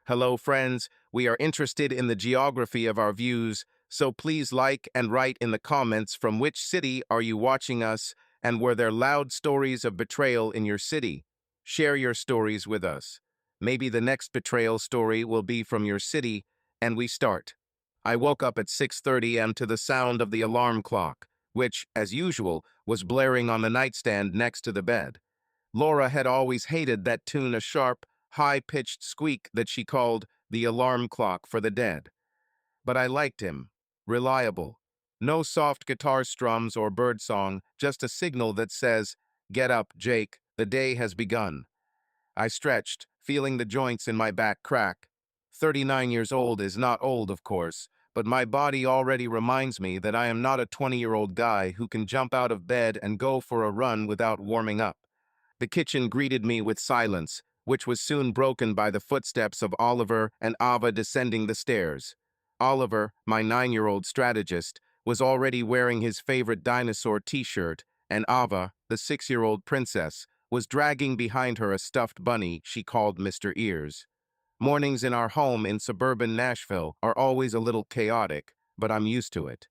Hello, friends. We are interested in the geography of our views, so please like and write in the comments from which city are you watching us and were there loud stories of betrayal in your city? Share your stories with us. Maybe the next betrayal story will be from your city, and we start. I woke up at 6:30 am to the sound of the alarm clock, which, as usual, was blaring on the nightstand next to the bed. Laura had always hated that tune, a sharp, high-pitched squeak that she called the alarm clock for the dead. But I liked him. Reliable. No soft guitar strums or birdsong, just a signal that says, "Get up, Jake, the day has begun." I stretched, feeling the joints in my back crack. 39 years old is not old, of course, but my body already reminds me that I am not a 20-year-old guy who can jump out of bed and go for a run without warming up. The kitchen greeted me with silence, which was soon broken by the footsteps of Oliver and Ava descending the stairs. Oliver, my 9-year-old strategist, was already wearing his favorite dinosaur t-shirt, and Ava, the 6-year-old princess, was dragging behind her a stuffed bunny she called Mr. Ears. Mornings in our home in suburban Nashville are always a little chaotic, but I'm used to it.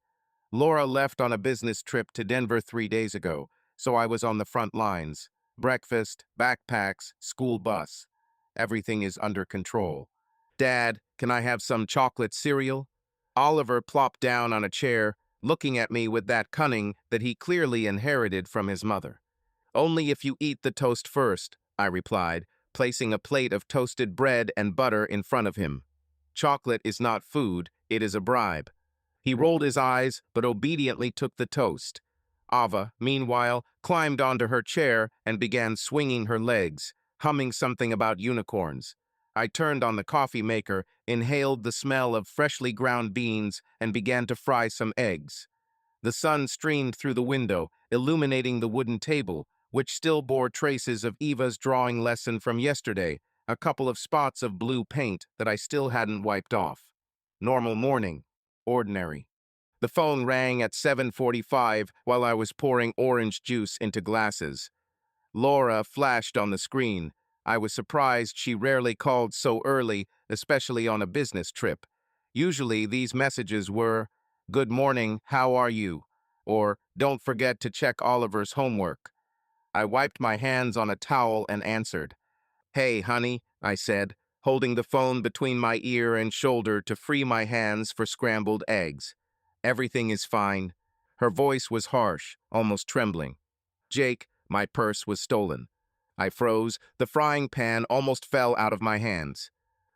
Laura left on a business trip to Denver 3 days ago, so I was on the front lines. Breakfast, backpacks, school bus. Everything is under control. "Dad, can I have some chocolate cereal?" Oliver plopped down on a chair, looking at me with that cunning that he clearly inherited from his mother. "Only if you eat the toast first," I replied, placing a plate of toasted bread and butter in front of him. Chocolate is not food, it is a bribe. He rolled his eyes, but obediently took the toast. Ava, meanwhile, climbed onto her chair and began swinging her legs, humming something about unicorns. I turned on the coffee maker, inhaled the smell of freshly ground beans, and began to fry some eggs. The sun streamed through the window, illuminating the wooden table, which still bore traces of Eva's drawing lesson from yesterday, a couple of spots of blue paint that I still hadn't wiped off. Normal morning. Ordinary. The phone rang at 7:45 while I was pouring orange juice into glasses. Laura flashed on the screen. I was surprised she rarely called so early, especially on a business trip. Usually these messages were, "Good morning, how are you?" or "Don't forget to check Oliver's homework." I wiped my hands on a towel and answered. "Hey, honey," I said, holding the phone between my ear and shoulder to free my hands for scrambled eggs. "Everything is fine." Her voice was harsh, almost trembling. "Jake, my purse was stolen." I froze. The frying pan almost fell out of my hands.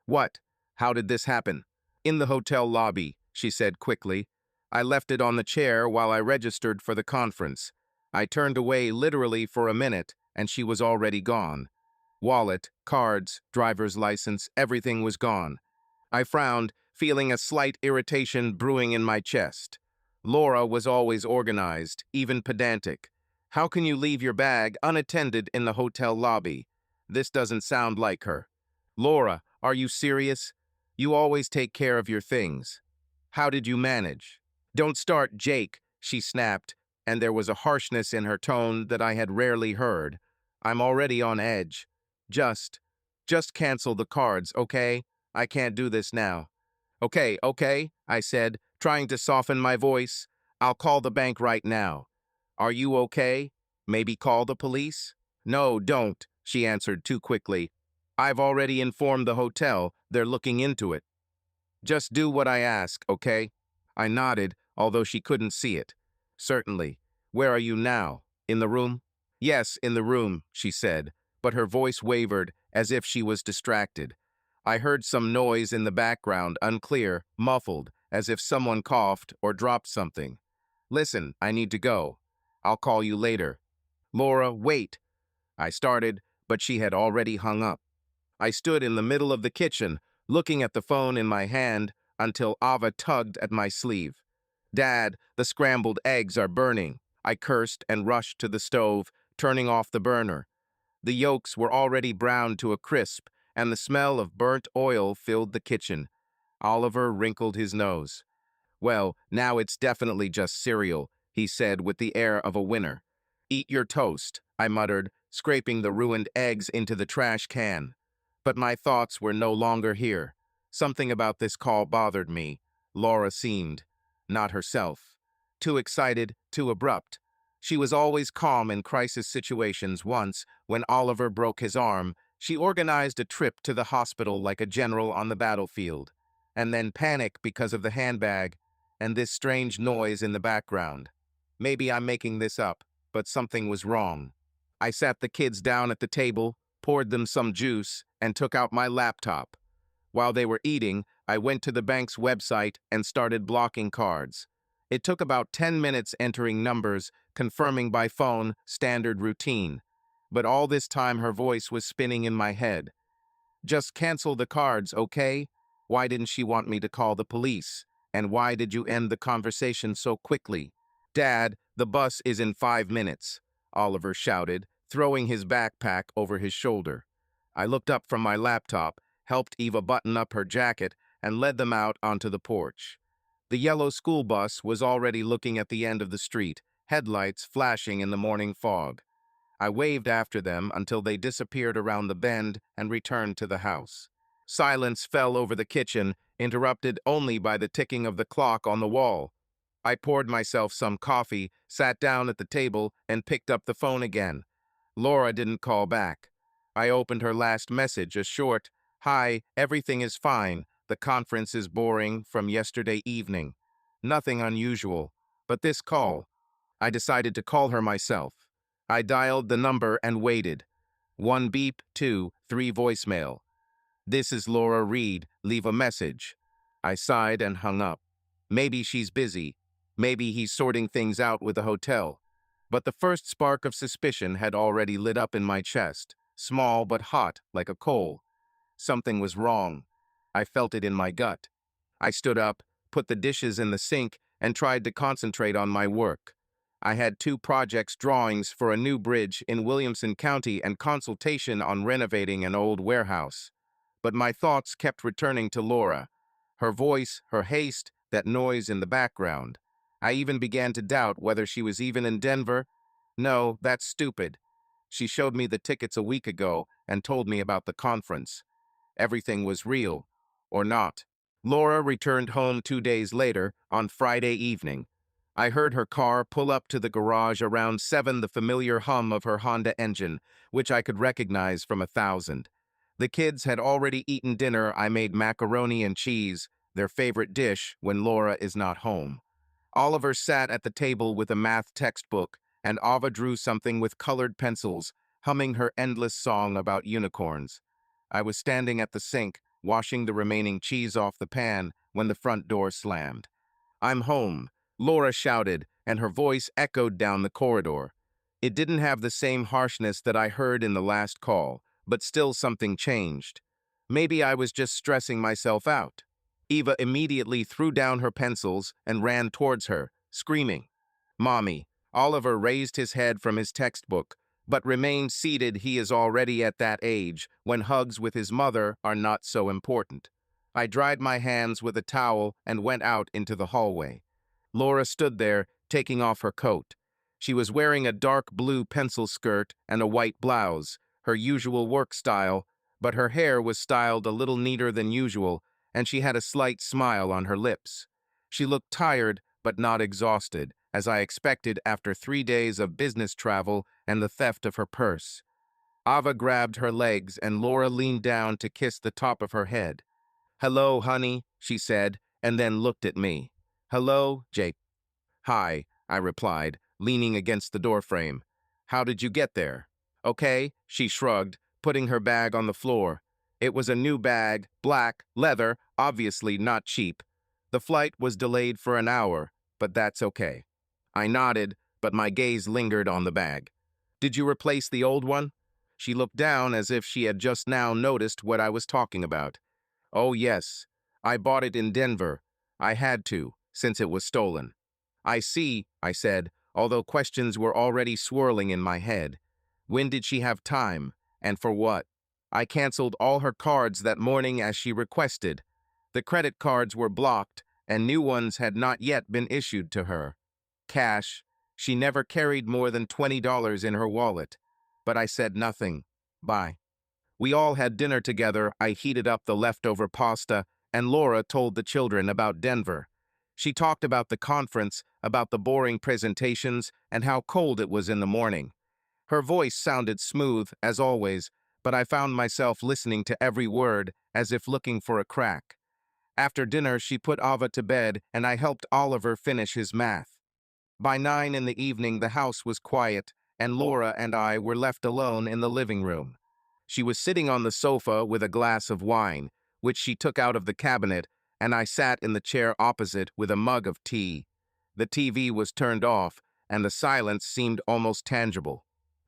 "What? How did this happen?" "In the hotel lobby," she said quickly. "I left it on the chair while I registered for the conference. I turned away literally for a minute, and she was already gone. Wallet, cards, driver's license, everything was gone." I frowned, feeling a slight irritation brewing in my chest. Laura was always organized, even pedantic. How can you leave your bag unattended in the hotel lobby? This doesn't sound like her. "Laura, are you serious? You always take care of your things. How did you manage?" "Don't start, Jake," she snapped, and there was a harshness in her tone that I had rarely heard. "I'm already on edge. Just, just cancel the cards, okay? I can't do this now." Okay, I said, trying to soften my voice. "I'll call the bank right now." "Are you okay? Maybe call the police?" "No, don't," she answered too quickly. "I've already informed the hotel. They're looking into it. Just do what I ask, okay?" I nodded, although she couldn't see it. "Certainly. Where are you now? In the room?" "Yes, in the room," she said, but her voice wavered as if she was distracted. I heard some noise in the background, unclear, muffled, as if someone coughed or dropped something. "Listen, I need to go. I'll call you later." "Laura, wait." I started, but she had already hung up. I stood in the middle of the kitchen, looking at the phone in my hand until Ava tugged at my sleeve. "Dad, the scrambled eggs are burning." I cursed and rushed to the stove, turning off the burner. The yolks were already browned to a crisp, and the smell of burnt oil filled the kitchen. Oliver wrinkled his nose. "Well, now it's definitely just cereal," he said with the air of a winner. "Eat your toast," I muttered, scraping the ruined eggs into the trash can. But my thoughts were no longer here. Something about this call bothered me. Laura seemed not herself. Too excited, too abrupt. She was always calm in crisis situations. Once, when Oliver broke his arm, she organized a trip to the hospital like a general on the battlefield. And then panic because of the handbag and this strange noise in the background. Maybe I'm making this up, but something was wrong. I sat the kids down at the table, poured them some juice, and took out my laptop. While they were eating, I went to the bank's website and started blocking cards. It took about 10 minutes entering numbers, confirming by phone, standard routine. But all this time her voice was spinning in my head. Just cancel the cards, okay? Why didn't she want me to call the police? And why did you end the conversation so quickly? Dad, the bus is in 5 minutes, Oliver shouted, throwing his backpack over his shoulder. I looked up from my laptop, helped Eva button up her jacket, and led them out onto the porch. The yellow school bus was already looking at the end of the street, headlights flashing in the morning fog. I waved after them until they disappeared around the bend and returned to the house. Silence fell over the kitchen, interrupted only by the ticking of the clock on the wall. I poured myself some coffee, sat down at the table, and picked up the phone again. Laura didn't call back. I opened her last message, a short, "Hi, everything is fine. The conference is boring from yesterday evening." Nothing unusual, but this call. I decided to call her myself. I dialed the number and waited. 1 beep, 2, 3 voicemail. "This is Laura Reed. Leave a message." I sighed and hung up. Maybe she's busy. Maybe he's sorting things out with the hotel. But the first spark of suspicion had already lit up in my chest, small but hot like a coal. Something was wrong. I felt it in my gut. I stood up, put the dishes in the sink, and tried to concentrate on my work. I had 2 projects drawings for a new bridge in Williamson County and consultation on renovating an old warehouse. But my thoughts kept returning to Laura. Her voice, her haste, that noise in the background. I even began to doubt whether she was even in Denver. No, that's stupid. She showed me the tickets a week ago and told me about the conference. Everything was real, or not. Laura returned home 2 days later, on Friday evening. I heard her car pull up to the garage around 7, the familiar hum of her Honda engine, which I could recognize from 1,000. The kids had already eaten dinner. I made macaroni and cheese, their favorite dish when Laura is not home. Oliver sat at the table with a math textbook, and Ava drew something with colored pencils, humming her endless song about unicorns. I was standing at the sink, washing the remaining cheese off the pan, when the front door slammed. "I'm home," Laura shouted, and her voice echoed down the corridor. It didn't have the same harshness that I heard in the last call, but still something changed. Maybe I was just stressing myself out. Eva immediately threw down her pencils and ran towards her, screaming, "Mommy!" Oliver raised his head from his textbook, but remained seated. He is already at that age when hugs with his mother are not so important. I dried my hands with a towel and went out into the hallway. Laura stood there, taking off her coat. She was wearing a dark blue pencil skirt and a white blouse, her usual work style, but her hair was styled a little neater than usual, and she had a slight smile on her lips. She looked tired, but not exhausted, as I expected after 3 days of business travel and the theft of her purse. Ava grabbed her legs, and Laura leaned down to kiss the top of her head. "Hello, honey," she said, and then looked at me. "Hello, Jake." "Hi," I replied, leaning against the doorframe. "How did you get there?" "Okay," she shrugged, putting her bag on the floor. It was a new bag, black, leather, obviously not cheap. The flight was delayed for an hour, but that's okay. I nodded, but my gaze lingered on the bag. "Did you replace the old one?" She looked down as if she had just now noticed what I was talking about. "Oh, yes. I bought it in Denver. I had to, since it was stolen." "I see," I said, although questions were already swirling in my head. When did she have time, and for what? I canceled all her cards that morning as she requested. The credit cards were blocked, and new ones had not yet been issued to her. Cash. She never carried more than $20 in her wallet. But I said nothing. "Bye." We all had dinner together. I heated up the leftover pasta, and Laura told the children about Denver. She talked about the conference, about the boring presentations, and how cold it was in the morning. Her voice sounded smooth, as always, but I found myself listening to every word, as if looking for a crack. After dinner, she put Ava to bed, and I helped Oliver finish his math. By 9 in the evening, the house was quiet, and Laura and I were left alone in the living room. She was sitting on the sofa with a glass of wine, which she took out of the cabinet, and I sat in the chair opposite with a mug of tea. The TV was turned off, and the silence seemed almost tangible.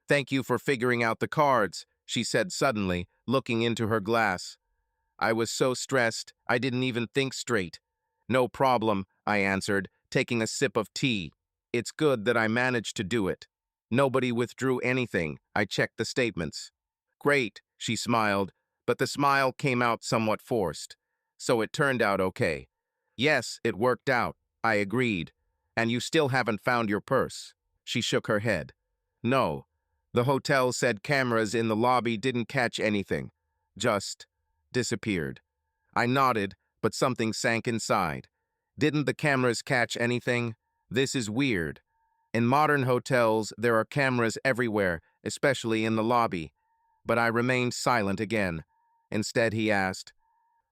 "Thank you for figuring out the cards," she said suddenly, looking into her glass. I was so stressed, I didn't even think straight. "No problem," I answered, taking a sip of tea. "It's good that I managed to do it. Nobody withdrew anything. I checked the statements." "Great," she smiled, but the smile came out somewhat forced. "So it turned out okay." "Yes, it worked out," I agreed. "And you still haven't found your purse?" She shook her head. "No. The hotel said cameras in the lobby didn't catch anything. Just disappeared." I nodded, but something sank inside. Didn't the cameras catch anything? This is weird. In modern hotels, there are cameras everywhere, especially in the lobby. But I remained silent again. Instead, he asked,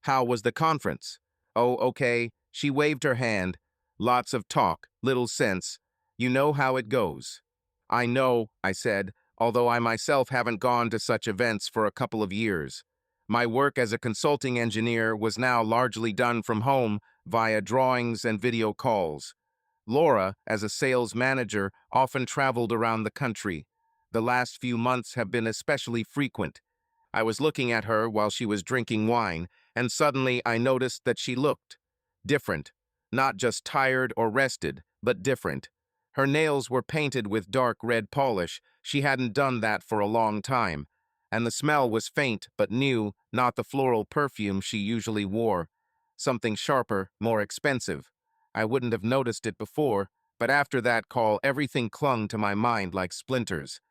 "How was the conference?" "Oh, okay." She waved her hand. "Lots of talk, little sense. You know how it goes." "I know," I said, although I myself haven't gone to such events for a couple of years. My work as a consulting engineer was now largely done from home via drawings and video calls. Laura, as a sales manager, often traveled around the country. The last few months have been especially frequent. I was looking at her while she was drinking wine, and suddenly I noticed that she looked different. Not just tired or rested, but different. Her nails were painted with dark red polish. She hadn't done that for a long time. And the smell was faint but new, not the floral perfume she usually wore. Something sharper, more expensive. I wouldn't have noticed it before, but after that call, everything clung to my mind like splinters.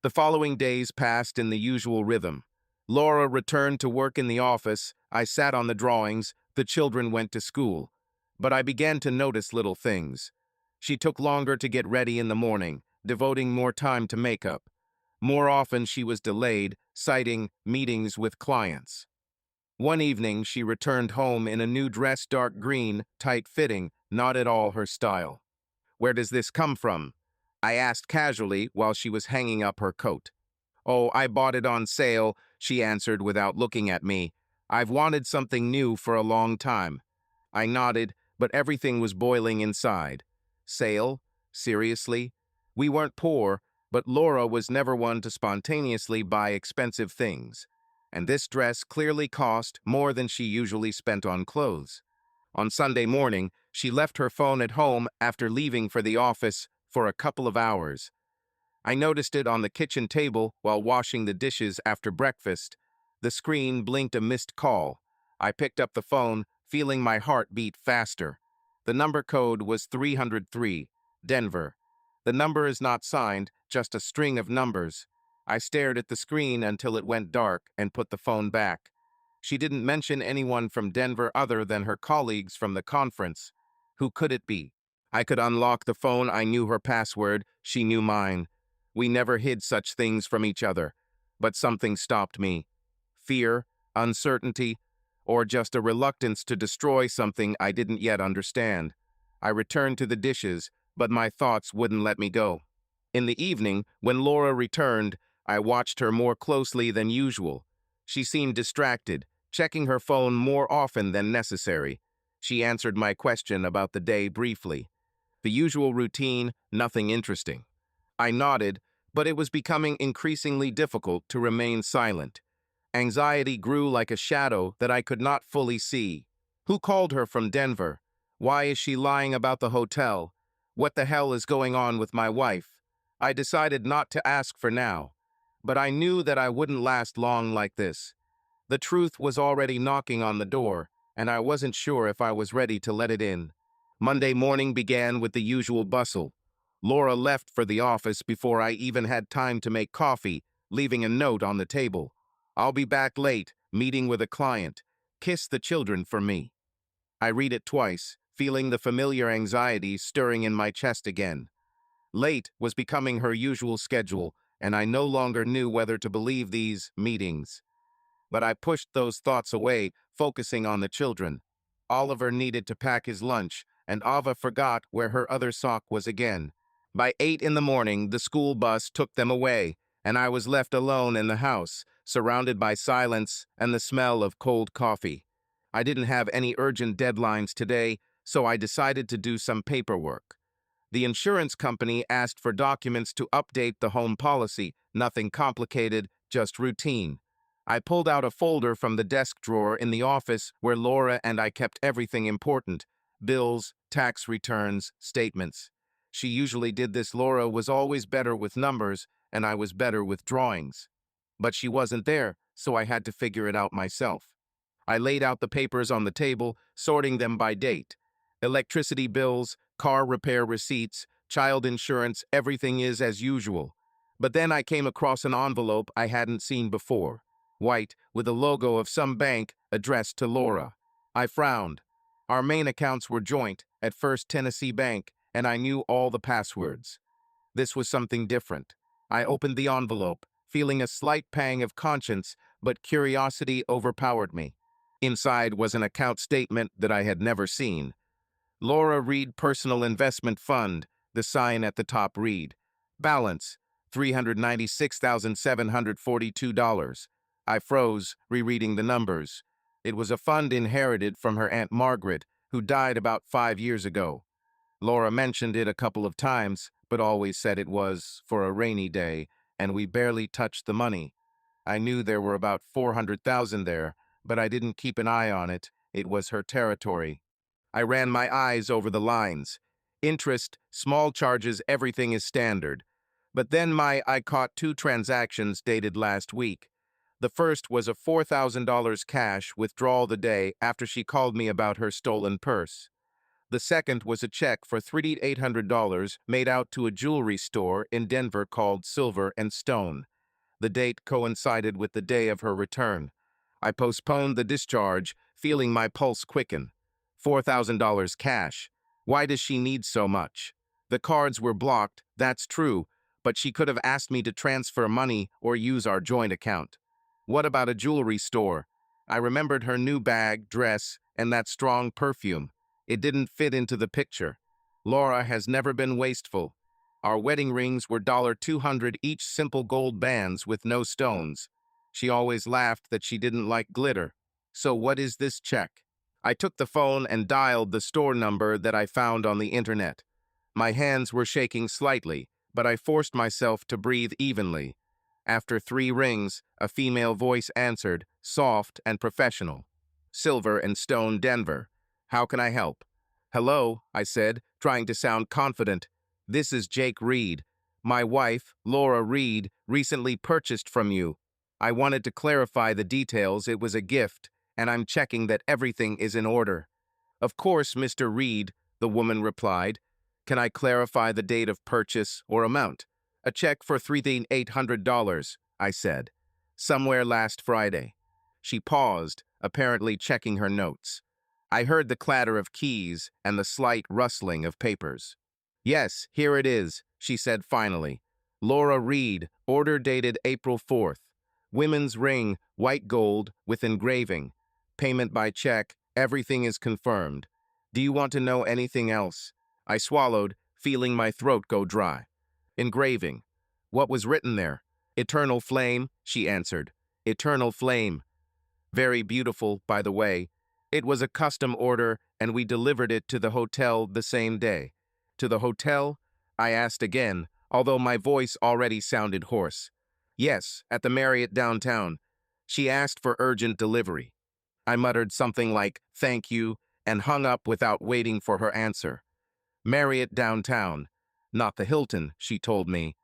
The following days passed in the usual rhythm. Laura returned to work in the office, I sat on the drawings, the children went to school. But I began to notice little things. She took longer to get ready in the morning, devoting more time to makeup. More often she was delayed, citing meetings with clients. One evening she returned home in a new dress, dark green, tight-fitting, not at all her style. "Where does this come from?" I asked casually while she was hanging up her coat. "Oh, I bought it on sale," she answered without looking at me. "I've wanted something new for a long time." I nodded, but everything was boiling inside. Sale? Seriously? We weren't poor, but Laura was never one to spontaneously buy expensive things. And this dress clearly cost more than she usually spent on clothes. On Sunday morning, she left her phone at home after leaving for the office for a couple of hours. I noticed it on the kitchen table while washing the dishes after breakfast. The screen blinked a missed call. I picked up the phone, feeling my heart beat faster. The number code was 303, Denver. The number is not signed, just a string of numbers. I stared at the screen until it went dark and put the phone back. She didn't mention anyone from Denver other than her colleagues from the conference. Who could it be? I could unlock the phone. I knew her password. She knew mine. We never hid such things from each other. But something stopped me. Fear, uncertainty, or just a reluctance to destroy something I didn't yet understand. I returned to the dishes, but my thoughts wouldn't let me go. In the evening, when Laura returned, I watched her more closely than usual. She seemed distracted, checking her phone more often than necessary. She answered my question about the day briefly. The usual routine, nothing interesting. I nodded, but it was becoming increasingly difficult to remain silent. Anxiety grew like a shadow that I could not fully see. Who called her from Denver? Why is she lying about the hotel? What the hell is going on with my wife? I decided not to ask for now, but I knew that I wouldn't last long like this. The truth was already knocking on the door, and I wasn't sure if I was ready to let it in. Monday morning began with the usual bustle. Laura left for the office before I even had time to make coffee, leaving a note on the table. I'll be back late, meeting with a client. Kiss the children for me. I read it twice, feeling the familiar anxiety stirring in my chest again. Late was becoming her usual schedule, and I no longer knew whether to believe these meetings. But I pushed those thoughts away, focusing on the children. Oliver needed to pack his lunch, and Ava forgot where her other sock was again. By 8 in the morning, the school bus took them away, and I was left alone in the house, surrounded by silence and the smell of cold coffee. I didn't have any urgent deadlines today, so I decided to do some paperwork. The insurance company asked for documents to update the home policy, nothing complicated, just routine. I pulled out a folder from the desk drawer in the office where Laura and I kept everything important: bills, tax returns, statements. She usually did this. Laura was always better with numbers, and I was better with drawings. But she wasn't there, so I had to figure it out myself. I laid out the papers on the table, sorting them by date. Electricity bills, car repair receipts, child insurance, everything is as usual. But then I came across an envelope I hadn't seen before. White, with a logo of some bank addressed to Laura. I frowned. Our main accounts were joint, at First Tennessee Bank, and I knew all the passwords. This was something different. I opened the envelope, feeling a slight pang of conscience, but curiosity overpowered me. Inside was an account statement that I had never seen. Laura Reed Personal Investment Fund, the sign at the top read. Balance, $396,742. I froze, rereading the numbers. It was a fund inherited from her Aunt Margaret, who died about 5 years ago. Laura mentioned it a couple of times, but always said it was for a rainy day, and we barely touched the money. I knew there were about 400,000 there, but I didn't keep an eye on it. It was her territory. I ran my eyes over the lines. Interest, small charges, everything is standard. But then I caught 2 transactions dated last week. The first was a $4,000 cash withdrawal the day after she called me about her stolen purse. The second was a check for $3,800 made out to a jewelry store in Denver called Silver and Stone. The date coincided with the day of her return. I postponed the discharge, feeling my pulse quicken. $4,000 cash. Why does she need so much? The cards were blocked, that's true, but she could have asked me to transfer money or use our joint account. What about a jewelry store? I remembered her new bag, dress, and that strong perfume. It didn't fit into the picture. Laura has never been wasteful. Our wedding rings were $200 each, simple gold bands with no stones. She always laughed that she didn't like glitter. So what is this check? I took the phone and dialed the store number that I found on the internet. My hands were shaking slightly, but I forced myself to breathe evenly. After 3 rings, a female voice answered, soft and professional. Silver and Stone, Denver. How can I help? Hello, I said, trying to sound confident. This is Jake Reed. My wife, Laura Reed, recently purchased from you. I wanted to clarify the details. It was a gift, and I'm checking that everything is in order. Of course, Mr. Reed, the woman replied. Can I clarify the date of purchase or amount? A check for $3,800, I said. Somewhere last Friday. She paused, apparently checking her notes. I heard the clatter of keys and the slight rustling of papers. Yes, here it is, she said finally. Laura Reed, order dated April 4th. Women's ring, white gold, with engraving. Payment by check, everything is confirmed. Do you want to know anything else? I swallowed, feeling my throat go dry. Engraving. What was written there? Eternal flame, she answered. Eternal flame. Very beautiful, by the way. It was a custom order, and we delivered it to the hotel the same day. To the hotel? I asked again, although my voice already sounded hoarse. Yes, at the Marriott downtown. She asked for urgent delivery. I muttered something like, thank you, and hung up without waiting for her answer. Marriott downtown. Not the Hilton, she told me.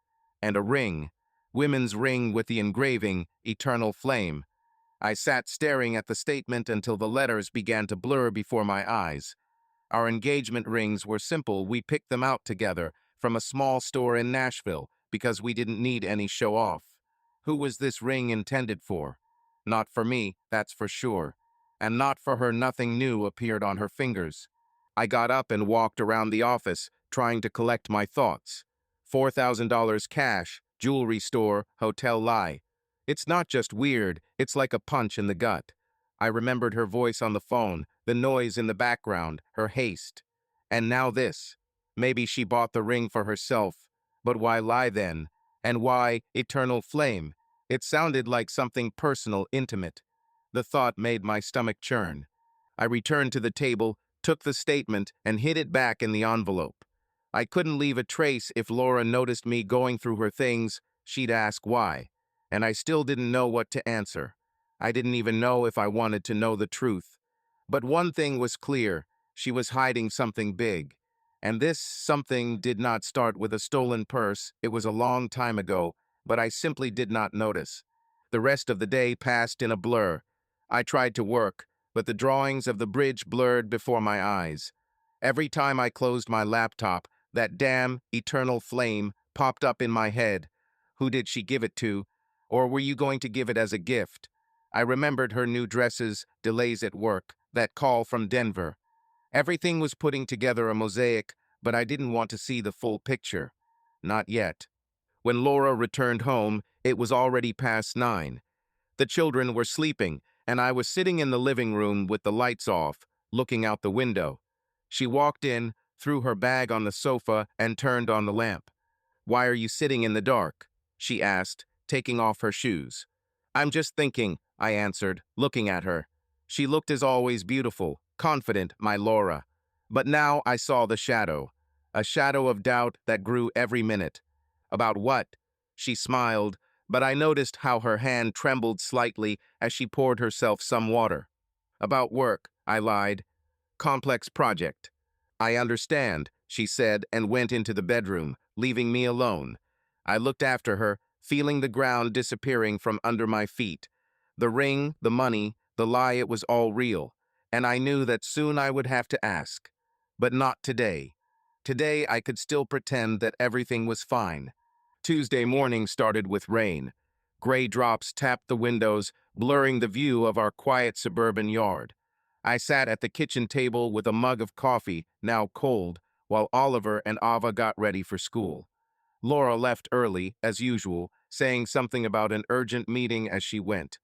And a ring. Women's ring with the engraving, Eternal Flame. I sat staring at the statement until the letters began to blur before my eyes. Our engagement rings were simple. We picked them out together from a small store in Nashville because we didn't need any show-off. Who was this ring intended for? Not for me, that's for sure. And not for her, nothing new appeared on her fingers. I got up and walked around the office, trying to collect my thoughts. $4,000 cash, jewelry store, hotel lie. It's not just weird, it's like a punch in the gut. I remembered her voice on the phone, the noise in the background, her haste. And now this. Maybe she bought the ring for herself. But why lie then? And why eternal flame? It sounded like something personal, intimate. The thought made my stomach churn. I returned to the table, took the statement, and hid it back in the envelope. I couldn't leave a trace. If Laura noticed me going through her things, she'd ask why. And I still didn't know what to answer. I didn't even know if I wanted to know the truth. But one thing was clear, she was hiding something big. And this something did not start with a stolen purse. It was a long time ago, but I simply did not notice. The rest of the day passed in a blur. I tried to work, but the drawings of the bridge blurred before my eyes. Every time I closed my laptop, that damn eternal flame popped up in my head. Who did she give it to? Or were you going to give it as a gift? I remembered her new dresses, delays at work, that call from Denver. Everything was putting together a mosaic, but I didn't want to see the full picture. Not yet. When Laura returned home, it was already past 9. The children were sleeping, and I was sitting in the living room with the lights off, looking out the window. She walked in, threw her bag on the sofa, and turned on the lamp. "Why are you sitting in the dark?" she asked, taking off her shoes. "I'm just thinking," I answered, looking at her. She looked as always beautiful, confident, my Laura. But now I saw the shadow, a shadow of doubt that grew every minute. "About what?" She smiled, but I noticed how her hand trembled slightly as she poured herself some water. "About work," I lied. "Complex project." "I understand," she said, and went into the bedroom, leaving me alone. I looked after her, feeling the ground disappearing from under my feet. The ring, the money, the lie, it was all real, and I knew that soon I would have to ask. But not today. Today I could still pretend that everything was fine. Tuesday morning started with rain. Gray drops tapped the windows, blurring the view of our quiet suburban yard. I sat at the kitchen table with a mug of coffee, now cold, while Oliver and Ava got ready for school. Laura left early, as usual, saying something about an urgent meeting as she went.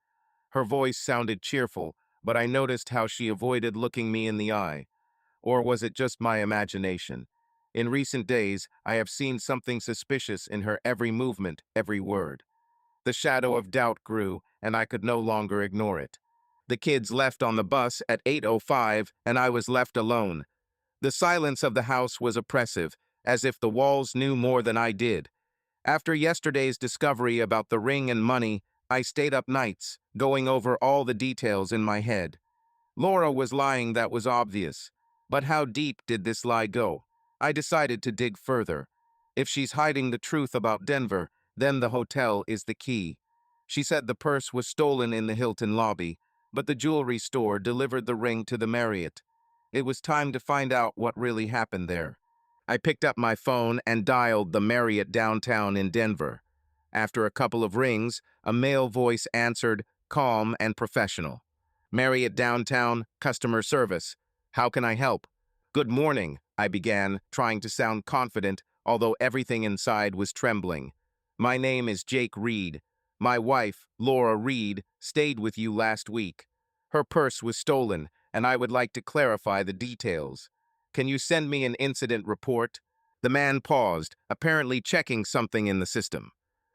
Her voice sounded cheerful, but I noticed how she avoided looking me in the eye. Or was it just my imagination? In recent days, I have seen something suspicious in her every movement, every word. The shadow of doubt grew, and I could no longer ignore it. The kids left on the bus at 8:05, and I was left alone. The silence of the house was oppressive, as if the walls knew more than I did. After yesterday's discovery about the ring and money, I stayed up nights, going over all the details in my head. Laura was lying, that was obvious. But how deep did this lie go? I decided to dig further. If she's hiding the truth about Denver, then the hotel is the key. She said the purse was stolen in the Hilton lobby, but the jewelry store delivered the ring to the Marriott. It was time to find out what really happened there. I picked up my phone and dialed the Marriott downtown in Denver. After a couple of rings, a male voice answered, calm and professional. "Marriott downtown, customer service. How can I help?" "Good morning," I began, trying to sound confident, although everything inside was trembling. "My name is Jake Reed. My wife, Laura Reed, stayed with you last week. Her purse was stolen, and I would like to clarify the details. Can you send me an incident report?" The man paused, apparently checking something in the system.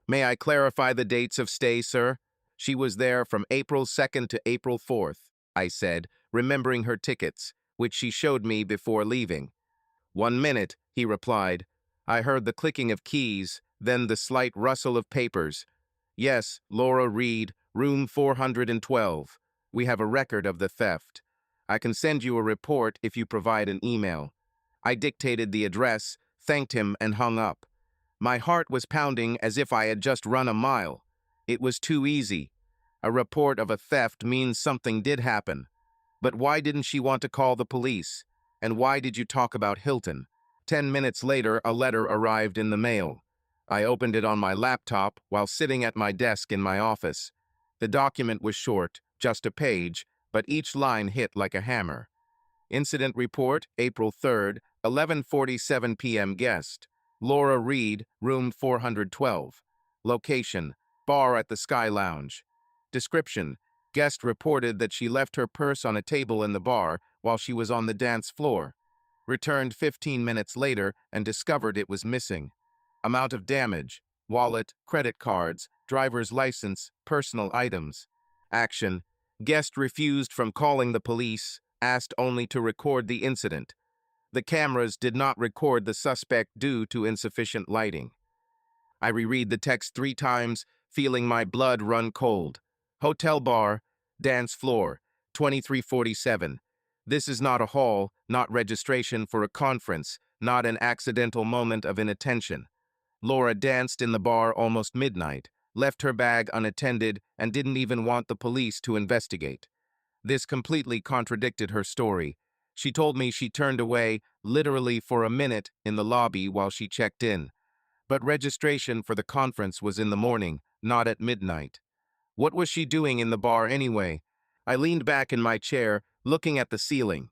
"May I clarify the dates of stay, sir?" "She was there from April 2nd to April 4th, I said, remembering her tickets, which she showed me before leaving. "1 minute," he replied. I heard the clicking of keys, then the slight rustle of papers. "Yes, Laura Reed, room 412. We have a record of the theft. I can send you a report if you provide an email." I dictated the address, thanked him, and hung up. My heart was pounding as if I had just run a mile. It was too easy. A report of a theft means something did happen. But why didn't she want to call the police? And why did you talk about Hilton? 10 minutes later, a letter arrived in the mail. I opened it on my laptop while sitting at my desk in my office. The document was short, just a page, but each line hit like a hammer. Incident report, April 3rd, 11:47 p.m. Guest: Laura Reed, room 412. Location: bar at the Sky Lounge. Description: guest reported that she left her purse on a table in the bar while she was on the dance floor. Returned 15 minutes later and discovered it was missing. Amount of damage: wallet, credit cards, driver's license, personal items. Action: guest refused from calling the police, asked only to record the incident. The cameras did not record the suspect due to insufficient lighting. I reread the text 3 times, feeling my blood run cold. Hotel bar, dance floor, 2347. This is not a hall, not registration for a conference, not an accidental moment of inattention. Laura danced in the bar almost midnight, left her bag unattended, and didn't even want the police to investigate. This completely contradicted her story. She told me she turned away, literally for a minute, in the lobby while she checked in. But registration for the conference was in the morning, not at midnight. What was she doing in the bar anyway? I leaned back in my chair, looking at the ceiling.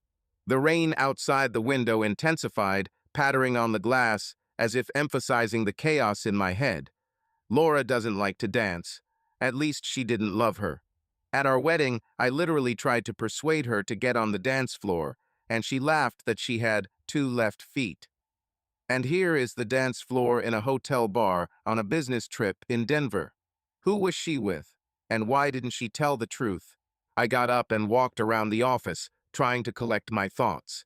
The rain outside the window intensified, pattering on the glass, as if emphasizing the chaos in my head. Laura doesn't like to dance. At least she didn't love her. At our wedding, I literally tried to persuade her to get on the dance floor, and she laughed that she had 2 left feet. And here is the dance floor in a hotel bar on a business trip in Denver. Who was she with? And why didn't she tell the truth? I got up and walked around the office, trying to collect my thoughts.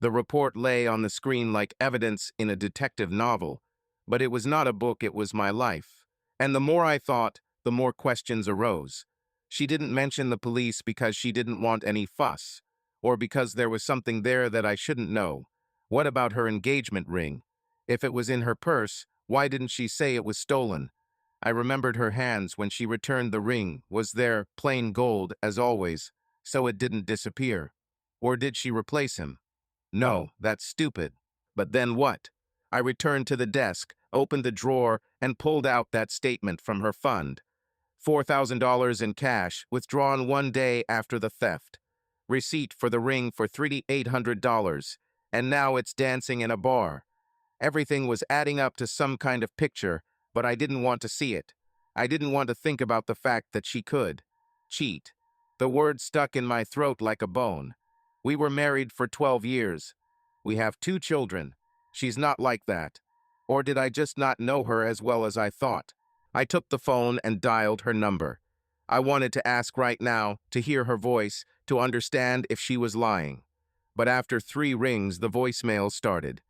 The report lay on the screen like evidence in a detective novel, but it was not a book, it was my life. And the more I thought, the more questions arose. She didn't mention the police because she didn't want any fuss, or because there was something there that I shouldn't know. What about her engagement ring? If it was in her purse, why didn't she say it was stolen? I remembered her hands when she returned the ring was there, plain gold, as always, so it didn't disappear. Or did she replace him? No, that's stupid. But then what? I returned to the desk, opened the drawer, and pulled out that statement from her fund. $4,000 in cash, withdrawn 1 day after the theft. Receipt for the ring for $3,800, and now it's dancing in a bar. Everything was adding up to some kind of picture, but I didn't want to see it. I didn't want to think about the fact that she could cheat. The word stuck in my throat like a bone. We were married for 12 years. We have 2 children. She's not like that. Or did I just not know her as well as I thought? I took the phone and dialed her number. I wanted to ask right now, to hear her voice, to understand if she was lying. But after 3 rings, the voicemail started.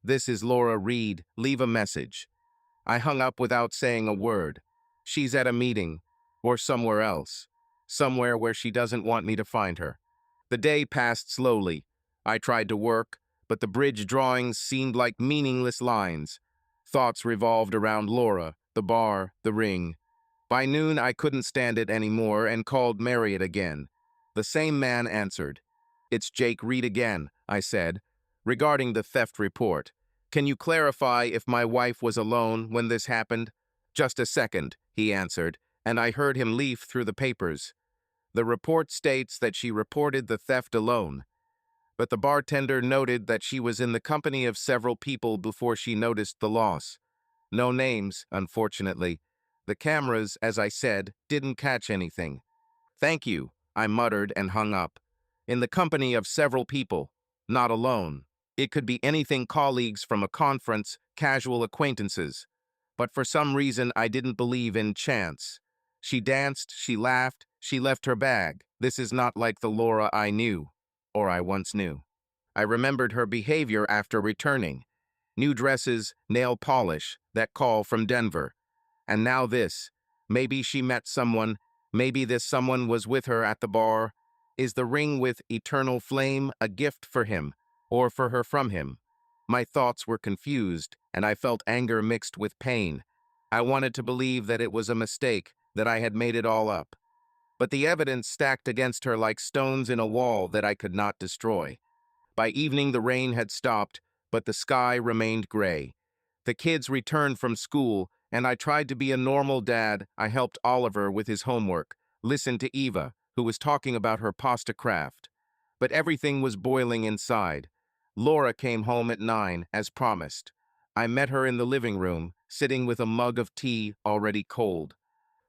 This is Laura Reed. Leave a message. I hung up without saying a word. She's at a meeting, or somewhere else. Somewhere where she doesn't want me to find her. The day passed slowly. I tried to work, but the bridge drawings seemed like meaningless lines. Thoughts revolved around Laura, the bar, the ring. By noon, I couldn't stand it anymore and called Marriott again. The same man answered. It's Jake Reed again, I said, regarding the theft report. Can you clarify if my wife was alone when this happened? Just a second, he answered, and I heard him leaf through the papers. The report states that she reported the theft alone, but the bartender noted that she was in the company of several people before she noticed the loss. No names, unfortunately. The cameras, as I said, didn't catch anything. Thank you, I muttered and hung up. In the company of several people, not alone. It could be anything: colleagues from a conference, casual acquaintances. But for some reason, I didn't believe in chance. She danced, she laughed, she left her bag. This is not like the Laura I knew, or I once knew. I remembered her behavior after returning. New dresses, nail polish, that call from Denver. And now this. Maybe she met someone. Maybe this someone was with her at the bar. Is the ring with eternal flame a gift for him, or for her from him? My thoughts were confused, and I felt anger mixed with pain. I wanted to believe that it was a mistake, that I had made it all up. But the evidence stacked against her like stones in a wall that I could not destroy. By evening, the rain had stopped, but the sky remained gray. The kids returned from school, And I tried to be a normal dad. I helped Oliver with his homework, listened to Eva, who was talking about her pasta craft. But everything was boiling inside. Laura came home at 9, as promised. I met her in the living room, sitting with a mug of tea already cold.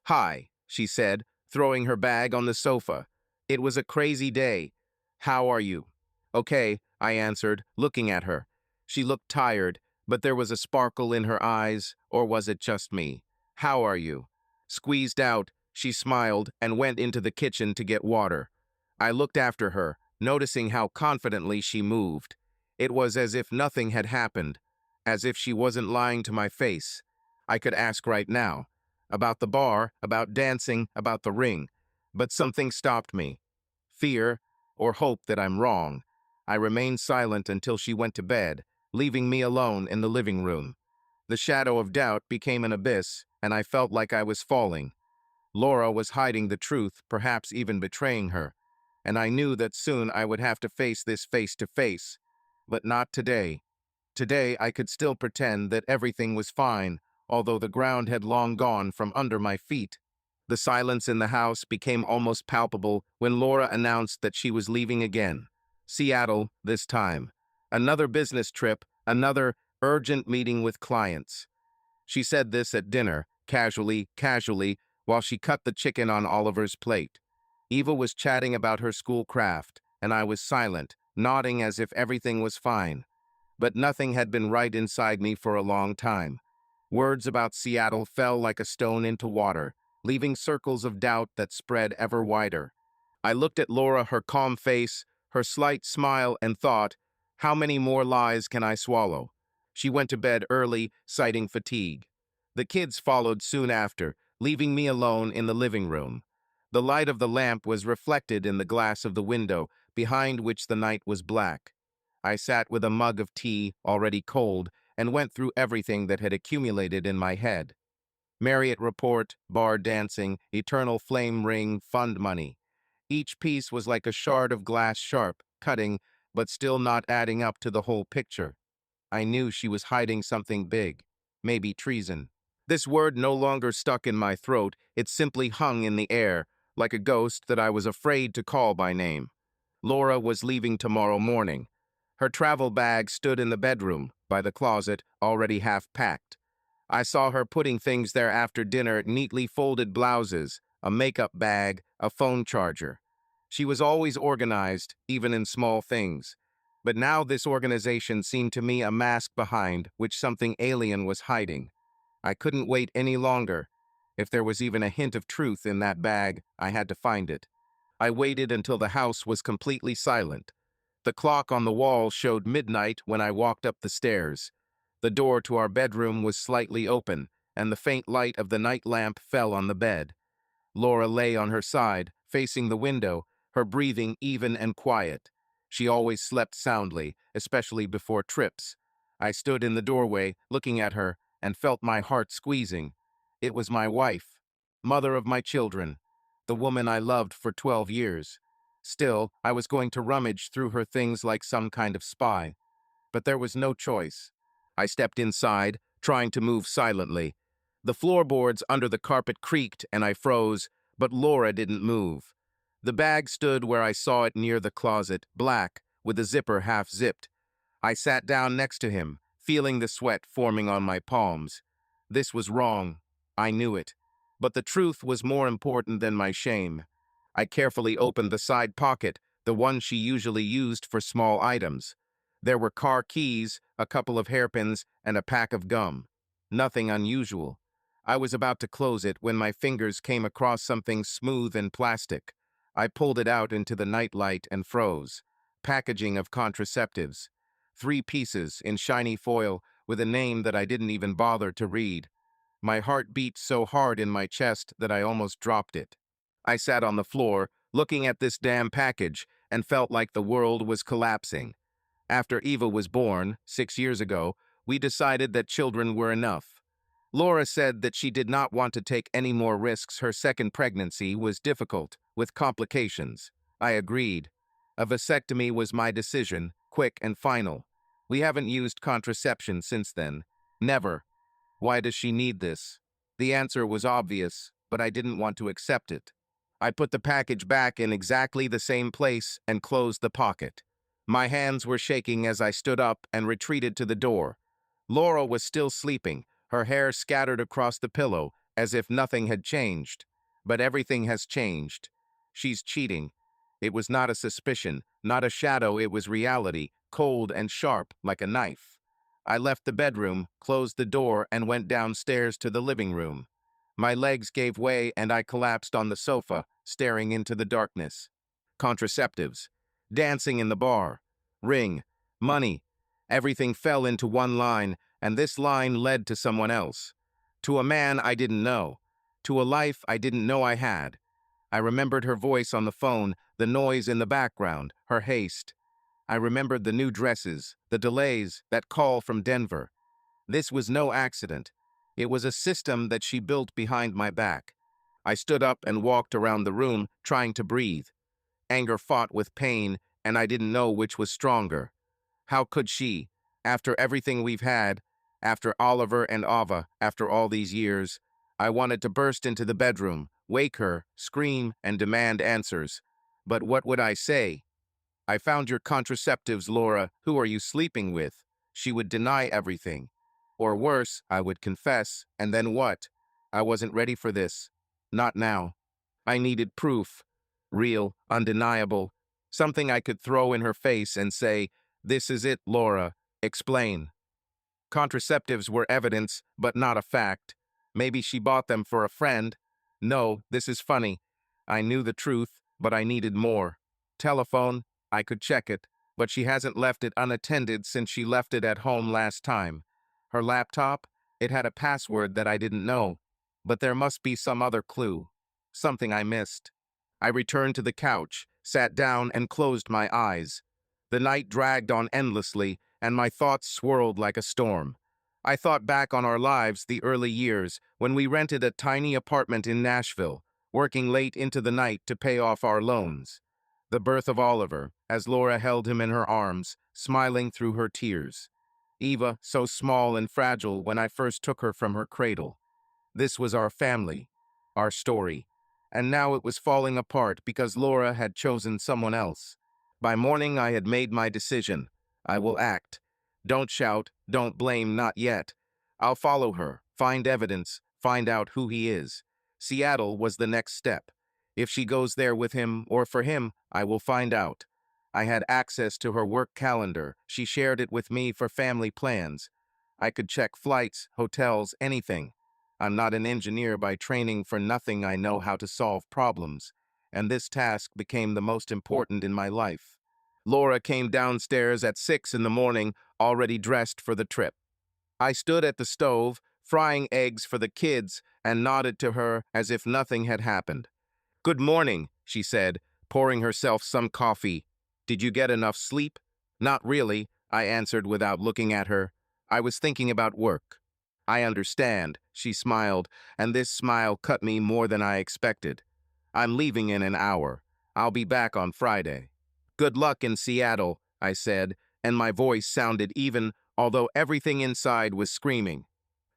"Hi," she said, throwing her bag on the sofa. "It was a crazy day. How are you?" "Okay," I answered, looking at her. She looked tired, but there was a sparkle in her eyes, or was it just me? "How are you?" Squeezed out, she smiled and went into the kitchen to get water. I looked after her, noticing how confidently she moved. It was as if nothing had happened, as if she wasn't lying to my face. I could ask right now. About the bar, about dancing, about the ring. But something stopped me. Fear, or hope that I'm wrong. I remained silent until she went to bed, leaving me alone in the living room. The shadow of doubt became an abyss, and I felt like I was falling. Laura was hiding the truth, perhaps even betraying her. And I knew that soon I would have to face this face to face. But not today. Today I could still pretend that everything was fine, although the ground had long gone from under my feet. The silence in the house became almost palpable when Laura announced that she was leaving again. Seattle, this time. Another business trip, another urgent meeting with clients. She said this at dinner, casually, while she cut the chicken on Oliver's plate. Eva was chatting about her school craft, and I was silent, nodding as if everything was fine. But nothing had been right inside me for a long time. Words about Seattle fell like a stone into water, leaving circles of doubt that spread ever wider. I looked at Laura, her calm face, her slight smile, and thought, how many more lies can I swallow? She went to bed early, citing fatigue. The kids followed soon after, leaving me alone in the living room. The light of the lamp was reflected in the glass of the window, behind which the night was black. I sat with a mug of tea, already cold, and went through everything that had accumulated in my head. Marriott report, bar dancing, eternal flame ring, fund money. Each piece was like a shard of glass, sharp, cutting, but still not adding up to the whole picture. I knew she was hiding something big, maybe treason. This word no longer stuck in my throat, it simply hung in the air, like a ghost that I was afraid to call by name. Laura was leaving tomorrow morning. Her travel bag stood in the bedroom, by the closet, already half packed. I saw her putting things there after dinner, neatly folded blouses, a makeup bag, a phone charger. She was always organized, even in small things. But now this organization seemed to me a mask behind which something alien was hiding. I couldn't wait any longer. If there was even a hint of truth in that bag, I had to find it. I waited until the house was completely silent. The clock on the wall showed midnight when I walked up the stairs. The door to our bedroom was slightly open, and the faint light of the night lamp fell on the bed. Laura lay on her side, facing the window, her breathing even and quiet. She always slept soundly, especially before trips. I stood in the doorway, looking at her, and felt my heart squeezing. It was my wife, mother of my children, the woman I loved for 12 years. Still, I was going to rummage through her things like some kind of spy. But there was no choice. I stepped inside, trying to move silently. The floorboards under the carpet creaked and I froze, but Laura didn't move. The bag stood where I saw it near the closet, black, with the zipper half zipped. I sat down next to him, feeling the sweat forming on my palms. This was wrong. I knew it. But the truth was more important than my shame. I carefully opened the side pocket, the one she usually used for small items. There were car keys, a couple of hairpins, and a pack of gum. Nothing unusual. I was about to close it when my fingers came across something smooth and plastic. I pulled it out into the nightlight and froze. Packaging of contraceptives. 3 pieces in shiny foil with a name that I didn't even bother to read. My heart beat so hard in my chest that I almost dropped it. I sat on the floor, looking at this damn package, and felt like the world was collapsing. After Eva was born, 6 years ago, we decided that children were enough. Laura said that she did not want to take any more risks. Her second pregnancy was difficult, with complications. I agreed. A vasectomy was my decision, quick and final. We haven't used contraception since then. Never. Why does she need this? The answer was obvious, but I didn't want to accept it. I put the package back in exactly the same place and closed the pocket. My hands were shaking as I stood up and retreated to the door. Laura was still sleeping, her hair scattered across the pillow, as if nothing had changed. But everything has changed. She's cheating. It was not a suspicion, not a shadow, it was reality, cold and sharp like a knife. I left the bedroom, closed the door, and went downstairs to the living room. My legs gave way and I collapsed on the sofa, staring into the darkness. Contraceptives, dancing in the bar, ring, money. Everything fell into one line, and this line led to someone else. To a man I didn't know. To a life I didn't know I had. I remembered her voice on the phone, the noise in the background, her haste. I remembered the new dresses, the delays, that call from Denver. This was no accident. It was a system that she built behind my back. I stood up and walked around the room, trying to breathe. Anger fought with pain, and I didn't know which was stronger. How could she, after everything we've had, after Oliver and Ava, after all these years? I wanted to burst into the bedroom, wake her, scream, and demand answers. But what would I say? I found your contraceptives, Laura. Who are you sleeping with? She would deny everything. Or worse, I would confess, and then what? I wasn't ready for this. Not now. I needed proof. Real, undeniable. Something I could throw in her face and say, "This is it, Laura. Explain." Contraceptives were evidence, but not a fact. Maybe she bought them for a friend. No, this is funny. I knew the truth, but I needed more. Telephone, I could check it, but she hasn't left it unattended since she left it at home last time. Her laptop, it had a password that I didn't know, but there must be some other clue. Something I missed. I returned to the couch, sat down, and closed my eyes. The night dragged on endlessly, and my thoughts swirled like a storm. I thought back on our lives, the early years, when we rented a tiny apartment in Nashville, working late into the night to pay off our loans. The birth of Oliver, as Laura held him in her arms, smiling through her tears. Eva, so small and fragile when I first took her from her cradle. This was our family, our story. And now it was falling apart because Laura had chosen someone else. By morning I had made my decision. I will act. Don't shout, don't blame, not yet. I'll follow her, find evidence, find out who he is. Seattle was the next step. If she goes there with him or for him, I will find out. I had access to her work calendar. She shared it with me for family plans. I could check flights, hotels, anything. I'm not an engineer by training, for nothing I know how to solve problems, and this task became the most important in my life. Laura came downstairs at 6 in the morning, already dressed for the trip. I stood at the stove, frying eggs for the kids, and nodded to her as if nothing had happened. "Good morning," she said, pouring herself some coffee. "Did you get enough sleep?" "Not really," I answered without looking at her. "I was thinking about work." "I understand," she smiled, and this smile cut me more than I expected. "I'm leaving in an hour. I'll be back on Friday." "Good luck in Seattle," I said, and my voice sounded even, although everything inside was screaming.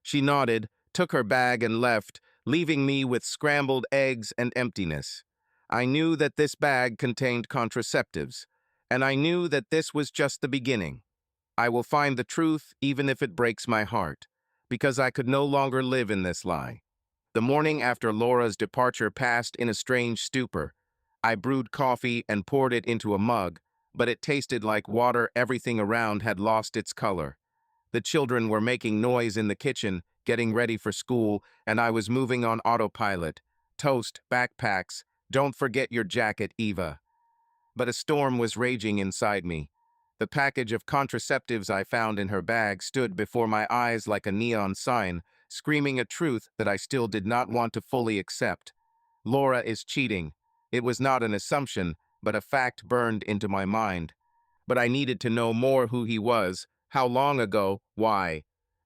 She nodded, took her bag, and left, leaving me with scrambled eggs and emptiness. I knew that this bag contained contraceptives, and I knew that this was just the beginning. I will find the truth even if it breaks my heart, because I could no longer live in this lie. The morning after Laura's departure passed in a strange stupor. I brewed coffee and poured it into a mug, but it tasted like water. Everything around had lost its color. The children were making noise in the kitchen, getting ready for school, and I was moving on autopilot. Toast, backpacks, don't forget your jacket, Eva. But a storm was raging inside me. The package of contraceptives I found in her bag stood before my eyes like a neon sign, screaming a truth that I still did not want to fully accept. Laura is cheating. It was not an assumption, but a fact burned into my mind. But I needed to know more: who he was, how long ago, why,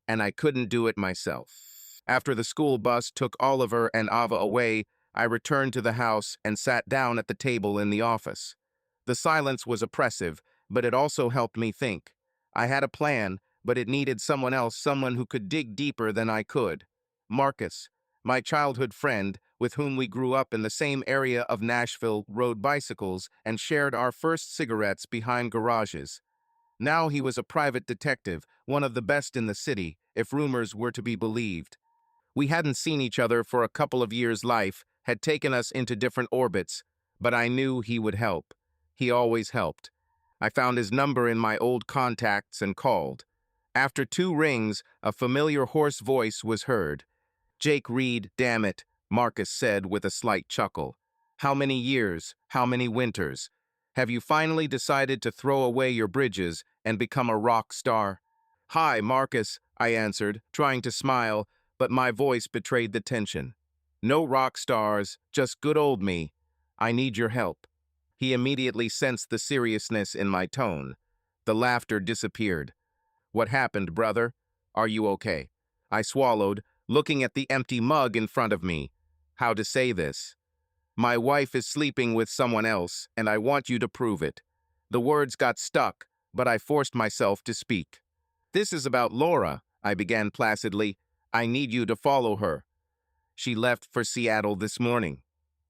and I couldn't do it myself. After the school bus took Oliver and Ava away, I returned to the house and sat down at the table in the office. The silence was oppressive, but it also helped me think. I had a plan, but it needed someone else, someone who could dig deeper than I could. Marcus, my childhood friend, with whom we grew up in the same area of Nashville, rode bicycles and shared our first cigarettes behind garages. Now he was a private detective, one of the best in the city, if rumors were to be believed. We hadn't seen each other for a couple of years. Life had taken us into different orbits, but I knew he would help. He always helped. I found his number in my old contacts and called. After 2 rings, a familiar hoarse voice was heard. "Jake Reed, damn it," Marcus said with a slight chuckle. "How many years, how many winters? Have you finally decided to throw away your bridges and become a rock star?" "Hi, Marcus," I answered, trying to smile, but my voice betrayed the tension. "No rock stars, just good old me. I need your help." He immediately sensed the seriousness in my tone. The laughter disappeared. "What happened, brother? Are you okay?" I swallowed, looking at the empty mug in front of me. How to say this? "My wife is sleeping with someone else, and I want you to prove it." The words got stuck, but I forced myself to speak. "This is about Laura," I began placidly. "I need you to follow her. She left for Seattle this morning.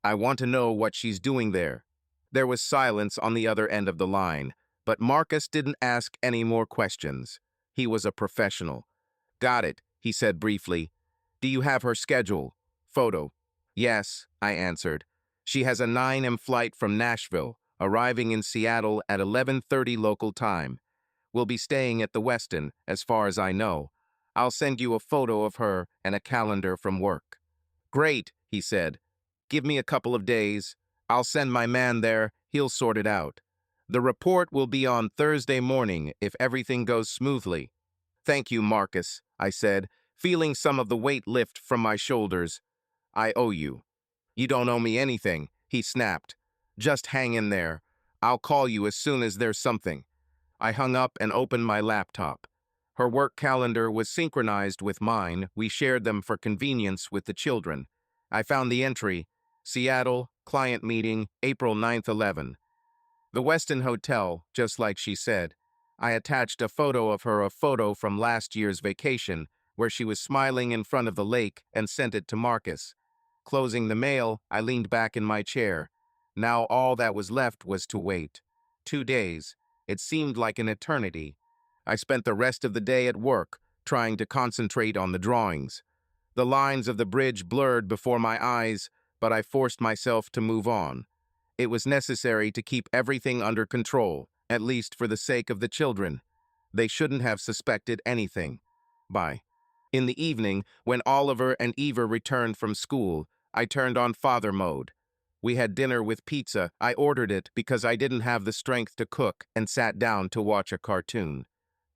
I want to know what she's doing there." There was silence on the other end of the line, but Marcus didn't ask any more questions. He was a professional. "Got it," he said briefly. "Do you have her schedule? Photo?" "Yes," I answered. "She has a 9 a.m. flight from Nashville, arriving in Seattle at 11:30 local time. We'll be staying at the Westin, as far as I know. I'll send you a photo of her and a calendar from work." "Great," he said. "Give me a couple of days. I'll send my man there. He'll sort it out. The report will be on Thursday morning if everything goes smoothly." "Thank you, Marcus," I said, feeling some of the weight lift from my shoulders. "I owe you." "You don't owe me anything," he snapped. "Just hang in there. I'll call you as soon as there's something." I hung up and opened my laptop. Her work calendar was synchronized with mine. We shared them for convenience with the children. I found the entry: Seattle, client meeting, April 9th, 11. The Westin Hotel, just like she said. I attached a photo of her, a photo from last year's vacation, where she was smiling in front of the lake, and sent it to Marcus. Closing the mail, I leaned back in my chair. Now all that was left was to wait. 2 days. It seemed like an eternity. I spent the rest of the day at work, trying to concentrate on the drawings. The lines of the bridge blurred before my eyes, but I forced myself to move on. It was necessary to keep everything under control, at least for the sake of the children. They shouldn't have suspected anything. Bye. In the evening, when Oliver and Eva returned from school, I turned on father mode. We had dinner with pizza. I ordered it because I didn't have the strength to cook, and sat down to watch a cartoon.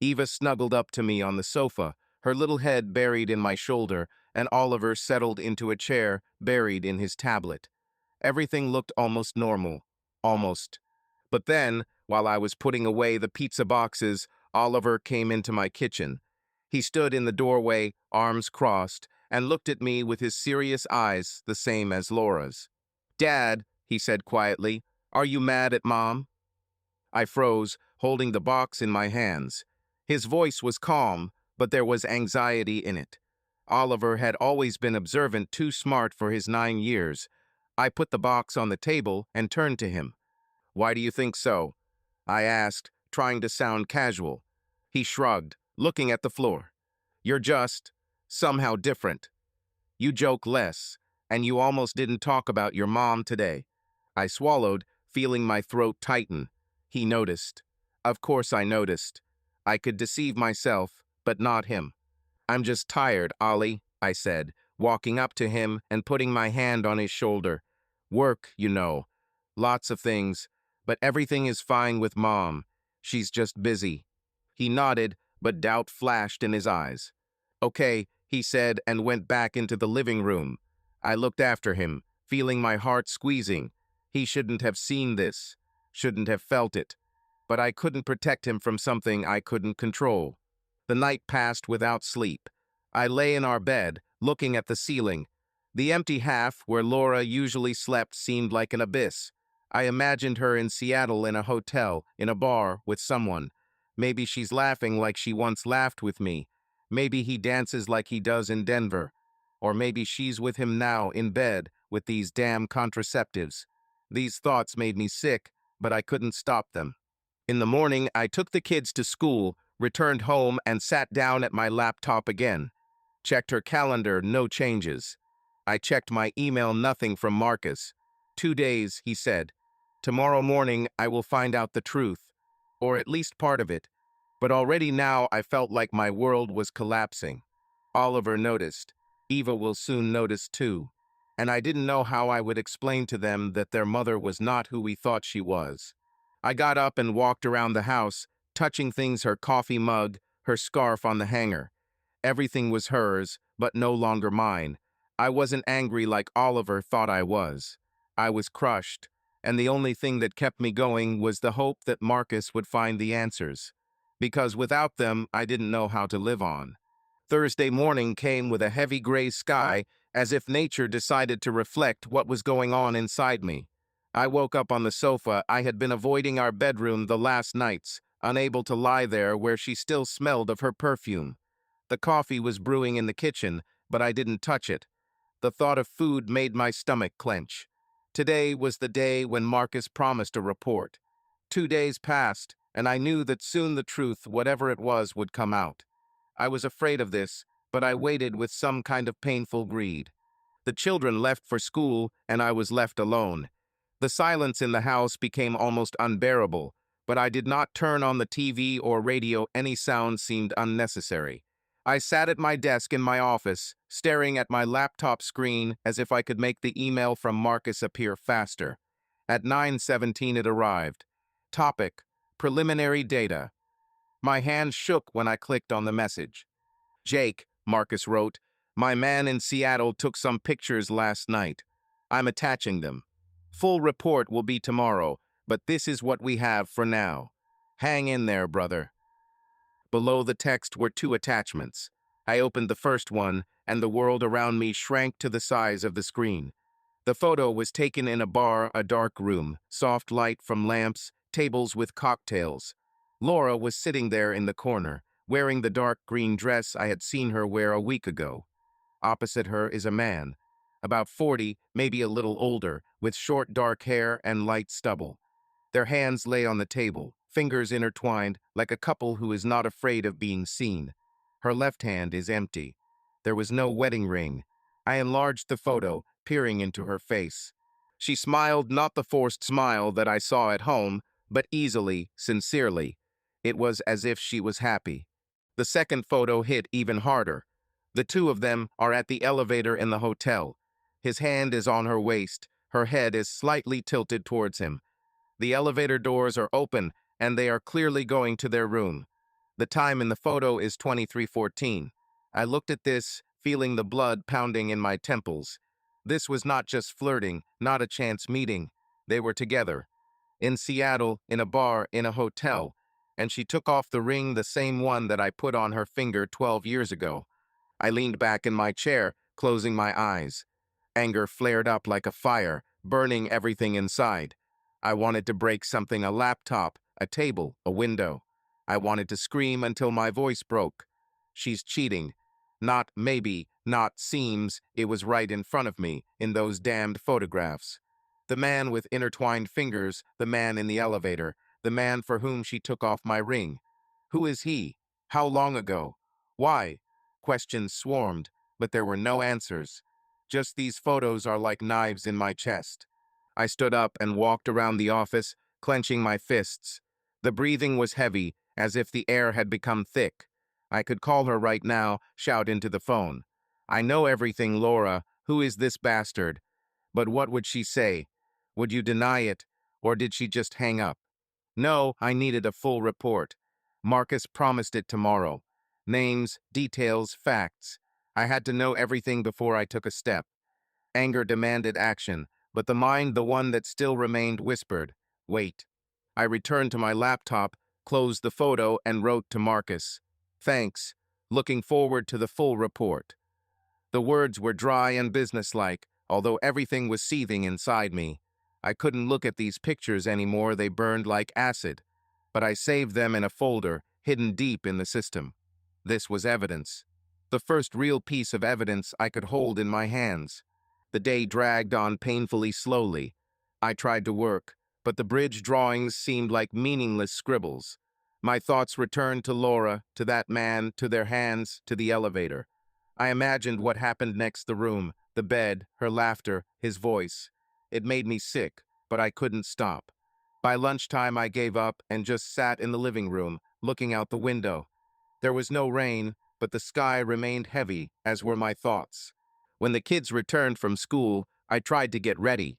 Eva snuggled up to me on the sofa, her little head buried in my shoulder, and Oliver settled into a chair, buried in his tablet. Everything looked almost normal. Almost. But then, while I was putting away the pizza boxes, Oliver came into my kitchen. He stood in the doorway, arms crossed, and looked at me with his serious eyes, the same as Laura's. "Dad," he said quietly, "are you mad at Mom?" I froze, holding the box in my hands. His voice was calm, but there was anxiety in it. Oliver had always been observant, too smart for his 9 years. I put the box on the table and turned to him. "Why do you think so?" I asked, trying to sound casual. He shrugged, looking at the floor. "You're just somehow different. You joke less, and you almost didn't talk about your mom today." I swallowed, feeling my throat tighten. He noticed. Of course I noticed. I could deceive myself, but not him. "I'm just tired, Ollie," I said, walking up to him and putting my hand on his shoulder. "Work, you know. Lots of things, but everything is fine with Mom. She's just busy." He nodded, but doubt flashed in his eyes. "Okay," he said, and went back into the living room. I looked after him, feeling my heart squeezing. He shouldn't have seen this, shouldn't have felt it. But I couldn't protect him from something I couldn't control. The night passed without sleep. I lay in our bed, looking at the ceiling. The empty half where Laura usually slept seemed like an abyss. I imagined her in Seattle, in a hotel, in a bar, with someone. Maybe she's laughing like she once laughed with me. Maybe he dances like he does in Denver. Or maybe she's with him now in bed with these damn contraceptives. These thoughts made me sick, but I couldn't stop them. In the morning, I took the kids to school, returned home, and sat down at my laptop again. Checked her calendar, no changes. I checked my email, nothing from Marcus. 2 days, he said. Tomorrow morning, I will find out the truth, or at least part of it. But already now, I felt like my world was collapsing. Oliver noticed. Eva will soon notice too. And I didn't know how I would explain to them that their mother was not who we thought she was. I got up and walked around the house, touching things: her coffee mug, her scarf on the hanger. Everything was hers, but no longer mine. I wasn't angry like Oliver thought I was. I was crushed, and the only thing that kept me going was the hope that Marcus would find the answers. Because without them, I didn't know how to live on. Thursday morning came with a heavy gray sky, as if nature decided to reflect what was going on inside me. I woke up on the sofa. I had been avoiding our bedroom the last nights, unable to lie there where she still smelled of her perfume. The coffee was brewing in the kitchen, but I didn't touch it. The thought of food made my stomach clench. Today was the day when Marcus promised a report. 2 days passed, and I knew that soon the truth, whatever it was, would come out. I was afraid of this, but I waited with some kind of painful greed. The children left for school, and I was left alone. The silence in the house became almost unbearable, but I did not turn on the TV or radio. Any sound seemed unnecessary. I sat at my desk in my office, staring at my laptop screen as if I could make the email from Marcus appear faster. At 9:17 it arrived. Topic: preliminary data. My hand shook when I clicked on the message. Jake, Marcus wrote, my man in Seattle took some pictures last night. I'm attaching them. Full report will be tomorrow, but this is what we have for now. Hang in there, brother. Below the text were 2 attachments. I opened the first one, and the world around me shrank to the size of the screen. The photo was taken in a bar, a dark room, soft light from lamps, tables with cocktails. Laura was sitting there in the corner, wearing the dark green dress I had seen her wear a week ago. Opposite her is a man, about 40, maybe a little older, with short dark hair and light stubble. Their hands lay on the table, fingers intertwined, like a couple who is not afraid of being seen. Her left hand is empty. There was no wedding ring. I enlarged the photo, peering into her face. She smiled, not the forced smile that I saw at home, but easily, sincerely. It was as if she was happy. The second photo hit even harder. The 2 of them are at the elevator in the hotel. His hand is on her waist. Her head is slightly tilted towards him. The elevator doors are open, and they are clearly going to their room. The time in the photo is 23:14. I looked at this, feeling the blood pounding in my temples. This was not just flirting, not a chance meeting. They were together. In Seattle, in a bar, in a hotel. And she took off the ring, the same one that I put on her finger 12 years ago. I leaned back in my chair, closing my eyes. Anger flared up like a fire, burning everything inside. I wanted to break something: a laptop, a table, a window. I wanted to scream until my voice broke. She's cheating. Not maybe, not seems, it was right in front of me, in those damned photographs. The man with intertwined fingers, the man in the elevator, the man for whom she took off my ring. Who is he? How long ago? Why? Questions swarmed, but there were no answers. Just these photos are like knives in my chest. I stood up and walked around the office, clenching my fists. The breathing was heavy, as if the air had become thick. I could call her right now, shout into the phone. I know everything, Laura. Who is this bastard? But what would she say? Would you deny it, or did she just hang up? No, I needed a full report. Marcus promised it tomorrow. Names, details, facts. I had to know everything before I took a step. Anger demanded action, but the mind, the one that still remained, whispered, wait. I returned to my laptop, closed the photo, and wrote to Marcus. Thanks. Looking forward to the full report. The words were dry and businesslike, although everything was seething inside me. I couldn't look at these pictures anymore, they burned like acid. But I saved them in a folder, hidden deep in the system. This was evidence. The first real piece of evidence I could hold in my hands. The day dragged on painfully slowly. I tried to work, but the bridge drawings seemed like meaningless scribbles. My thoughts returned to Laura, to that man, to their hands, to the elevator. I imagined what happened next the room, the bed, her laughter, his voice. It made me sick, but I couldn't stop. By lunchtime, I gave up and just sat in the living room, looking out the window. There was no rain, but the sky remained heavy, as were my thoughts. When the kids returned from school, I tried to get ready.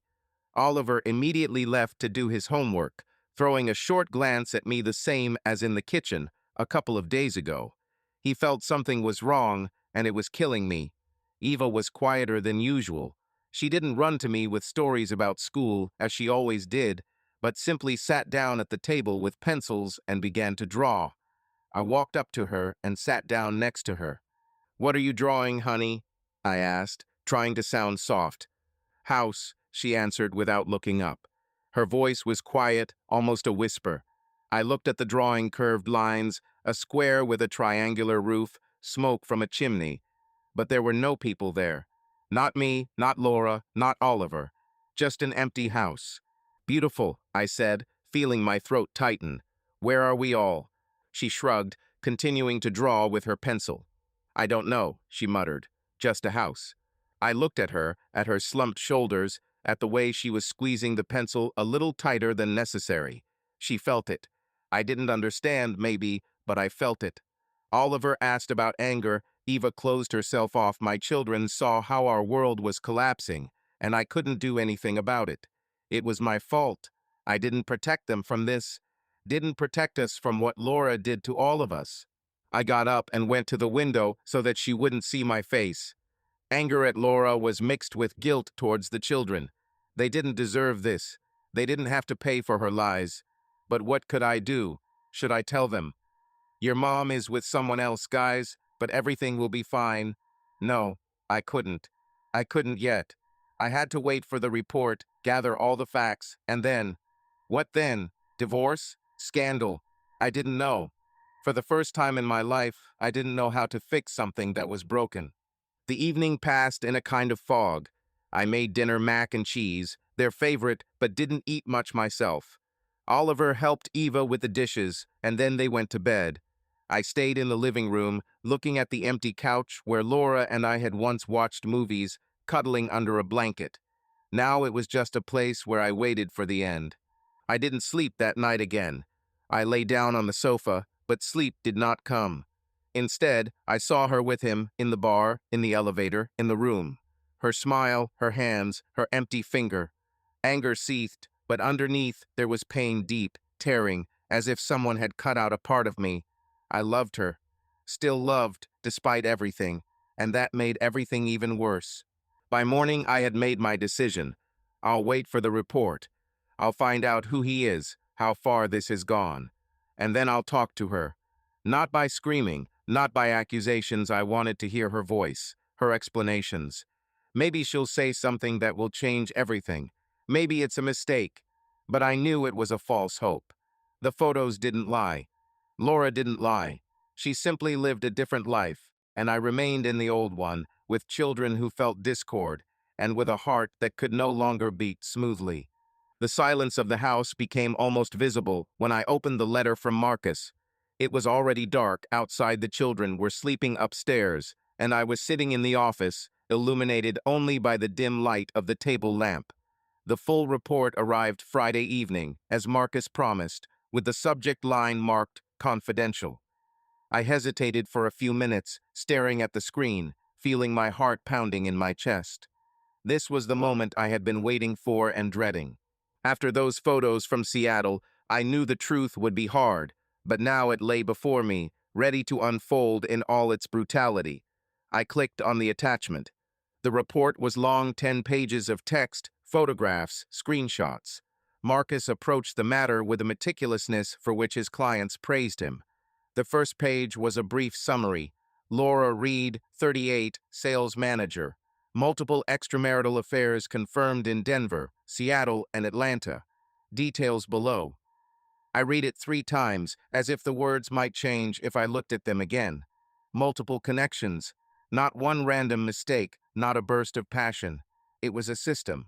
Oliver immediately left to do his homework, throwing a short glance at me the same as in the kitchen a couple of days ago. He felt something was wrong, and it was killing me. Eva was quieter than usual. She didn't run to me with stories about school, as she always did, but simply sat down at the table with pencils and began to draw. I walked up to her and sat down next to her. "What are you drawing, honey?" I asked, trying to sound soft. "House," she answered without looking up. Her voice was quiet, almost a whisper. I looked at the drawing curved lines, a square with a triangular roof, smoke from a chimney. But there were no people there. Not me, not Laura, not Oliver. Just an empty house. "Beautiful," I said, feeling my throat tighten. "Where are we all?" She shrugged, continuing to draw with her pencil. "I don't know," she muttered. "Just a house." I looked at her slumped shoulders, at the way she was squeezing the pencil a little tighter than necessary. She felt it. I didn't understand, maybe, but I felt it. Oliver asked about anger. Eva closed herself off. My children saw how our world was collapsing, and I couldn't do anything about it. It was my fault. I didn't protect them from this. Didn't protect us from what Laura did to all of us. I got up and went to the window so that she wouldn't see my face. Anger at Laura was mixed with guilt towards the children. They didn't deserve this. They didn't have to pay for her lies. But what could I do? Should I tell them? "Your mom is with someone else, guys, but everything will be fine." No, I couldn't. I couldn't yet. I had to wait for the report, gather all the facts, and then... What then? Divorce? Scandal? I didn't know. For the first time in my life, I didn't know how to fix something that was broken. The evening passed in a kind of fog. I made dinner mac and cheese, their favorite, but didn't eat much myself. Oliver helped Eva with the dishes, and then they went to bed. I stayed in the living room, looking at the empty couch where Laura and I had once watched movies, cuddling under a blanket. Now it was just a place where I waited for the end. I didn't sleep that night again. I lay down on the sofa, but sleep did not come. Instead, I saw her with him, in the bar, in the elevator, in the room. Her smile, her hands, her empty finger. Anger seethed, but underneath there was pain deep, tearing, as if someone had cut out a part of me. I loved her. Still loved, despite everything, and that made everything even worse. By morning, I had made my decision. I'll wait for the report. I'll find out who he is, how far this has gone. And then I'll talk to her. Not by screaming, not by accusations. I wanted to hear her voice, her explanations. Maybe she'll say something that will change everything. Maybe it's a mistake. But I knew it was a false hope. The photos didn't lie. Laura didn't lie. She simply lived a different life, and I remained in the old one, with children who felt discord, and with a heart that could no longer beat smoothly. The silence of the house became almost visible when I opened the letter from Marcus. It was already dark outside. The children were sleeping upstairs, and I was sitting in the office, illuminated only by the dim light of the table lamp. The full report arrived Friday evening, as Marcus promised, with the subject line marked confidential. I hesitated for a few minutes, staring at the screen, feeling my heart pounding in my chest. This was the moment I had been waiting for and dreading. After those photos from Seattle, I knew the truth would be hard, but now it lay before me, ready to unfold in all its brutality. I clicked on the attachment. The report was long 10 pages of text, photographs, screenshots. Marcus approached the matter with a meticulousness for which his clients praised him. The first page was a brief summary. Laura Reed, 38, sales manager. Multiple extramarital affairs confirmed in Denver, Seattle, and Atlanta. Details below. I read it 3 times, as if the words might change if I looked at them again. Multiple connections. Not one random mistake, not a burst of passion. It was a system.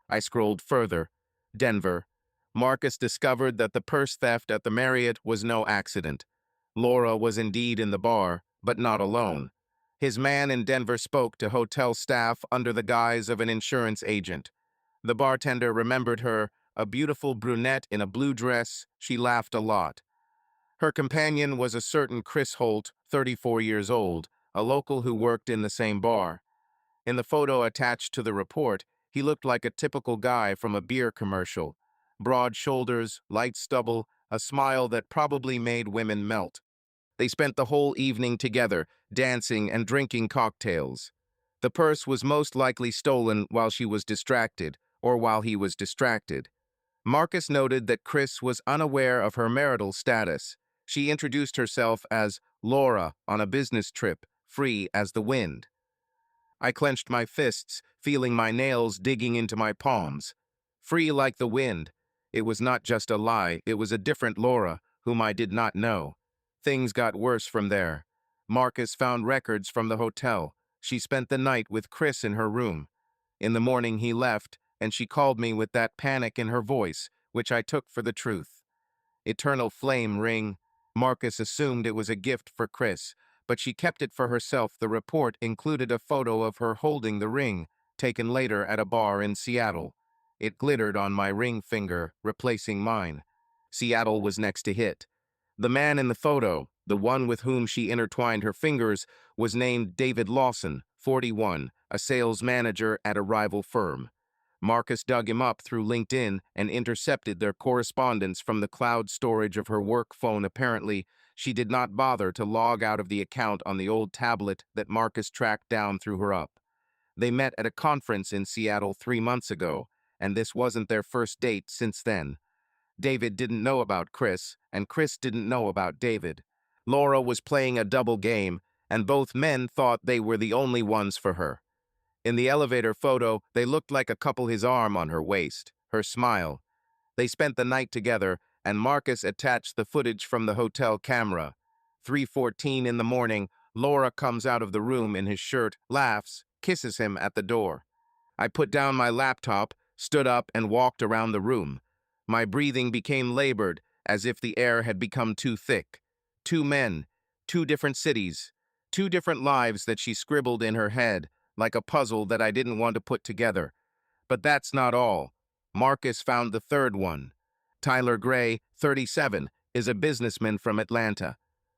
I scrolled further. Denver. Marcus discovered that the purse theft at the Marriott was no accident. Laura was indeed in the bar, but not alone. His man in Denver spoke to hotel staff under the guise of an insurance agent. The bartender remembered her, a beautiful brunette in a blue dress. She laughed a lot. Her companion was a certain Chris Holt, 34 years old, a local who worked in the same bar. In the photo attached to the report, he looked like a typical guy from a beer commercial. Broad shoulders, light stubble, a smile that probably made women melt. They spent the whole evening together, dancing and drinking cocktails. The purse was most likely stolen while she was distracted, or while he was distracted. Marcus noted that Chris was unaware of her marital status. She introduced herself as Laura on a business trip, free as the wind. I clenched my fists, feeling my nails digging into my palms. Free like the wind. It was not just a lie, it was a different Laura, whom I did not know. Things got worse from there. Marcus found records from the hotel. She spent the night with Chris in her room. In the morning he left, and she called me with that panic in her voice, which I took for the truth. Eternal flame ring. Marcus assumed it was a gift for Chris, but she kept it for herself. The report included a photo of her holding the ring, taken later at a bar in Seattle. It glittered on my ring finger, replacing mine. Seattle was next to hit. The man in the photo, the one with whom she intertwined her fingers, was named David Lawson, 41, a sales manager at a rival firm. Marcus dug him up through LinkedIn and intercepted their correspondence from the cloud storage of her work phone. Apparently, she did not bother to log out of the account on the old tablet that Marcus tracked down through her up. They met at a conference in Seattle 3 months ago, and this wasn't their first date since then. David didn't know about Chris, and Chris didn't know about David. Laura was playing a double game, and both men thought they were the only ones for her. In the elevator photo, they looked like a couple, his arm on her waist, her smile. They spent the night together, and Marcus attached the footage from the hotel camera. 3:14 in the morning, Laura comes out of the room in his shirt, laughs, kisses him at the door. I put down my laptop, stood up, and walked around the room. My breathing became labored, as if the air had become too thick. 2 men, 2 different cities, 2 different lives that she scribbled in her head, like a puzzle that I didn't want to put together. But that's not all. Marcus found the third one. Tyler Gray, 37, is a businessman from Atlanta.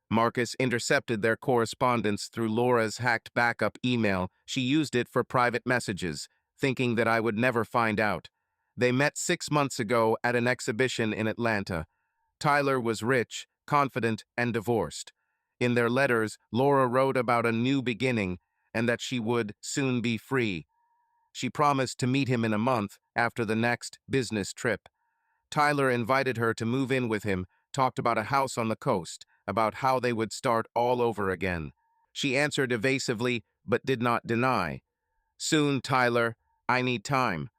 Marcus intercepted their correspondence through Laura's hacked backup email. She used it for private messages, thinking that I would never find out. They met 6 months ago at an exhibition in Atlanta. Tyler was rich, confident, and divorced. In their letters, Laura wrote about a new beginning and that she would soon be free. She promised to meet him in a month after the next business trip. Tyler invited her to move in with him, talked about a house on the coast, about how they would start all over again. She answered evasively, but did not deny. Soon, Tyler, I need time.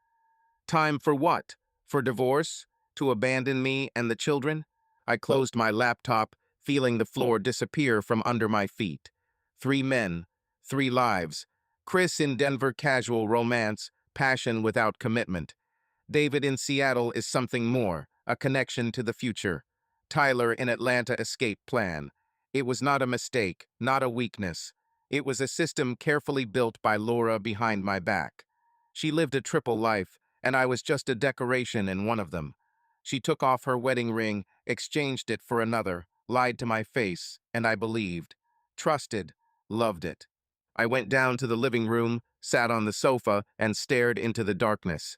Time for what? For divorce? To abandon me and the children? I closed my laptop, feeling the floor disappear from under my feet. 3 men, 3 lives. Chris in Denver, casual romance, passion without commitment. David in Seattle is something more, a connection to the future. Tyler in Atlanta, escape plan. It was not a mistake, not a weakness. It was a system carefully built by Laura behind my back. She lived a triple life, and I was just a decoration in one of them. She took off her wedding ring, exchanged it for another, lied to my face, and I believed. Trusted, loved it. I went down to the living room, sat on the sofa, and stared into the darkness.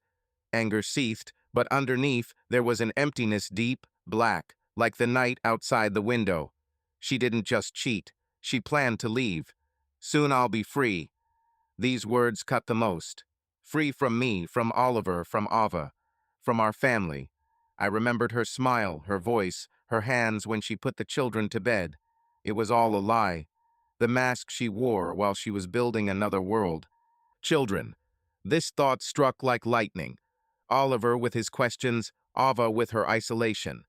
Anger seethed, but underneath there was an emptiness deep, black, like the night outside the window. She didn't just cheat. She planned to leave. Soon I'll be free. These words cut the most. Free from me, from Oliver, from Ava, from our family. I remembered her smile, her voice, her hands when she put the children to bed. It was all a lie. The mask she wore while she was building another world. Children. This thought struck like lightning. Oliver with his questions, Ava with her isolation.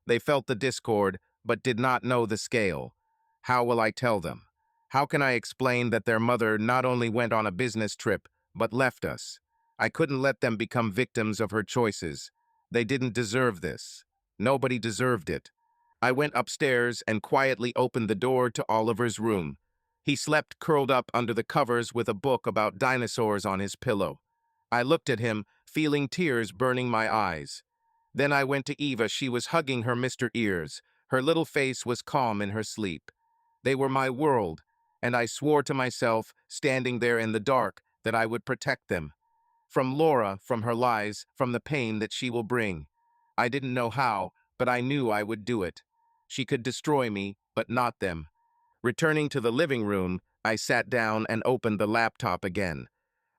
They felt the discord, but did not know the scale. How will I tell them? How can I explain that their mother not only went on a business trip, but left us? I couldn't let them become victims of her choices. They didn't deserve this. Nobody deserved it. I went upstairs and quietly opened the door to Oliver's room. He slept curled up under the covers with a book about dinosaurs on his pillow. I looked at him, feeling tears burning my eyes. Then I went to Eva. She was hugging her Mr. Ears. Her little face was calm in her sleep. They were my world, and I swore to myself, standing there in the dark, that I would protect them. From Laura, from her lies, from the pain that she will bring. I didn't know how, but I knew I would do it. She could destroy me, but not them. Returning to the living room, I sat down and opened the laptop again.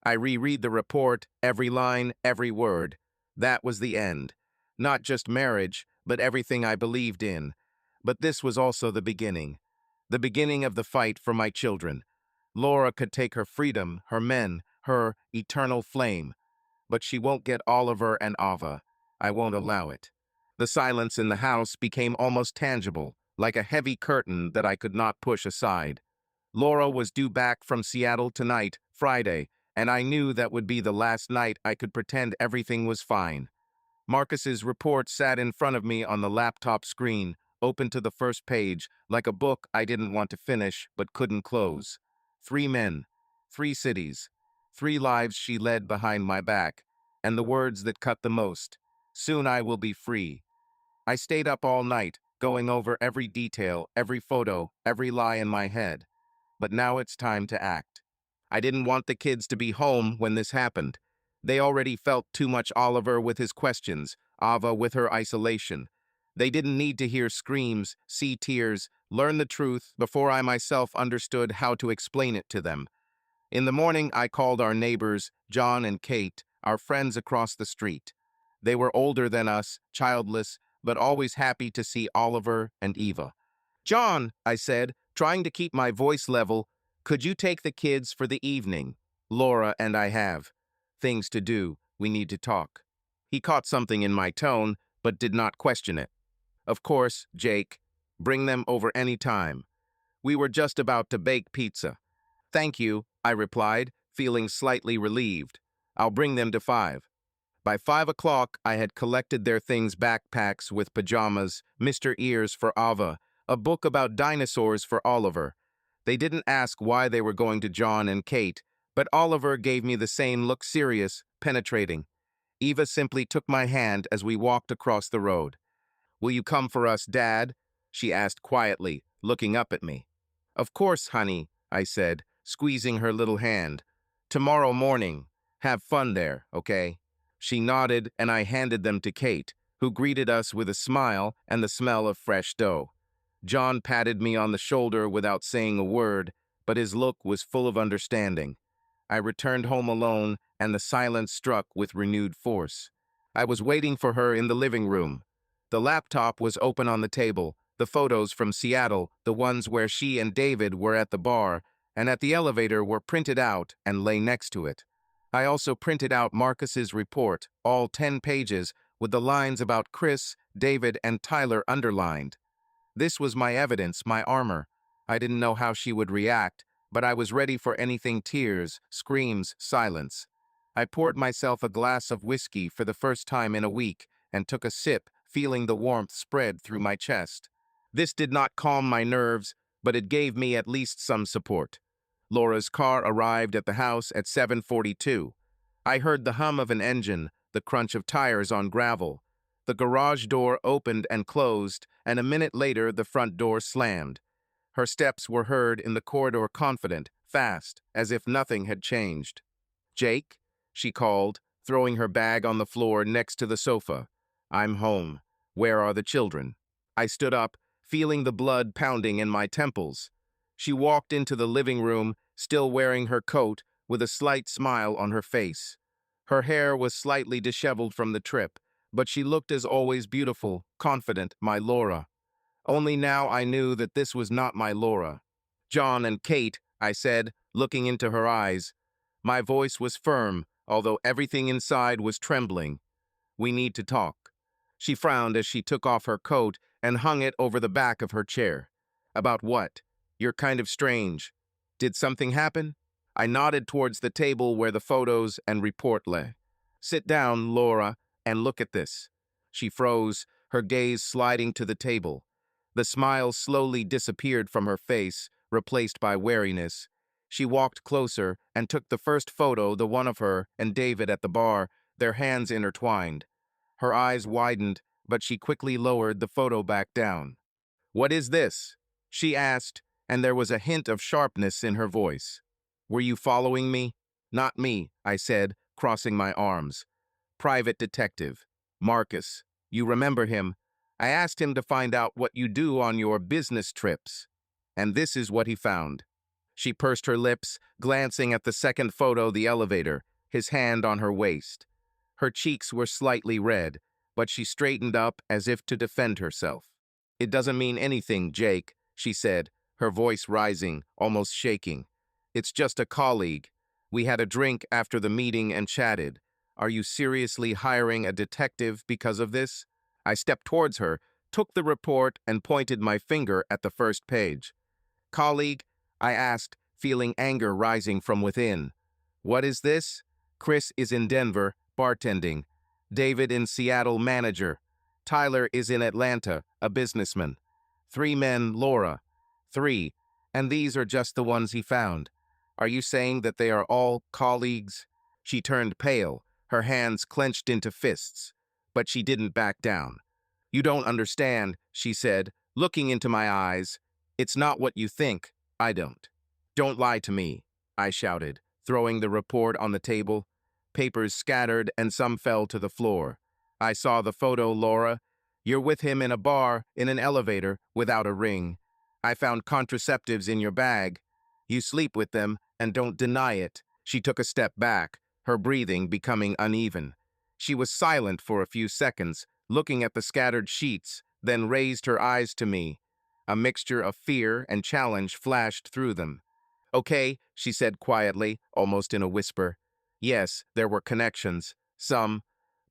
I reread the report, every line, every word. That was the end. Not just marriage, but everything I believed in. But this was also the beginning. The beginning of the fight for my children. Laura could take her freedom, her men, her eternal flame. But she won't get Oliver and Ava. I won't allow it. The silence in the house became almost tangible, like a heavy curtain that I could not push aside. Laura was due back from Seattle tonight, Friday, and I knew that would be the last night I could pretend everything was fine. Marcus's report sat in front of me on the laptop screen, open to the first page, like a book I didn't want to finish but couldn't close. 3 men, 3 cities, 3 lives she led behind my back, and the words that cut the most. Soon I will be free. I stayed up all night, going over every detail, every photo, every lie in my head. But now it's time to act. I didn't want the kids to be home when this happened. They already felt too much Oliver with his questions, Ava with her isolation. They didn't need to hear screams, see tears, learn the truth before I myself understood how to explain it to them. In the morning, I called our neighbors, John and Kate, our friends across the street. They were older than us, childless, but always happy to see Oliver and Eva. "John," I said, trying to keep my voice level, "could you take the kids for the evening? Laura and I have things to do. We need to talk." He caught something in my tone, but did not question it. "Of course, Jake. Bring them over any time." We were just about to bake pizza. "Thank you," I replied, feeling slightly relieved. "I'll bring them to 5. By 5 o'clock, I had collected their things: backpacks with pajamas, Mr. Ears for Ava, a book about dinosaurs for Oliver. They didn't ask why they were going to John and Kate, but Oliver gave me the same look, serious, penetrating. Eva simply took my hand as we walked across the road. "Will you come for us, Dad?" she asked quietly, looking up at me. "Of course, honey," I said, squeezing her little hand. "Tomorrow morning. Have fun there, okay?" She nodded, and I handed them to Kate, who greeted us with a smile and the smell of fresh dough. John patted me on the shoulder without saying a word, but his look was full of understanding. I returned home alone, and the silence struck with renewed force. I was waiting for her in the living room. The laptop was open on the table, the photos from Seattle, the ones where she and David were at the bar, and at the elevator, were printed out and lay next to it. I also printed out Marcus's report, all 10 pages, with the lines about Chris, David, and Tyler underlined. This was my evidence, my armor. I didn't know how she would react, but I was ready for anything: tears, screams, silence. I poured myself a glass of whiskey for the first time in a week and took a sip, feeling the warmth spread through my chest. This did not calm my nerves, but it gave me at least some support. Laura's car arrived at the house at 7:42. I heard the hum of an engine, the crunch of tires on gravel. The garage door opened and closed, and a minute later the front door slammed. Her steps were heard in the corridor, confident, fast, as if nothing had changed. "Jake?" she called, throwing her bag on the floor next to the sofa. "I'm home. Where are the children?" I stood up, feeling the blood pounding in my temples. She walked into the living room, still wearing her coat, with a slight smile on her face. Her hair was slightly disheveled from the trip, but she looked as always beautiful, confident, my Laura. Only now I knew that this was not my Laura. "John and Kate," I said, looking into her eyes. My voice was firm, although everything inside was trembling. "We need to talk." She frowned as she took off her coat and hung it over the back of her chair. About what? You're kind of strange. Did something happen? I nodded towards the table where the photos and report lay. Sit down, Laura, and look at this. She froze, her gaze sliding to the table. The smile slowly disappeared from her face, replaced by wariness. She walked closer and took the first photo, the one of her and David at the bar, their hands intertwined. Her eyes widened, but she quickly lowered the photo back down. "What is this?" she asked, and there was a hint of sharpness in her voice. "Were you following me?" "Not me," I said, crossing my arms. "Private detective. Marcus. You remember him? I asked him to find out what you do on your business trips. And this is what he found." She pursed her lips, glancing at the second photo, the elevator, his hand on her waist. Her cheeks were slightly red, but she straightened up as if to defend herself. "It doesn't mean anything, Jake," she said, her voice rising, almost shaking. "It's just a colleague. We had a drink after the meeting and chatted. Are you seriously hiring a detective because of this?" I stepped towards her, took the report, and pointed my finger at the first page. "Colleague?" I asked, feeling anger rising from within. "What is this?" "Chris is in Denver, bartending. David in Seattle, manager. Tyler is in Atlanta, a businessman. 3 men, Laura. 3. And these are just the ones he found. Are you saying that they are all colleagues?" She turned pale, her hands clenched into fists. But she didn't back down. "You don't understand," she said, looking into my eyes. "It's not what you think. I don't." "Don't lie to me," I shouted, throwing the report on the table. Papers scattered and some fell to the floor. "I saw the photo, Laura. You're with him in a bar, in an elevator, without a ring. I found contraceptives in your bag. You sleep with them and don't deny it." She took a step back, her breathing becoming uneven. She was silent for a few seconds, looking at the scattered sheets, then raised her eyes to me. A mixture of fear and challenge flashed through them. "Okay," she said quietly, almost in a whisper. "Yes, there were connections. Some.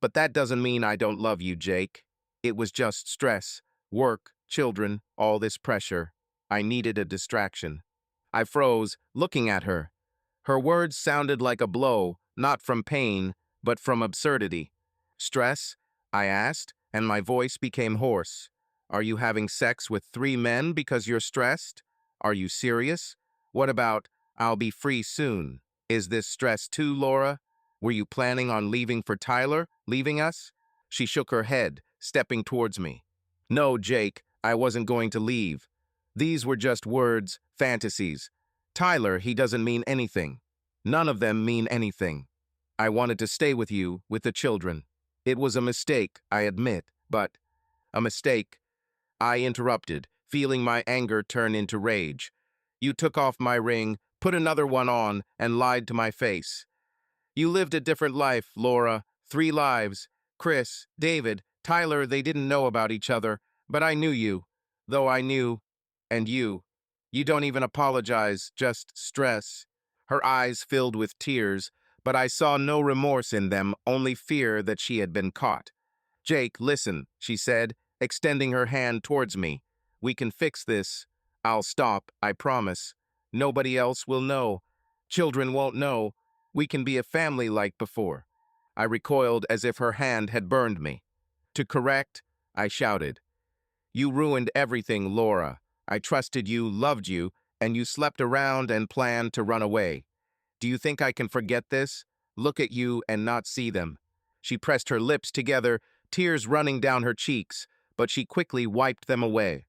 But that doesn't mean I don't love you, Jake. It was just stress. Work, children, all this pressure. I needed a distraction." I froze, looking at her. Her words sounded like a blow, not from pain, but from absurdity. "Stress?" I asked, and my voice became hoarse. "Are you having sex with 3 men because you're stressed? Are you serious? What about, 'I'll be free soon'? Is this stress too, Laura? Were you planning on leaving for Tyler, leaving us?" She shook her head, stepping towards me. "No, Jake, I wasn't going to leave. These were just words, fantasies. Tyler, he doesn't mean anything. None of them mean anything. I wanted to stay with you, with the children. It was a mistake, I admit, but—" "A mistake?" I interrupted, feeling my anger turn into rage. "You took off my ring, put another one on, and lied to my face. You lived a different life, Laura. 3 lives. Chris, David, Tyler, they didn't know about each other, but I knew you. Though I knew. And you. You don't even apologize, just stress." Her eyes filled with tears, but I saw no remorse in them, only fear that she had been caught. "Jake, listen," she said, extending her hand towards me. "We can fix this. I'll stop, I promise. Nobody else will know. Children won't know. We can be a family like before." I recoiled as if her hand had burned me. "To correct?" I shouted. "You ruined everything, Laura. I trusted you, loved you, and you slept around and planned to run away. Do you think I can forget this? Look at you and not see them?" She pressed her lips together, tears running down her cheeks, but she quickly wiped them away.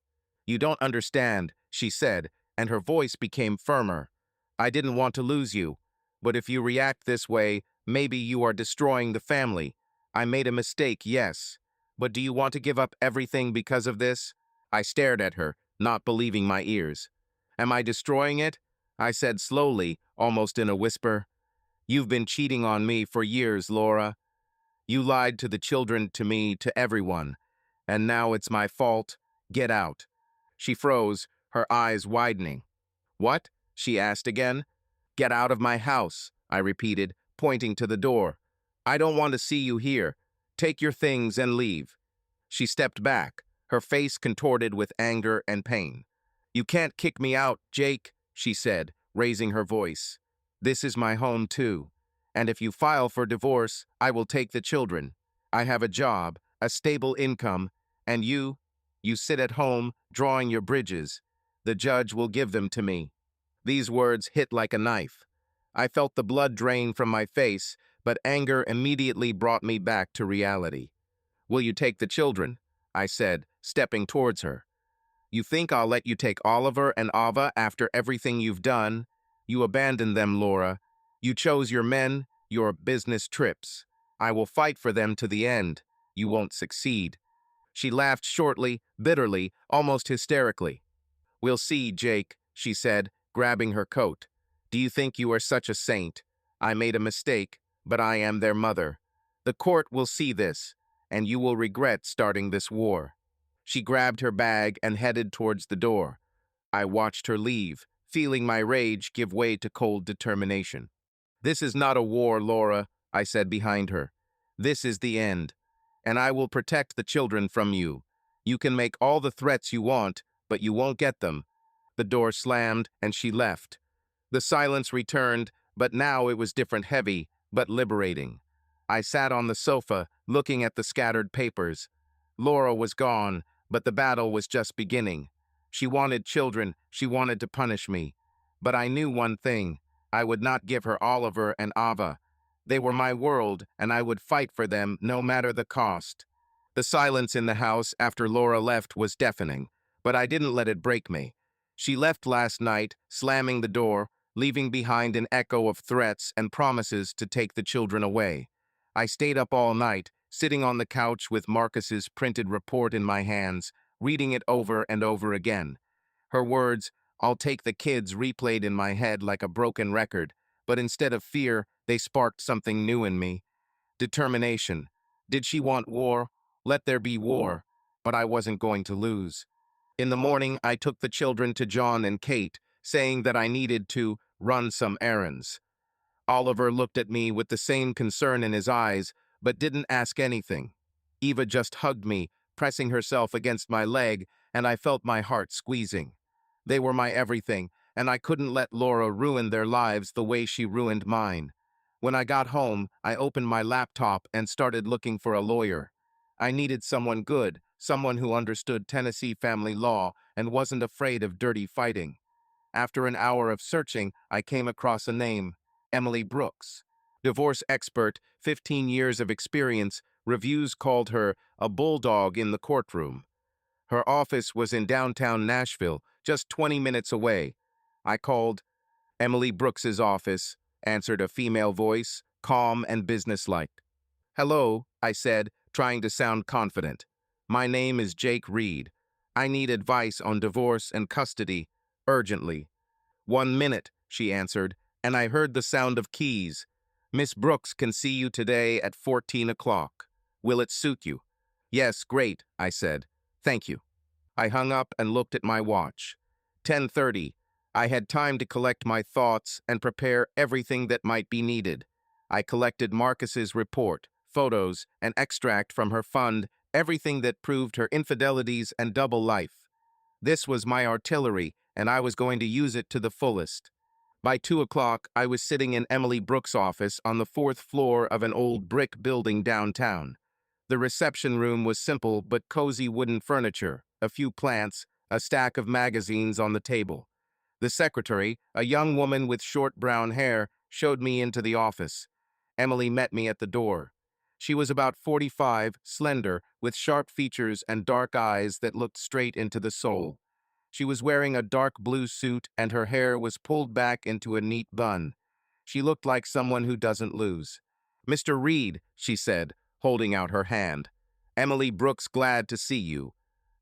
"You don't understand," she said, and her voice became firmer. "I didn't want to lose you, but if you react this way, maybe you are destroying the family. I made a mistake, yes. But do you want to give up everything because of this?" I stared at her, not believing my ears. "Am I destroying it?" I said slowly, almost in a whisper. "You've been cheating on me for years, Laura. You lied to the children, to me, to everyone. And now it's my fault. Get out." She froze, her eyes widening. "What?" she asked again. "Get out of my house," I repeated, pointing to the door. "I don't want to see you here. Take your things and leave." She stepped back, her face contorted with anger and pain. "You can't kick me out, Jake," she said, raising her voice. "This is my home too. And if you file for divorce, I will take the children. I have a job, a stable income, and you sit at home drawing your bridges. The judge will give them to me." These words hit like a knife. I felt the blood drain from my face, but anger immediately brought me back to reality. "Will you take the children?" I said, stepping towards her. "You think I'll let you take Oliver and Ava after everything you've done? You abandoned them, Laura. You chose your men, your business trips. I will fight for them to the end. You won't succeed." She laughed shortly, bitterly, almost hysterically. "We'll see, Jake," she said, grabbing her coat. "Do you think you are such a saint? I made a mistake, but I am their mother. The court will see this, and you will regret starting this war." She grabbed her bag and headed towards the door. I watched her leave, feeling my rage give way to cold determination. "This is not a war, Laura," I said behind her. "This is the end, and I will protect the children from you. You can make all the threats you want, but you won't get them." The door slammed, and she left. The silence returned, but now it was different, heavy, but liberating. I sat on the sofa, looking at the scattered papers. Laura was gone, but the battle was just beginning. She wanted children, she wanted to punish me. But I knew one thing: I would not give her Oliver and Ava. They were my world, and I would fight for them no matter the cost. The silence in the house after Laura left was deafening, but I didn't let it break me. She left last night, slamming the door, leaving behind an echo of threats and promises to take the children away. I stayed up all night, sitting on the couch with Marcus's printed report in my hands, reading it over and over again. Her words, "I'll take the kids," replayed in my head like a broken record, but instead of fear, they sparked something new in me. Determination. Did she want war? Let there be war, but I wasn't going to lose. In the morning, I took the children to John and Kate, saying that I needed to run some errands. Oliver looked at me with the same concern in his eyes, but didn't ask anything. Eva just hugged me, pressing herself against my leg, and I felt my heart squeezing. They were my everything, and I couldn't let Laura ruin their lives the way she ruined mine. When I got home, I opened my laptop and started looking for a lawyer. I needed someone good, someone who understood Tennessee family law and wasn't afraid of dirty fighting. After an hour of searching, I came across a name: Emily Brooks. Divorce expert, 15 years of experience, reviews called her a bulldog in the courtroom. Her office was in downtown Nashville, just 20 minutes away. I called. "Emily Brooks's office," answered a female voice, calm and businesslike. "Hello," I said, trying to sound confident. "My name is Jake Reed. I need advice on divorce and custody, urgently." "1 minute," she answered, and I heard the sound of keys. "Miss Brooks can see you today at 14 o'clock. Will it suit you?" "Yes, great," I said. "Thank you." I hung up and looked at my watch. 10:30. I had time to collect my thoughts and prepare everything that might be needed. I collected Marcus's report, photos, an extract from her fund, everything that proved her infidelities and double life. This was my artillery, and I was going to use it to the fullest. By 2 o'clock, I was sitting in Emily Brooks' office on the 4th floor of an old brick building downtown. The reception room was simple but cozy wooden furniture, a few plants, a stack of magazines on the table. The secretary, a young woman with short brown hair, showed me into the office. Emily met me at the door. She was about 45, slender, with sharp features and dark eyes that looked straight into the soul. She was wearing a dark blue suit and her hair was pulled back into a neat bun. She looked like someone who doesn't lose. "Mr. Reed," she said, holding out her hand. "Emily Brooks glad to see you.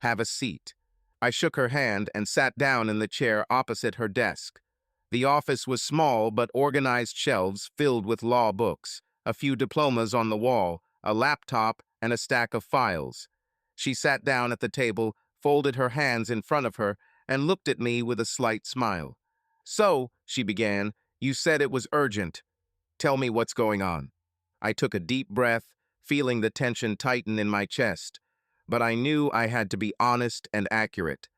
Have a seat." I shook her hand and sat down in the chair opposite her desk. The office was small but organized, shelves filled with law books, a few diplomas on the wall, a laptop, and a stack of files. She sat down at the table, folded her hands in front of her, and looked at me with a slight smile. "So," she began, "you said it was urgent. Tell me what's going on." I took a deep breath, feeling the tension tighten in my chest. but I knew I had to be honest and accurate.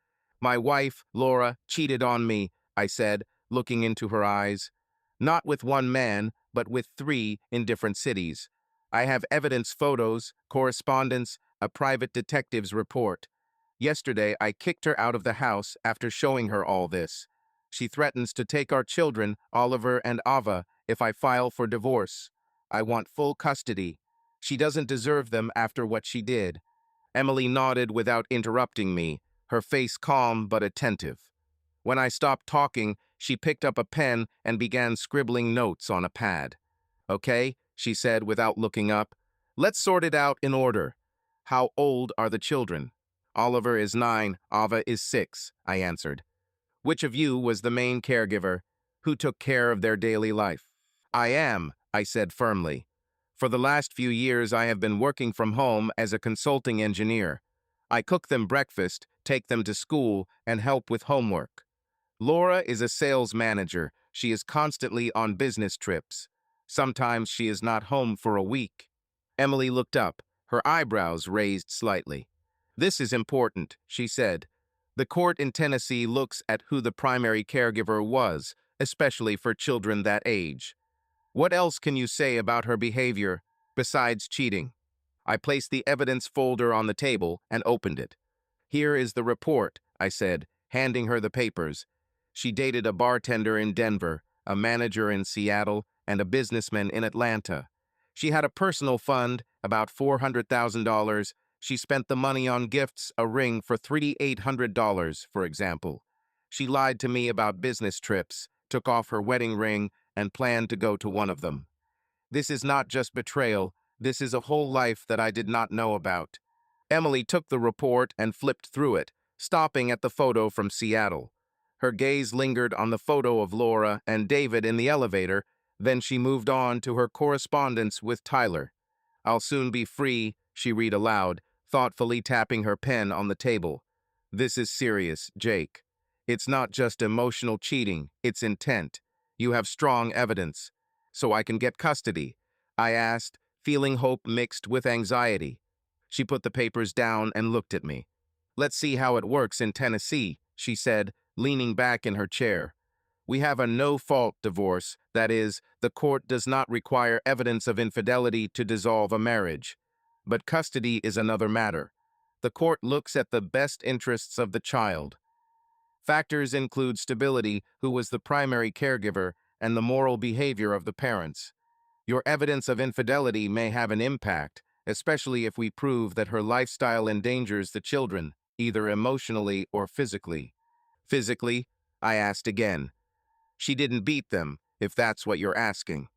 My wife, Laura, cheated on me, I said, looking into her eyes. Not with one man, but with three in different cities. I have evidence, photos, correspondence, a private detective's report. Yesterday, I kicked her out of the house after showing her all this. She threatens to take our children, Oliver and Ava, if I file for divorce. I want full custody. She doesn't deserve them after what she did. Emily nodded without interrupting me, her face calm but attentive. When I stopped talking, she picked up a pen and began scribbling notes on a pad. Okay, she said without looking up. Let's sort it out in order. How old are the children? Oliver is 9, Ava is 6, I answered. Which of you was the main caregiver? Who took care of their daily life? I am, I said firmly. For the last few years, I have been working from home as a consulting engineer. I cook them breakfast, take them to school, and help with homework. Laura is a sales manager. She is constantly on business trips. Sometimes she is not home for a week. Emily looked up, her eyebrows raised slightly. This is important, she said. The court in Tennessee looks at who the primary caregiver was, especially for children that age. What else can you say about her behavior, besides cheating? I placed the evidence folder on the table and opened it. Here is the report, I said, handing her the papers. She dated a bartender in Denver, a manager in Seattle, and a businessman in Atlanta. She had a personal fund, about $400,000. She spent the money on gifts, a ring for $3,800, for example. She lied to me about business trips, took off her wedding ring, and planned to go to one of them. This is not just betrayal, this is a whole life that I did not know about. Emily took the report and flipped through it, stopping at the photo from Seattle. Her gaze lingered on the photo of Laura and David in the elevator, then she moved on to her correspondence with Tyler. I'll soon be free, she read aloud, thoughtfully tapping her pen on the table. This is serious, Jake. It's not just emotional cheating, it's intent. You have strong evidence. So I can get custody? I asked, feeling hope mixed with anxiety. She put the papers down and looked at me. Let's see how it works in Tennessee, she said, leaning back in her chair. We have a no-fault divorce, that is, the court does not require evidence of infidelity to dissolve a marriage. But custody is another matter. The court looks at the best interests of the child. Factors include stability, who was the primary caregiver, and the moral behavior of the parents. Your evidence of infidelity may have an impact, especially if we prove that her lifestyle endangers the children, either emotionally or physically. Physically? I asked again. She didn't beat them, if that's what you're asking.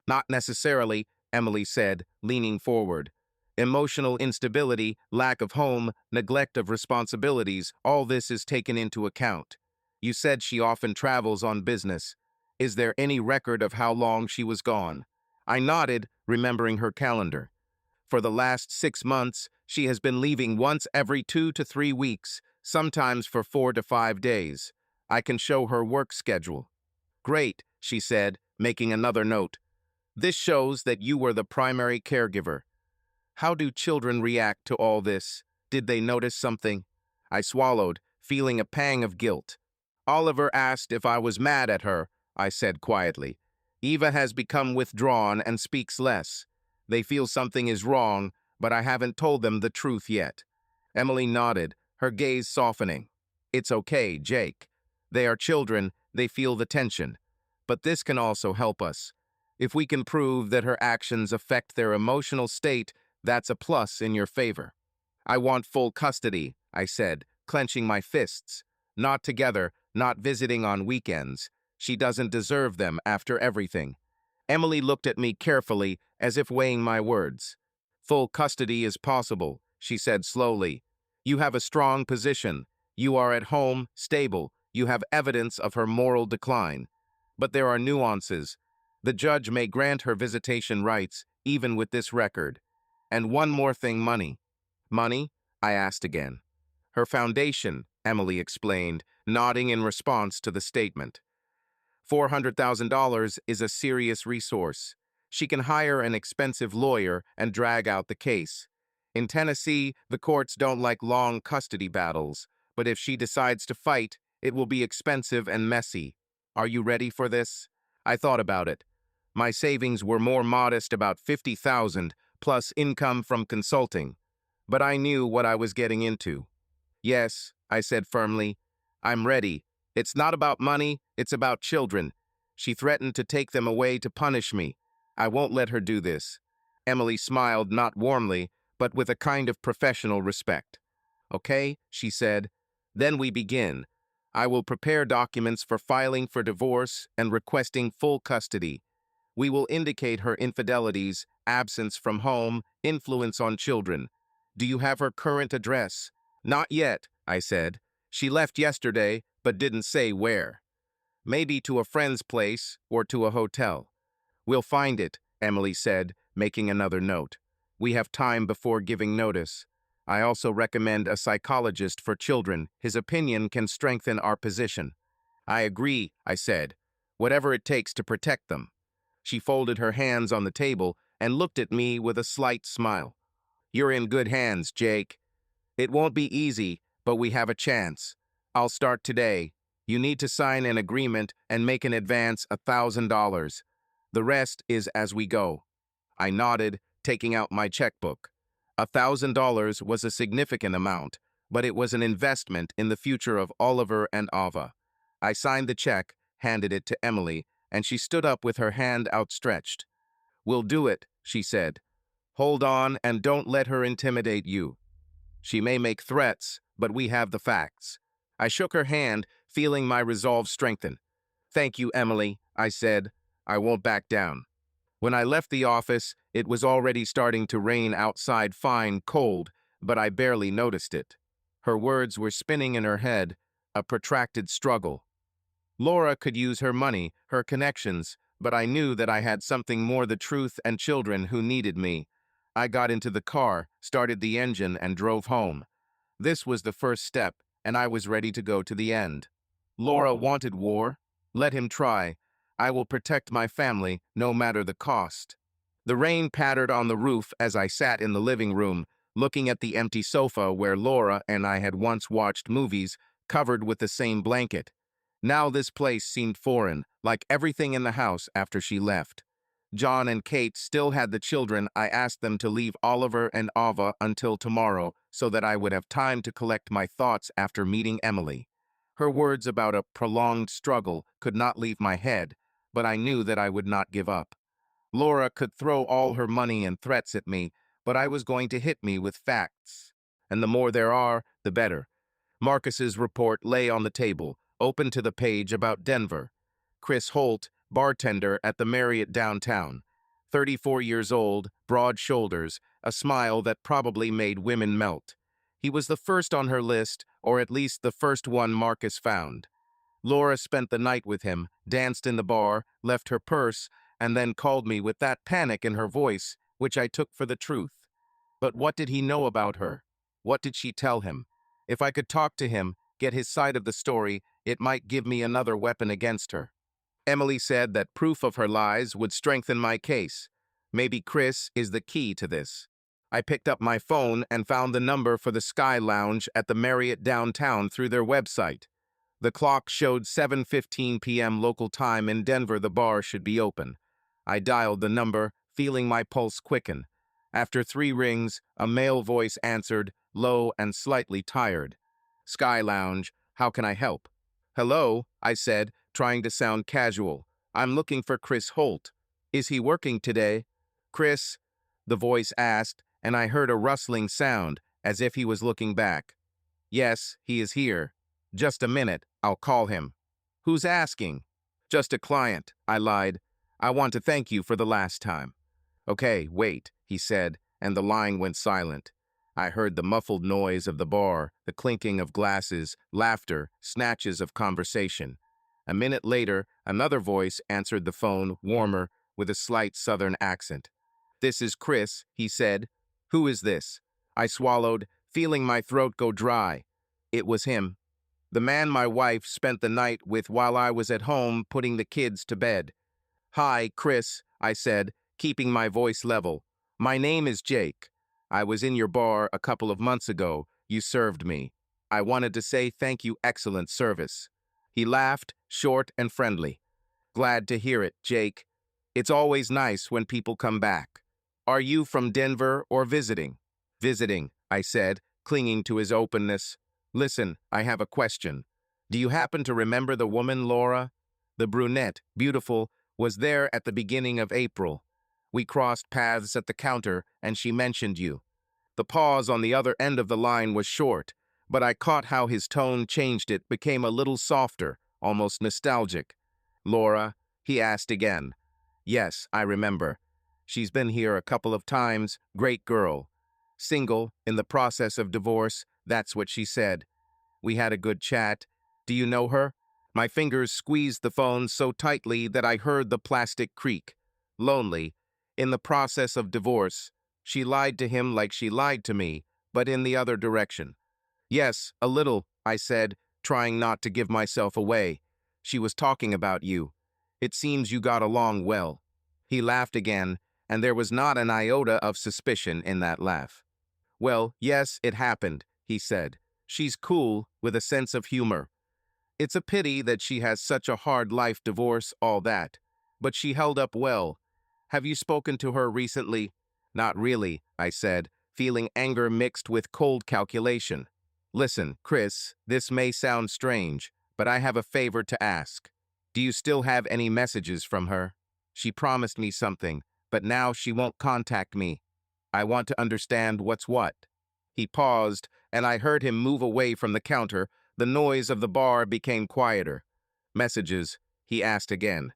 Not necessarily, Emily said, leaning forward. Emotional instability, lack of home, neglect of responsibilities, all this is taken into account. You said she often travels on business. Is there any record of how long she was gone? I nodded, remembering her calendar. For the last 6 months, she has been leaving once every 2 to 3 weeks, sometimes for 4 to 5 days. I can show her work schedule. Great, she said, making another note. This shows that you were the primary caregiver. How do children react to all this? Did they notice something? I swallowed, feeling a pang of guilt. Oliver asked if I was mad at her, I said quietly. Eva has become withdrawn and speaks less. They feel something is wrong, but I haven't told them the truth yet. Emily nodded, her gaze softening. It's okay, Jake. They are children, they feel the tension. But this can also help us. If we can prove that her actions affect their emotional state, that's a plus in your favor. I want full custody, I said, clenching my fists. Not together, not visiting on weekends. She doesn't deserve them after everything. Emily looked at me carefully, as if weighing my words. Full custody is possible, she said slowly. You have a strong position. You are at home, stable. You have evidence of her moral decline. But there are nuances. The judge may grant her visitation rights, even with this record. And one more thing, money. Money? I asked again. Her foundation, Emily explained, nodding in response to the statement. $400,000 is a serious resource. She can hire an expensive lawyer and drag out the case. In Tennessee, the courts don't like long custody battles, but if she decides to fight, it will be expensive and messy. Are you ready for this? I thought about it. My savings were more modest, about 50,000 plus income from consulting, but I knew what I was getting into. Yes, I said firmly. I'm ready. It's not about money, it's about children. She threatened to take them away to punish me. I won't let her do this. Emily smiled, not warmly, but with a kind of professional respect. Okay, she said. Then we begin. I will prepare documents for filing for divorce and requesting full custody. We will indicate her infidelities, absence from home, influence on children. Do you have her current address? Not yet, I said. She left yesterday, but didn't say where. Maybe to a friend's place or to a hotel. We'll find it, Emily said, making another note. We have time before giving notice. I also recommend a psychologist for children. His opinion can strengthen our position. I agree, I said. Whatever it takes to protect them. She folded her hands on the table and looked at me with a slight smile. You're in good hands, Jake. It won't be easy, but we have a chance. I'll start today. You need to sign an agreement and make an advance $1,000. The rest is as we go. I nodded, taking out my checkbook. $1,000 was a significant amount, but it was an investment in the future of Oliver and Ava. I signed the check, handed it to Emily, and she stood up with her hand outstretched. We'll do it, she said. Hold on and don't let her intimidate you. She may make threats, but we have the facts. I shook her hand, feeling my resolve strengthen. Thank you, Emily, I said. I won't back down. When I left the office, it was already starting to rain outside, fine, cold, but I barely noticed it. Her words were spinning in her head, a protracted struggle. Laura could use her money, her connections, but I knew that I had something more, the truth and children who needed me. I got into the car, started the engine, and drove home. This was the first step, and I was ready to go to the end. Laura wanted war. Let him try. I will protect my family, no matter the cost. The rain pattered on the roof as I sat in the living room, looking at the empty sofa where Laura and I had once watched movies, covered with the same blanket. Now this place seemed foreign, like everything in the house after she left. John and Kate still had the children. I asked them to leave Oliver and Ava until tomorrow so that I would have time to collect my thoughts after meeting Emily. Her words about a prolonged struggle could not leave my head, but I knew that I would not give up. Laura could throw all her money and threats at me, but I was going to hit me with facts. And the more there are, the better. Marcus's report lay on the table, open to the page about Denver. Chris Holt, bartender at the Marriott downtown. 34 years old, broad shoulders, a smile that probably made women melt. He was the first on her list, or at least the first one Marcus found. Laura spent the night with him, danced in the bar, left her purse, and then called me with that panic in her voice, which I took for the truth. But what did he know about her? What did she tell him? If I could talk to him, get his side of the story, it might give me another weapon against her. Emily said that proof of her lies would strengthen my case. Maybe Chris is the key to this. I picked up my phone and found the number for the Sky Lounge at the Marriott downtown through their website. The clock showed 7:15 p.m. local time in Denver. The bar should be open. I dialed the number, feeling my pulse quicken. After 3 rings, a male voice answered, low and slightly tired. Sky Lounge, how can I help? Hello, I said, trying to sound casual. I'm looking for Chris Holt. Is he working today? Chris, the voice asked, and I heard a rustling sound, as if he was looking back. Yes, he is here. Just a minute, I'll call him. Who's asking? Just a client, I lied. I want to thank you for the last time. Okay, wait, he said, and the line went silent. I heard the muffled noise of the bar, the clinking of glasses, laughter, snatches of conversation. A minute later, another voice answered the phone, warmer, with a slight southern accent. This is Chris, he said. Who is this? I swallowed, feeling my throat go dry. It was him. The man my wife spent the night with while I was at home putting the kids to bed. Hi, Chris, I said, keeping my voice level. My name is Jake. I was in your bar a couple of months ago. You served me. I wanted to say thank you, excellent service. He laughed, short and friendly. Glad to hear it, Jake. It's always nice when people come back. Are you from Denver or visiting? Visiting, I said, clinging to his openness. Listen, I have a question. Do you happen to remember the woman, Laura? The brunette, beautiful, was there at the beginning of April. We crossed paths at the counter, and she mentioned you. The pause on the other end of the line was short, but I caught how his tone changed. It became a little softer, almost nostalgic. Laura, he asked again. Yes, I remember. She's been here a couple of times, great girl. Single, in the process of divorce, that's what she said. We had a good chat. Do you know her? My fingers squeezed the phone so tightly that I heard the plastic creak. Lonely, in the process of divorce. She lied to him like she lied to me, but in the other direction. Yes, a little, I said, trying not to give myself away. She was talking about you. It seems you got along well. He laughed again, and there was not an iota of suspicion in that laugh. Well, yes, it happened, he said. She's cool, with a sense of humor. It's a pity that she has such a hard life, divorce, all that. But she held up well. Have you spoken to her recently? Not really, I said, feeling anger mixed with cold calculation. Listen, Chris, this may sound strange, but I have a favor to ask. Do you still have any messages from her? She promised me something, but now she won't contact me. I want to understand what's what. He paused, and I heard him move away from the counter. The noise of the bar became quieter. Messages, he asked again.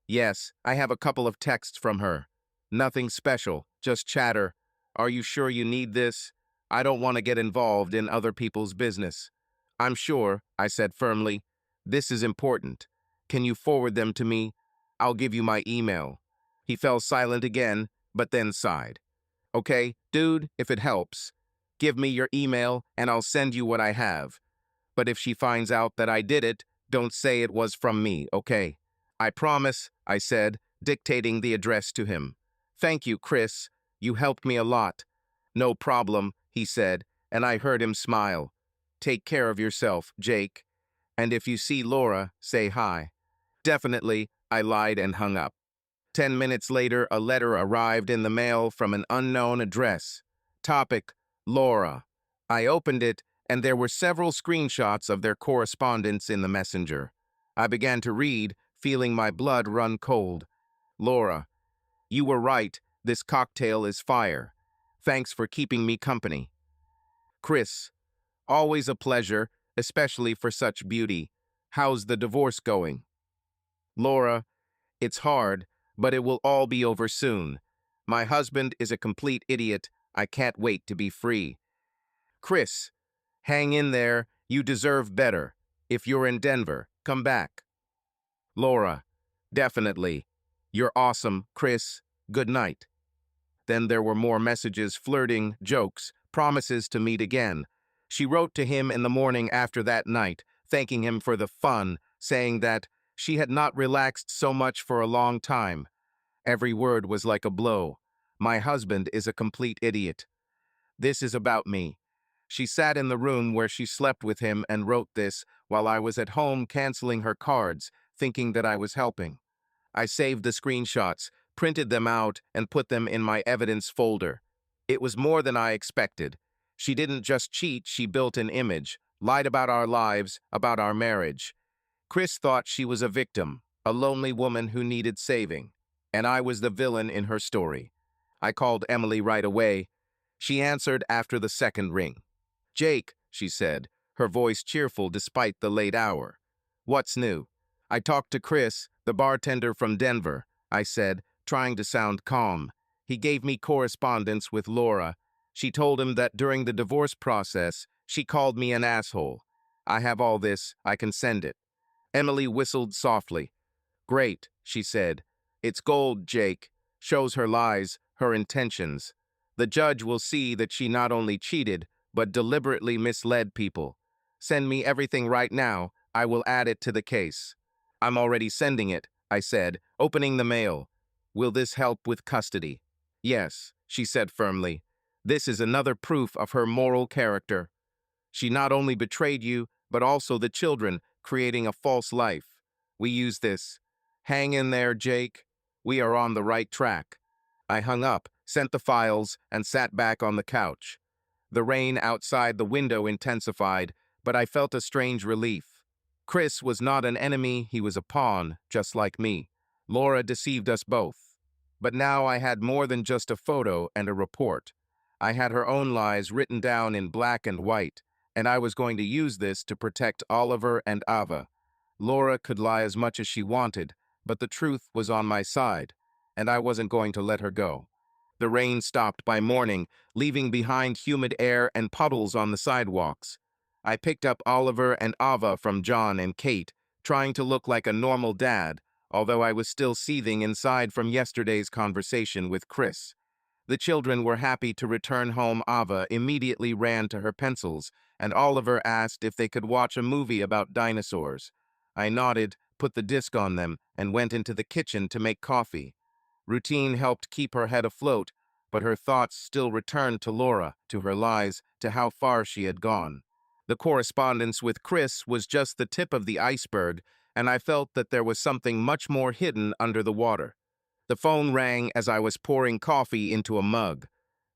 Yes, I have a couple of texts from her. Nothing special, just chatter. Are you sure you need this? I don't want to get involved in other people's business. I'm sure, I said firmly. This is important. Can you forward them to me? I'll give you my email. He fell silent again, but then sighed. Okay, dude, if it helps. Give me your email, and I'll send you what I have. But if she finds out that I did it, don't say it was from me, okay? I promise, I said, dictating the address to him. Thank you, Chris. You helped me a lot. No problem, he said, and I heard him smile. Take care of yourself, Jake. And if you see Laura, say hi. Definitely, I lied and hung up. 10 minutes later, a letter arrived in the mail from an unknown address. Topic, Laura. I opened it, and there were several screenshots of their correspondence in the messenger. I began to read, feeling my blood run cold. Laura, you were right. This cocktail is fire. Thanks for keeping me company. Chris, always a pleasure, especially for such beauty. How's the divorce going? Laura, it's hard, but it will all be over soon. My husband is a complete idiot. I can't wait to be free. Chris, hang in there. You deserve better. If you're in Denver, come back. Laura, definitely. You're awesome, Chris. Good night. Then there were more messages, flirting, jokes, promises to meet again. She wrote to him in the morning after that night, thanking him for the fun, saying that she had not relaxed so much for a long time. Every word was like a blow. My husband is a complete idiot. This is about me. She sat in the room where she slept with him and wrote this while I was at home canceling her cards, thinking that I was helping. I saved the screenshots, printed them out, and put them in my evidence folder. It was more than I expected. She didn't just cheat, she built an image, lied about our lives, about our marriage. Chris thought she was a victim, a lonely woman who needed saving, and I was the villain in her story. I called Emily right away. She answered after the second ring. Jake, she said, her voice cheerful despite the late hour. What's new? I talked to Chris, the bartender from Denver, I said, trying to sound calm. He gave me correspondence with Laura. She told him that during the divorce process, she called me an asshole. I have all this, I can send it. Emily whistled softly. Great, she said. It's gold, Jake. Shows her lies, her intentions. The judge will see that she not only cheated, but deliberately misled people. Send me everything right now. I will add it to the case. I'm already sending it, I said, opening the mail. Will this help with custody? Yes, she said firmly. This is another proof of her moral character. She not only betrayed you, but also the children, creating a false life. We use this. Hang in there, Jake. We are on the right track. I hung up, sent the files, and sat back on the couch. The rain outside the window intensified, but I felt a strange relief. Chris was not an enemy, he was a pawn, just like me. Laura deceived us both. But now I had more than just a photo and a report. I had her own lies written down in black and white, and I was going to use this to protect Oliver and Ava. Laura could lie as much as she wanted, but the truth was on my side, and I wasn't going to let her go. The rain stopped by morning, leaving behind humid air and puddles on the sidewalks. I picked up Oliver and Ava from John and Kate, trying to look like a normal dad, although I was still seething inside from yesterday's conversation with Chris. The children were happy to return home. Ava immediately ran to her pencils, and Oliver asked if they could watch a movie about dinosaurs. I nodded, put the disc on them, and went into the kitchen to make coffee. Routine helped keep her head afloat, but her thoughts still returned to Laura, to her lies, to how far she had gone. The correspondence with Chris was just the tip of the iceberg, and I felt that there was something much more hidden under the water. The phone rang as I was pouring coffee into a mug.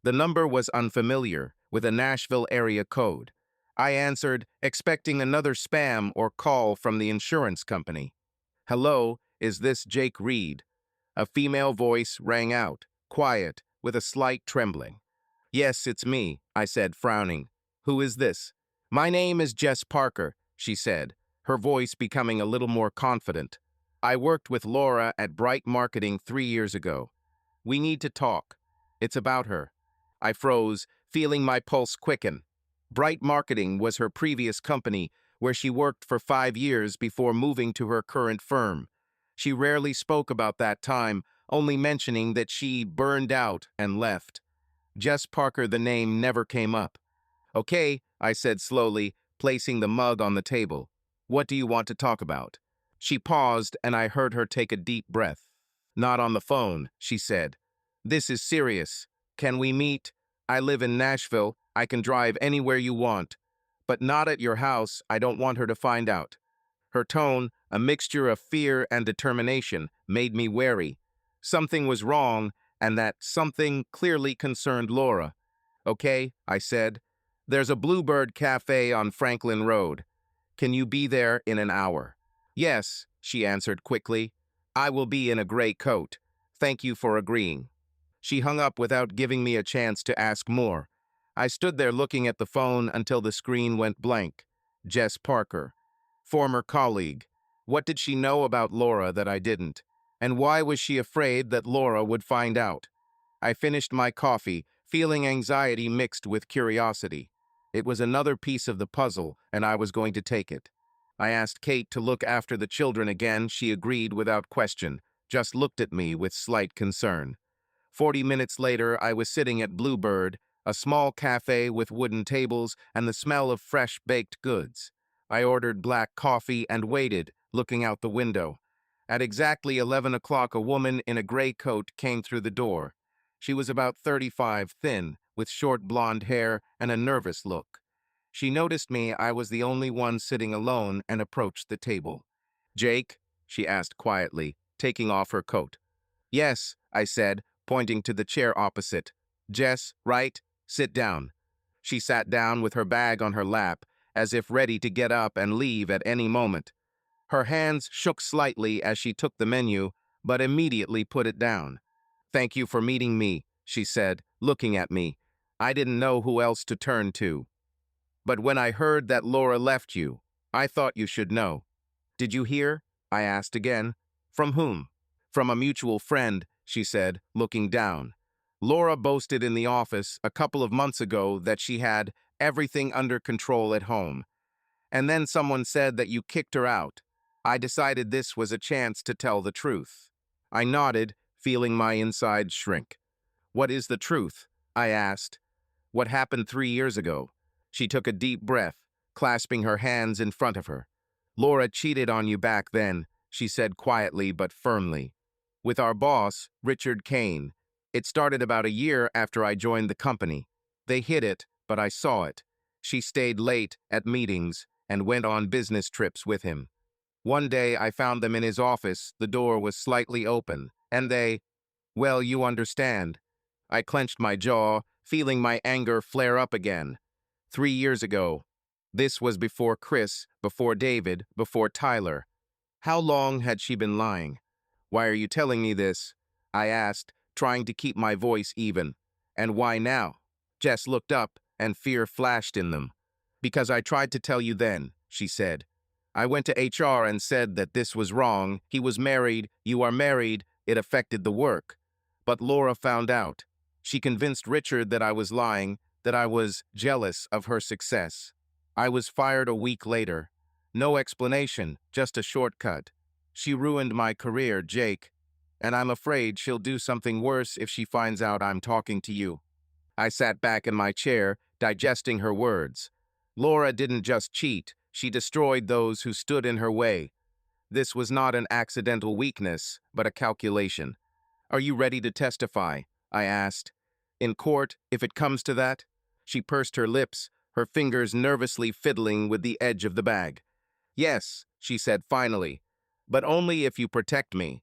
The number was unfamiliar, with a Nashville area code. I answered, expecting another spam or call from the insurance company. "Hello, is this Jake Reed?" A female voice rang out, quiet, with a slight trembling. "Yes, it's me," I said, frowning. "Who is this?" "My name is Jess Parker," she said, her voice becoming a little more confident. "I worked with Laura at Bright Marketing 3 years ago. We need to talk. It's about her." I froze, feeling my pulse quicken. Bright Marketing was her previous company, where she worked for 5 years before moving to her current firm. She rarely spoke about that time, only mentioning that she burned out and left. Jess Parker, the name never came up. "Okay," I said slowly, placing the mug on the table. "What do you want to talk about?" She paused, and I heard her take a deep breath. "Not on the phone," she said. "This is serious. Can we meet? I live in Nashville. I can drive anywhere you want. But not at your house. I don't want her to find out." Her tone, a mixture of fear and determination, made me wary. Something was wrong, and that something clearly concerned Laura. "Okay," I said. "There's a Bluebird Cafe on Franklin Road. Can you be there in an hour?" "Yes," she answered quickly. "I will be in a gray coat. Thank you for agreeing." She hung up without giving me a chance to ask more. I stood there looking at the phone until the screen went blank. Jess Parker. Former colleague. What did she know about Laura that I didn't? And why was she afraid that Laura would find out? I finished my coffee, feeling anxiety mixed with curiosity. It was another piece of the puzzle, and I was going to take it. I asked Kate to look after the children again. She agreed without question, just looked at me with slight concern. 40 minutes later, I was sitting at Bluebird, a small cafe with wooden tables and the smell of fresh baked goods. I ordered black coffee and waited, looking out the window. At exactly 11 o'clock, a woman in a gray coat came through the door. She was about 35, thin, with short blonde hair and a nervous look. She noticed me. I was the only one sitting alone, and approached the table. "Jake?" she asked quietly, taking off her coat. "Yes," I said, pointing to the chair opposite. "Jess, right? Sit down." She sat down with her bag on her lap, as if ready to get up and leave at any moment. Her hands shook slightly as she took the menu, but immediately put it down. "Thank you for meeting me," she said, looking at me. "I didn't know who else to turn to. But when I heard that Laura left you, I thought you should know." "Did you hear?" I asked again. "From whom?" "From a mutual friend," she said, looking down. "Laura boasted in the office a couple of months ago that she had everything under control at home. And then someone said that you kicked her out. I decided this was a chance to tell the truth." I nodded, feeling my insides shrink. "What is the truth?" I asked. "What happened 3 years ago?" She took a deep breath, clasping her hands in front of her. "Laura cheated on you back then," she said quietly but firmly. "With our boss, Richard Kane. It started about a year after I joined the company. They hid it, but I saw it. She stayed late at meetings and went on business trips with him. One day I found them in his office, the door was slightly open, and well, you understand. I clenched my jaw, feeling my anger flare up again. 3 years ago. This was before Chris, before David, before Tyler. How long had she been lying? Why are you telling me this? I asked, trying to keep my voice even. And why now? Jess looked up, and fear flashed in them. Because I tried to tell you then, she said. I went to HR and said that this was wrong. He was married, you are married, it affected the work. But Laura found out. She convinced Richard that I was lying, that I was jealous of her success. I was fired a week later. No explanation, just a shortcut. She ruined my career, Jake, and I'm afraid she'll do something worse if she finds out I'm talking to you. I sat back in my chair, digesting her words. Laura didn't just cheat, she destroyed those who stood in her way. This was not an accidental weakness, but a calculation. Are you ready to testify? I asked. In court, if it comes to that? She pursed her lips, her fingers nervously fiddling with the edge of the bag. Yes, she said finally, but only if you protect me.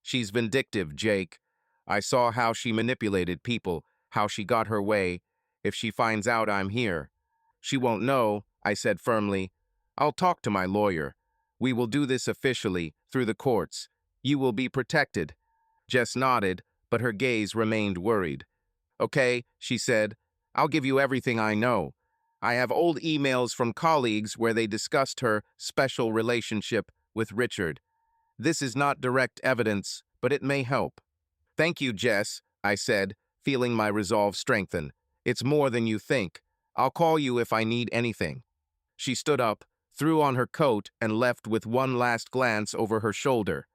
She's vindictive, Jake. I saw how she manipulated people, how she got her way. If she finds out I'm here. She won't know, I said firmly. I'll talk to my lawyer. We will do this officially, through the courts. You will be protected. Jess nodded, but her gaze remained worried. Okay, she said. I'll give you everything I know. I have old emails from colleagues where they discussed her special relationship with Richard. This is not direct evidence, but it may help. Thank you, Jess, I said, feeling my resolve strengthen. It's more than you think. I'll call you if I need anything. She stood up, threw on her coat, and left with one last glance over her shoulder.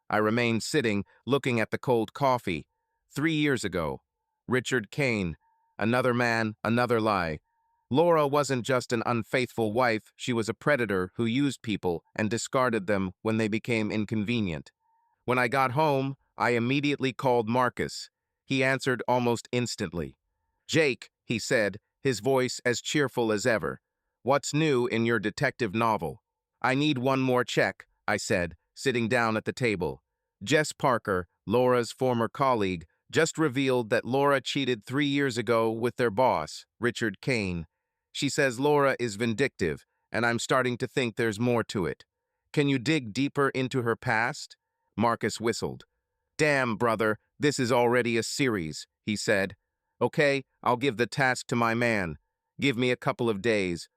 I remained sitting, looking at the cold coffee. 3 years ago. Richard Kane. Another man, another lie. Laura wasn't just an unfaithful wife, she was a predator who used people and discarded them when they became inconvenient. When I got home, I immediately called Marcus. He answered almost instantly. Jake, he said, his voice as cheerful as ever. What's new in your detective novel? I need one more check, I said, sitting down at the table. Jess Parker, Laura's former colleague, just revealed that Laura cheated 3 years ago with their boss, Richard Kane. She says Laura is vindictive, and I'm starting to think there's more to it. Can you dig deeper into her past? Marcus whistled. Damn, brother, this is already a series, he said. Okay, I'll give the task to my man. Give me a couple of days.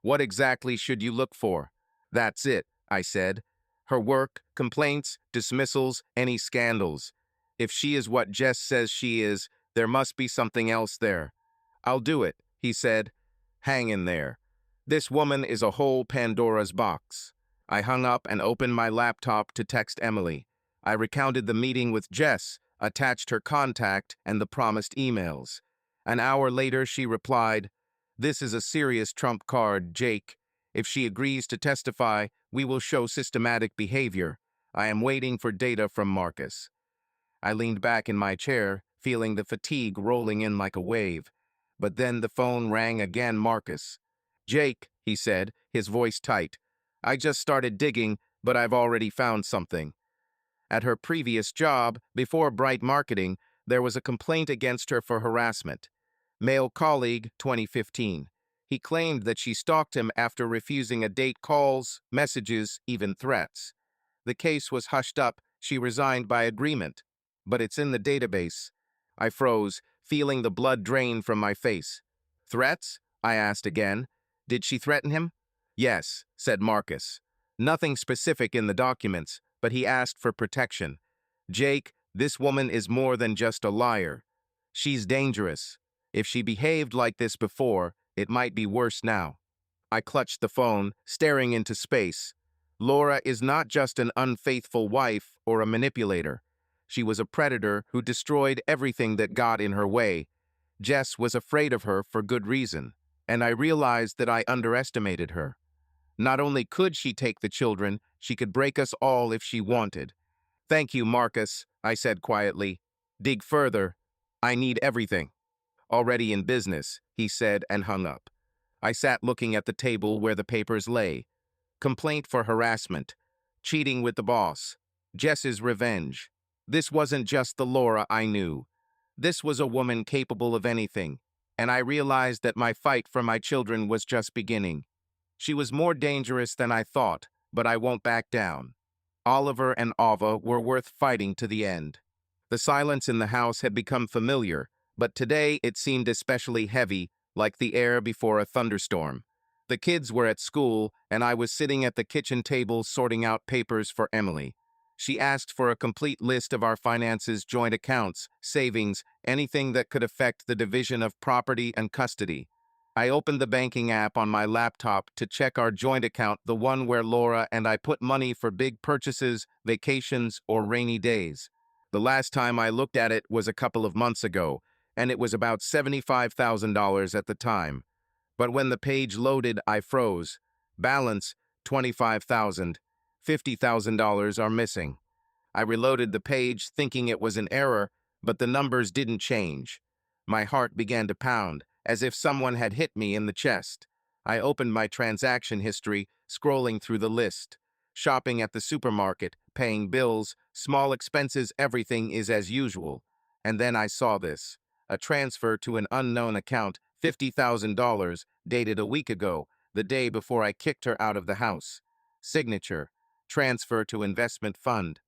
What exactly should you look for? That's it, I said. Her work, complaints, dismissals, any scandals. If she is what Jess says she is, there must be something else there. I'll do it, he said. Hang in there. This woman is a whole Pandora's box. I hung up and opened my laptop to text Emily. I recounted the meeting with Jess, attached her contact and the promised emails. An hour later, she replied, This is a serious trump card, Jake. If she agrees to testify, we will show systematic behavior. I am waiting for data from Marcus. I leaned back in my chair, feeling the fatigue rolling in like a wave. But then the phone rang again. Marcus. Jake, he said, his voice tight. I just started digging, but I've already found something. At her previous job, before Bright Marketing, there was a complaint against her for harassment. Male colleague, 2015. He claimed that she stalked him after refusing a date, calls, messages, even threats. The case was hushed up. She resigned by agreement. But it's in the database. I froze, feeling the blood drain from my face. Threats? I asked again. Did she threaten him? Yes, said Marcus. Nothing specific in the documents, but he asked for protection. Jake, this woman is more than just a liar. She's dangerous. If she behaved like this before, it might be worse now. I clutched the phone, staring into space. Laura is not just an unfaithful wife or a manipulator. She was a predator who destroyed everything that got in her way. Jess was afraid of her for good reason, and I realized that I underestimated her. Not only could she take the children, she could break us all if she wanted. Thank you, Marcus, I said quietly. Dig further. I need everything. Already in business, he said and hung up. I sat looking at the table where the papers lay. Complaint for harassment. Cheating with the boss. Jess's revenge. This wasn't just the Laura I knew. This was a woman capable of anything, and I realized that my fight for my children was just beginning. She was more dangerous than I thought, but I won't back down. Oliver and Ava were worth fighting to the end. The silence in the house had become familiar, but today it seemed especially heavy, like the air before a thunderstorm. The kids were at school, and I was sitting at the kitchen table sorting out papers for Emily. She asked for a complete list of our finances, joint accounts, savings, anything that could affect the division of property and custody. I opened the banking app on my laptop to check our joint account, the one where Laura and I put money for big purchases, vacations, or rainy days. The last time I looked at it was a couple of months ago, and it was about $75,000 at the time. But when the page loaded, I froze. Balance, $25,000. $50,000 are missing. I reloaded the page, thinking it was an error, but the numbers didn't change. My heart began to pound, as if someone had hit me in the chest. I opened my transaction history, scrolling through the list. Shopping at the supermarket, paying bills, small expenses, everything is as usual. And then I saw this. A transfer to an unknown account, $50,000, dated a week ago, the day before I kicked her out of the house. Signature. Transfer to investment fund.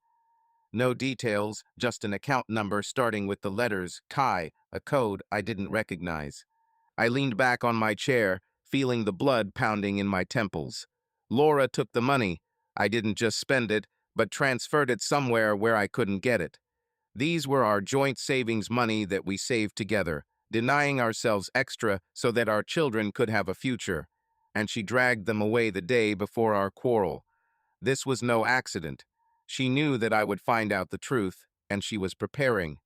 No details, just an account number starting with the letters Chi, a code I didn't recognize. I leaned back on my chair, feeling the blood pounding in my temples. Laura took the money. I didn't just spend it, but transferred it somewhere where I couldn't get it. These were our joint savings money that we saved together, denying ourselves extra so that our children could have a future. And she dragged them away the day before our quarrel. This was no accident. She knew that I would find out the truth, and she was preparing.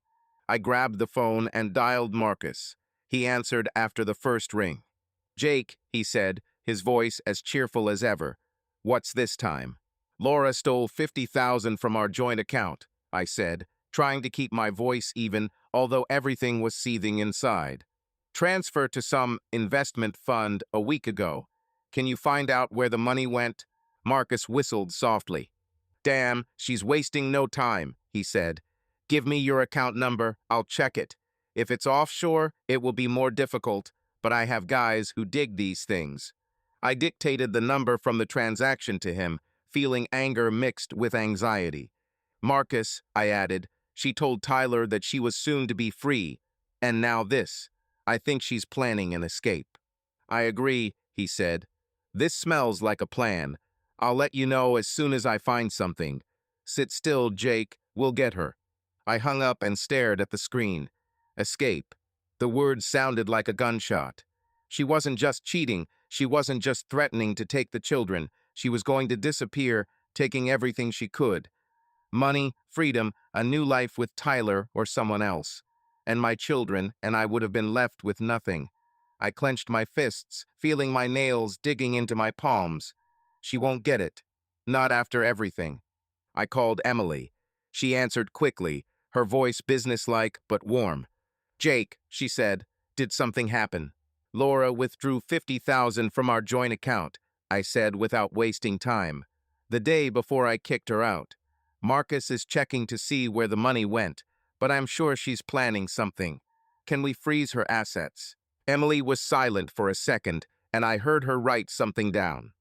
I grabbed the phone and dialed Marcus. He answered after the first ring. "Jake," he said, his voice as cheerful as ever. "What's this time?" "Laura stole $50,000 from our joint account," I said, trying to keep my voice even, although everything was seething inside. "Transfer to some investment fund a week ago. Can you find out where the money went?" Marcus whistled softly. "Damn, she's wasting no time," he said. "Give me your account number, I'll check it. If it's offshore, it will be more difficult, but I have guys who dig these things." I dictated the number from the transaction to him, feeling anger mixed with anxiety. "Marcus," I added, "she told Tyler that she was soon to be free. And now this. I think she's planning an escape." "I agree," he said. "This smells like a plan. I'll let you know as soon as I find something. Sit still, Jake. We'll get her." I hung up and stared at the screen. Escape. The word sounded like a gunshot. She wasn't just cheating. She wasn't just threatening to take the children. She was going to disappear, taking everything she could. Money, freedom, a new life with Tyler or someone else. And my children, and I would have been left with nothing. I clenched my fists, feeling my nails digging into my palms. She won't get it. Not after everything. I called Emily. She answered quickly, her voice businesslike but warm. "Jake," she said, "did something happen?" "Laura withdrew $50,000 from our joint account," I said without wasting time. "The day before I kicked her out. Marcus is checking to see where the money went, but I'm sure she's planning something. Can we freeze her assets?" Emily was silent for a second, and I heard her write something down.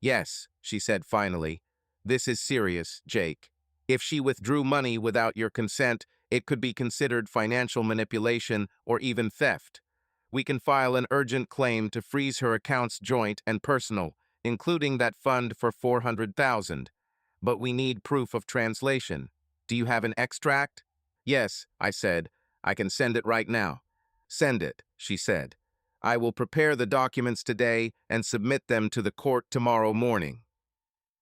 "Yes," she said finally. "This is serious, Jake. If she withdrew money without your consent, it could be considered financial manipulation or even theft. We can file an urgent claim to freeze her accounts joint and personal, including that fund for $400,000. But we need proof of translation. Do you have an extract?" "Yes," I said. "I can send it right now." "Send it," she said. "I will prepare the documents today and submit them to the court tomorrow morning.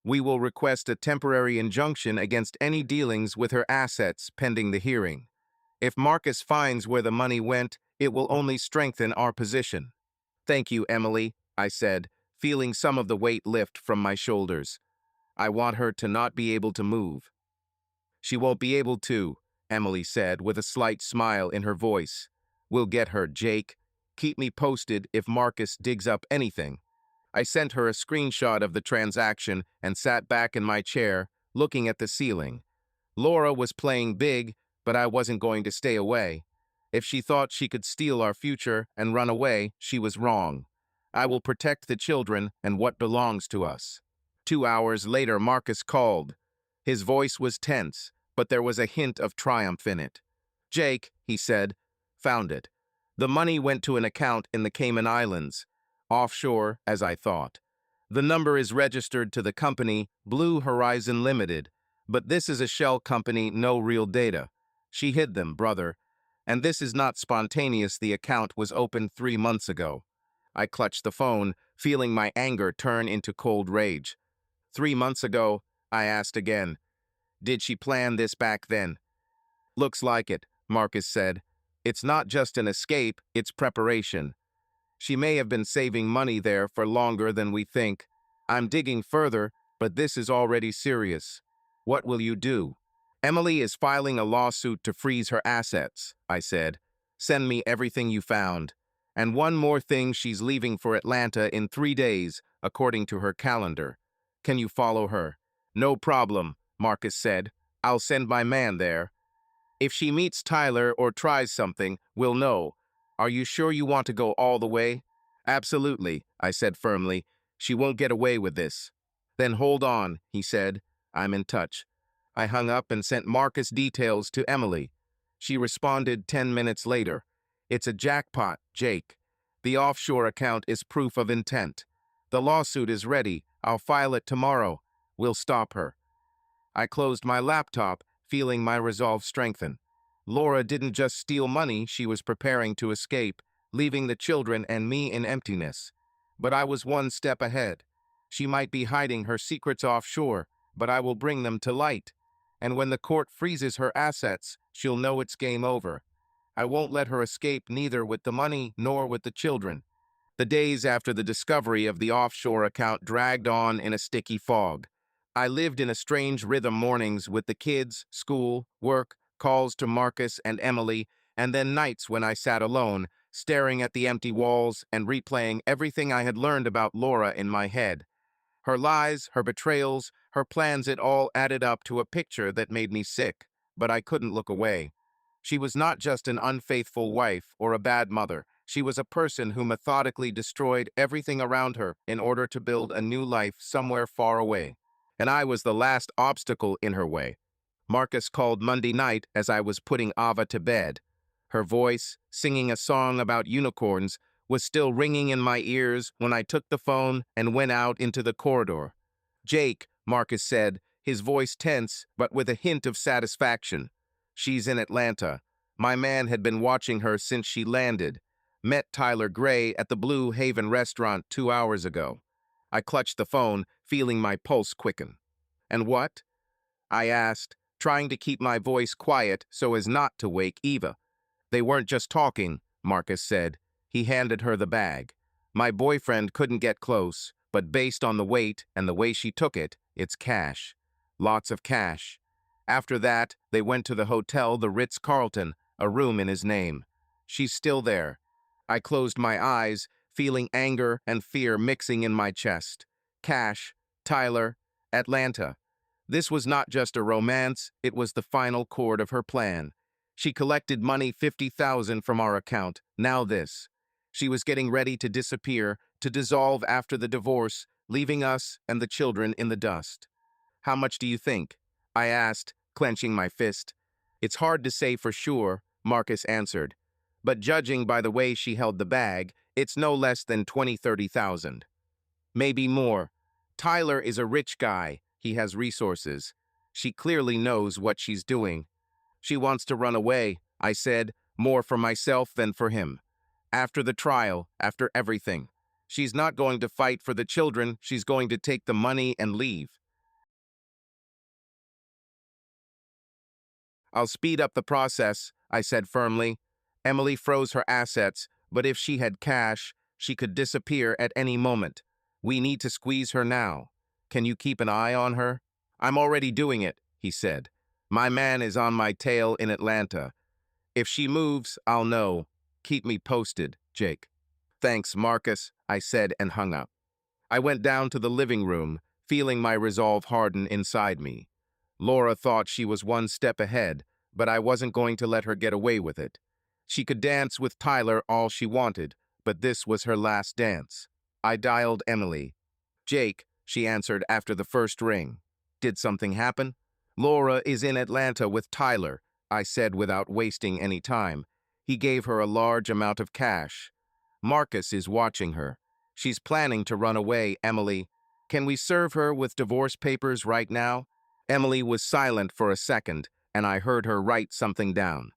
We will request a temporary injunction against any dealings with her assets pending the hearing. If Marcus finds where the money went, it will only strengthen our position." "Thank you, Emily," I said, feeling some of the weight lift from my shoulders. "I want her to not be able to move." "She won't be able to," Emily said with a slight smile in her voice. We'll get her, Jake. Keep me posted if Marcus digs up anything. I sent her a screenshot of the transaction and sat back in my chair, looking at the ceiling. Laura was playing big, but I wasn't going to stay away. If she thought she could steal our future and run away, she was wrong. I will protect the children and what belongs to us. 2 hours later, Marcus called. His voice was tense, but there was a hint of triumph in it. Jake, he said, found it. The money went to an account in the Cayman Islands, offshore, as I thought. The number is registered to the company Blue Horizon Limited, but this is a shell company, no real data. She hid them, brother. And this is not spontaneous. The account was opened 3 months ago. I clutched the phone, feeling my anger turn into cold rage. 3 months ago, I asked again. Did she plan this back then? Looks like it, Marcus said. It's not just an escape, it's preparation. She may have been saving money there for longer than we think. I'm digging further, but this is already serious. What will you do? Emily is filing a lawsuit to freeze her assets, I said. Send me everything you found. And one more thing, she's leaving for Atlanta in 3 days, according to her calendar. Can you follow her? No problem, Marcus said. I'll send my man there. If she meets Tyler or tries something, we'll know. Are you sure you want to go all the way? Absolutely, I said firmly. She won't get away with this. Then hold on, he said. I'm in touch. I hung up and sent Marcus details to Emily. She responded 10 minutes later. It's a jackpot, Jake. The offshore account is proof of intent. The lawsuit is ready. I'll file it tomorrow. We'll stop her. I closed my laptop, feeling my resolve strengthen. Laura didn't just steal money, she was preparing to escape, leaving the children and me in emptiness. But I was one step ahead. She might be hiding her secrets offshore, but I will bring them to light. And when the court freezes her assets, she'll know it's game over. I won't let her escape, neither with the money nor with the children. The days after the discovery of the offshore account dragged on in a sticky fog. I lived in a strange rhythm, mornings with the kids, school, work, calls to Marcus and Emily, and then nights when I sat alone, staring at the empty walls and replaying everything I had learned about Laura in my head. Her lies, her betrayals, her plans, it all added up to a picture that made me sick, but I couldn't look away. She was not just an unfaithful wife or a bad mother. She was a person who methodically destroyed everything around her in order to build a new life somewhere far away. And I was the last obstacle in her way. Marcus called Monday night as I was putting Ava to bed. Her voice, singing a song about unicorns, was still ringing in my ears when I took the phone and went out into the corridor. Jake, Marcus said, his voice tense but with a hint of satisfaction. She's in Atlanta. My man had been watching her since she landed. Met Tyler Gray at the Blue Haven restaurant 2 hours ago. I clutched the phone, feeling my pulse quicken. And what? I asked, trying to keep my voice quiet so as not to wake Eva. They weren't just talking, Marcus said. He handed her the bag. My boyfriend couldn't get close, but based on the weight and the way she took it, it's cash. Lots of cash. After that, they went to the hotel, the Ritz-Carlton, a room in his name. She's still there. I closed my eyes, feeling anger and fear mixing in my chest. Cash, Tyler, Atlanta. This was not just a romance, it was the final chord of her plan. She collected money, 50,000 from our account, now this. She was getting ready to disappear, to dissolve after the divorce, leaving us and the children in the dust. How much do you think? I asked, clenching my fist. It's hard to say for sure, Marcus answered. But judging by the way she held the bag, it's no less than 20-30,000. Maybe more. Tyler is a rich guy. He has resources. She clearly knows what she's doing. She wants to run away, I said, more for myself than for him. After the trial, after everything. She's not going to fight for the children, she's going to take the money and leave. I'll speed up the process, I said firmly. Emily froze her assets, but if she had cash, she could disappear at any moment. We need to squeeze her now. Can you keep an eye on her? I'm already doing it, he said. My man is on my tail in Atlanta. If she moves, I'll know. Keep me posted, Jake. Thanks, Marcus, I said and hung up. I went down to the living room, feeling my resolve harden inside me. Laura thought she was one step ahead, but I wasn't going to let her get away with it. She could dance with Tyler all she wanted, but this was her last dance. I dialed Emily. Jake, she answered after the first ring. Did something happen? Laura is in Atlanta with Tyler, I said without wasting any time. He gave her a large amount of cash. Marcus is watching her. She's planning to run away, Emily. Can we serve her with divorce papers right now? Emily was silent for a second, and I heard her write something down.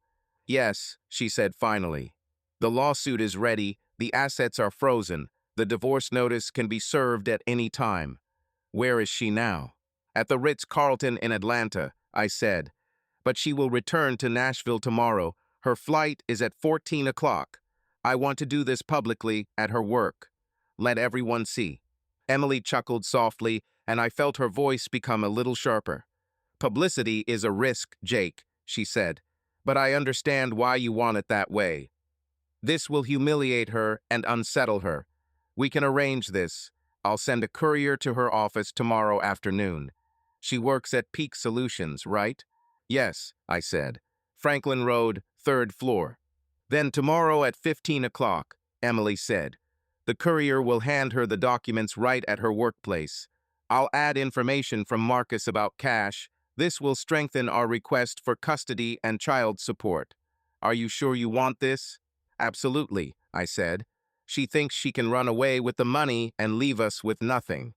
Yes, she said finally. The lawsuit is ready, the assets are frozen, the divorce notice can be served at any time. Where is she now? At the Ritz-Carlton in Atlanta, I said. But she will return to Nashville tomorrow. Her flight is at 14 o'clock. I want to do this publicly at her work. Let everyone see. Emily chuckled softly, and I felt her voice become a little sharper. Publicity is a risk, Jake, she said, but I understand why you want it that way. This will humiliate her and unsettle her. We can arrange this. I'll send a courier to her office tomorrow afternoon. She works at Peak Solutions, right? Yes, I said. Franklin Road, 3rd floor. Then tomorrow at 15 o'clock, Emily said. The courier will hand her the documents right at her workplace. I'll add information from Marcus about cash. This will strengthen our request for custody and child support. Are you sure you want this? Absolutely, I said. She thinks she can run away with the money and leave us with nothing.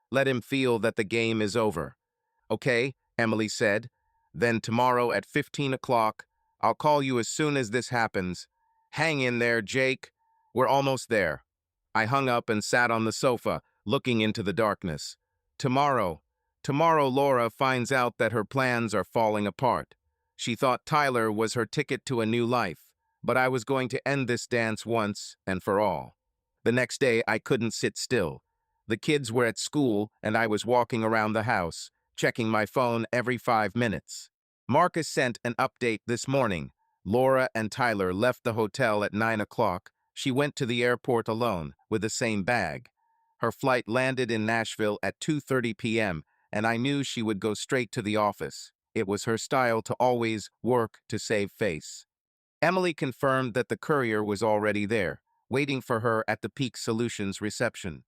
Let him feel that the game is over. Okay, Emily said. Then tomorrow at 15 o'clock, I'll call you as soon as this happens. Hang in there, Jake. We're almost there. I hung up and sat on the sofa, looking into the darkness. Tomorrow Laura finds out that her plans are falling apart. She thought Tyler was her ticket to a new life, but I was going to end this dance once and for all. The next day, I couldn't sit still. The kids were at school, and I was walking around the house, checking my phone every 5 minutes. Marcus sent an update this morning. Laura and Tyler left the hotel at 9 o'clock. She went to the airport alone, with the same bag. Her flight landed in Nashville at 2:30 p.m., and I knew she would go straight to the office. It was her style to always work to save face. Emily confirmed that the courier was already there, waiting for her at the Peak Solutions reception.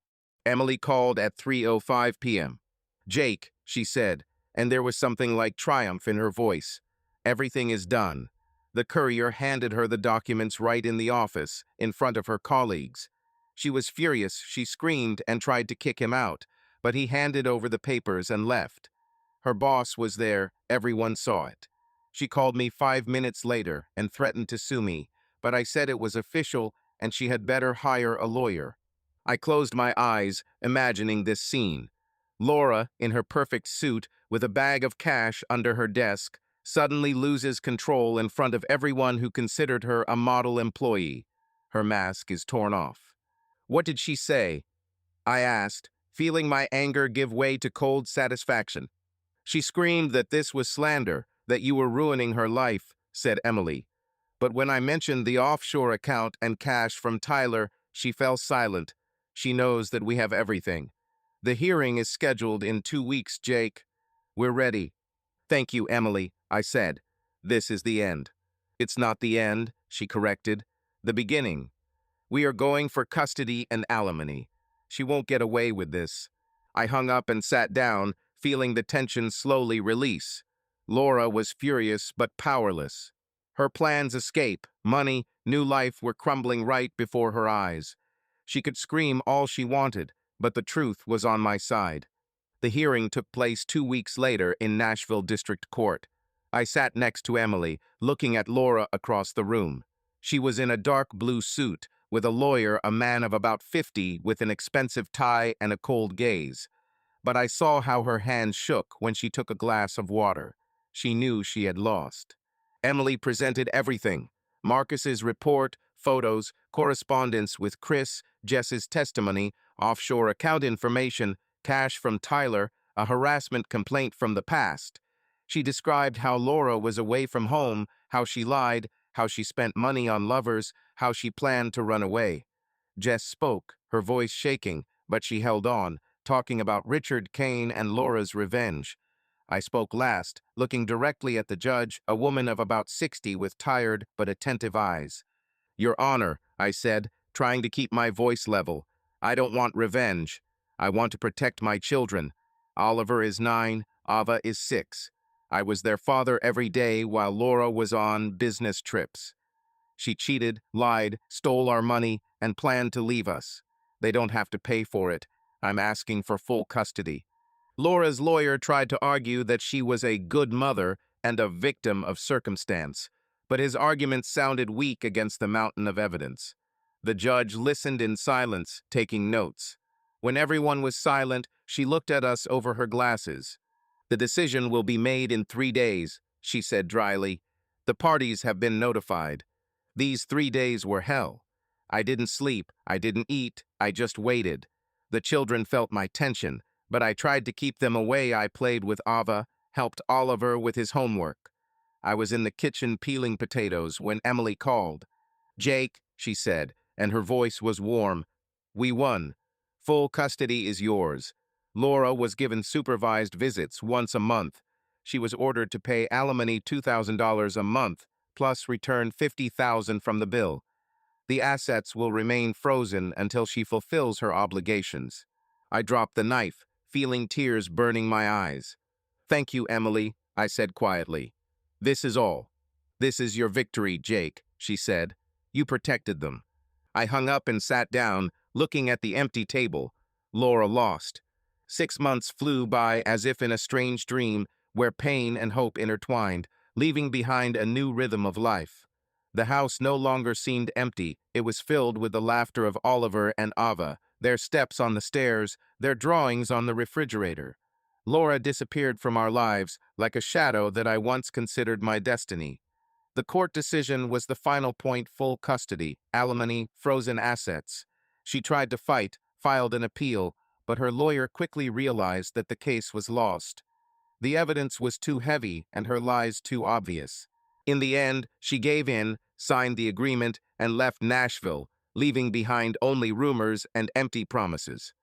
Emily called at 3:05 p.m. Jake, she said, and there was something like triumph in her voice. Everything is done. The courier handed her the documents right in the office, in front of her colleagues. She was furious. She screamed and tried to kick him out, but he handed over the papers and left. Her boss was there. Everyone saw it. She called me 5 minutes later and threatened to sue me, but I said it was official and she had better hire a lawyer. I closed my eyes, imagining this scene. Laura, in her perfect suit, with a bag of cash under her desk, suddenly loses control in front of everyone who considered her a model employee. Her mask is torn off. What did she say? I asked, feeling my anger give way to cold satisfaction. She screamed that this was slander, that you were ruining her life, said Emily. But when I mentioned the offshore account and cash from Tyler, she fell silent. She knows that we have everything. The hearing is scheduled in 2 weeks, Jake. We're ready. Thank you, Emily, I said. This is the end. It's not the end, she corrected. The beginning. We are going for custody and alimony. She won't get away with this. I hung up and sat down, feeling the tension slowly release. Laura was furious but powerless. Her plans escape, money, new life were crumbling right before her eyes. She could scream all she wanted, but the truth was on my side. The hearing took place 2 weeks later in Nashville District Court. I sat next to Emily, looking at Laura across the room. She was in a dark blue suit, with a lawyer, a man of about 50, with an expensive tie and a cold gaze. But I saw how her hands shook when she took a glass of water. She knew she had lost. Emily presented everything: Marcus's report, photos, correspondence with Chris, Jess's testimony, offshore account information, cash from Tyler, a harassment complaint from the past. She described how Laura was away from home, how she lied, how she spent money on lovers, how she planned to run away. Jess spoke, her voice shaking, but she held on, talking about Richard Kane and Laura's revenge. I spoke last, looking directly at the judge, a woman of about 60 with tired but attentive eyes. Your Honor, I said, trying to keep my voice level. I don't want revenge. I want to protect my children. Oliver is 9, Ava is 6. I was their father every day while Laura was on business trips. She cheated, lied, stole our money, and planned to leave us. They don't have to pay for it. I'm asking for full custody. Laura's lawyer tried to argue that she was a good mother and a victim of circumstance, but his arguments sounded weak against the mountain of evidence. The judge listened in silence, taking notes. When everyone was silent, she looked at us over her glasses. The decision will be made in 3 days, she said dryly. The parties have been notified. These 3 days were hell. I didn't sleep, I didn't eat, I just waited. The children felt my tension, but I tried to keep them away. I played with Ava, helped Oliver with his homework. I was in the kitchen peeling potatoes when Emily called. Jake, she said, and her voice was warm. We won. Full custody is yours. Laura was given supervised visits once a month. She was ordered to pay alimony $2,000 a month, plus return $50,000 from the bill. The assets will remain frozen until she fulfills her obligations. I dropped the knife, feeling tears burning my eyes. Thank you, Emily, I said quietly. This is all. This is your victory, Jake, she said. You protected them. I hung up and sat down, looking at the empty table. Laura lost. 6 months flew by as if in a strange dream, where pain and hope intertwined, leaving behind a new rhythm of life. The house no longer seemed empty. It was filled with the laughter of Oliver and Ava, their steps on the stairs, their drawings on the refrigerator. Laura disappeared from our lives like a shadow that I once considered my destiny. The court decision was the final point: full custody, alimony, frozen assets. She tried to fight, filed an appeal, but her lawyer quickly realized that the case was lost. The evidence was too heavy and her lies too obvious. In the end, she gave in, signed the agreement, and left Nashville, leaving behind only rumors and empty promises.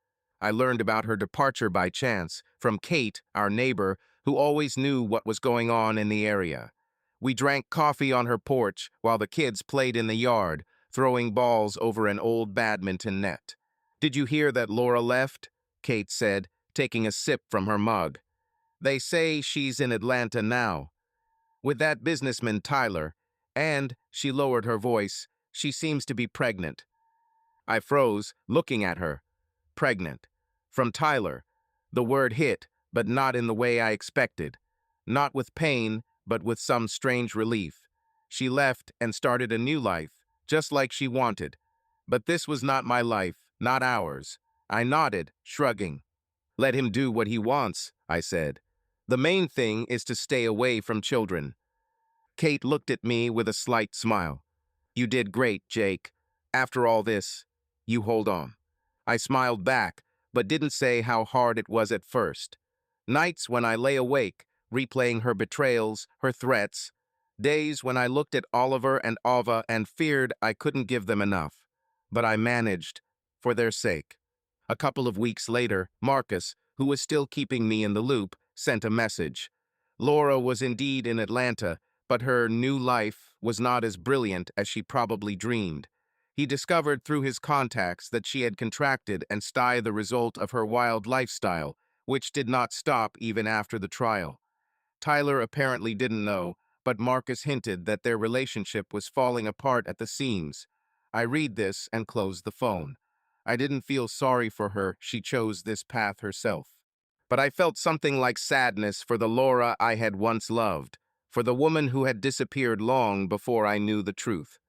I learned about her departure by chance, from Kate, our neighbor, who always knew what was going on in the area. We drank coffee on her porch while the kids played in the yard, throwing balls over an old badminton net. Did you hear that Laura left? Kate said, taking a sip from her mug. They say she's in Atlanta now, with that businessman Tyler, and, she lowered her voice, she seems to be pregnant. I froze, looking at her. Pregnant. From Tyler. The word hit, but not in the way I expected. Not with pain, but with some strange relief. She left and started a new life, just like she wanted. But this was not my life, not ours. I nodded, shrugging. Let him do what he wants, I said. The main thing is to stay away from children. Kate looked at me with a slight smile. You did great, Jake. After all this, you hold on. I smiled back, but didn't say how hard it was at first. Nights when I lay awake, replaying her betrayals, her threats. Days when I looked at Oliver and Ava and feared I couldn't give them enough. But I managed, for their sake. A couple of weeks later, Marcus, who was still keeping me in the loop, sent a message. Laura was indeed in Atlanta, but her new life was not as brilliant as she probably dreamed. He discovered through his contacts that she had contracted and STI, the result of her wild lifestyle, which did not stop even after the trial. Tyler apparently didn't know, but Marcus hinted that their relationship was falling apart at the seams. I read this and closed the phone. I didn't feel sorry for her. She chose this path herself. But I felt something like sadness for the Laura I had once loved, for the woman who had disappeared long before I knew the truth.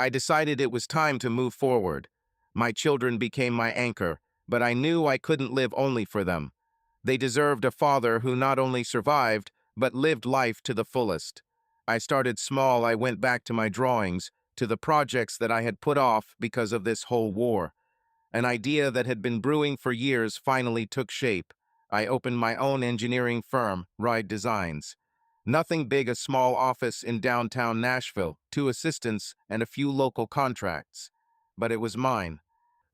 I decided it was time to move forward. My children became my anchor, but I knew I couldn't live only for them. They deserved a father who not only survived, but lived life to the fullest. I started small. I went back to my drawings, to the projects that I had put off because of this whole war. An idea that had been brewing for years finally took shape. I opened my own engineering firm, Ride Designs. Nothing big, a small office in downtown Nashville, 2 assistants, and a few local contracts. But it was mine.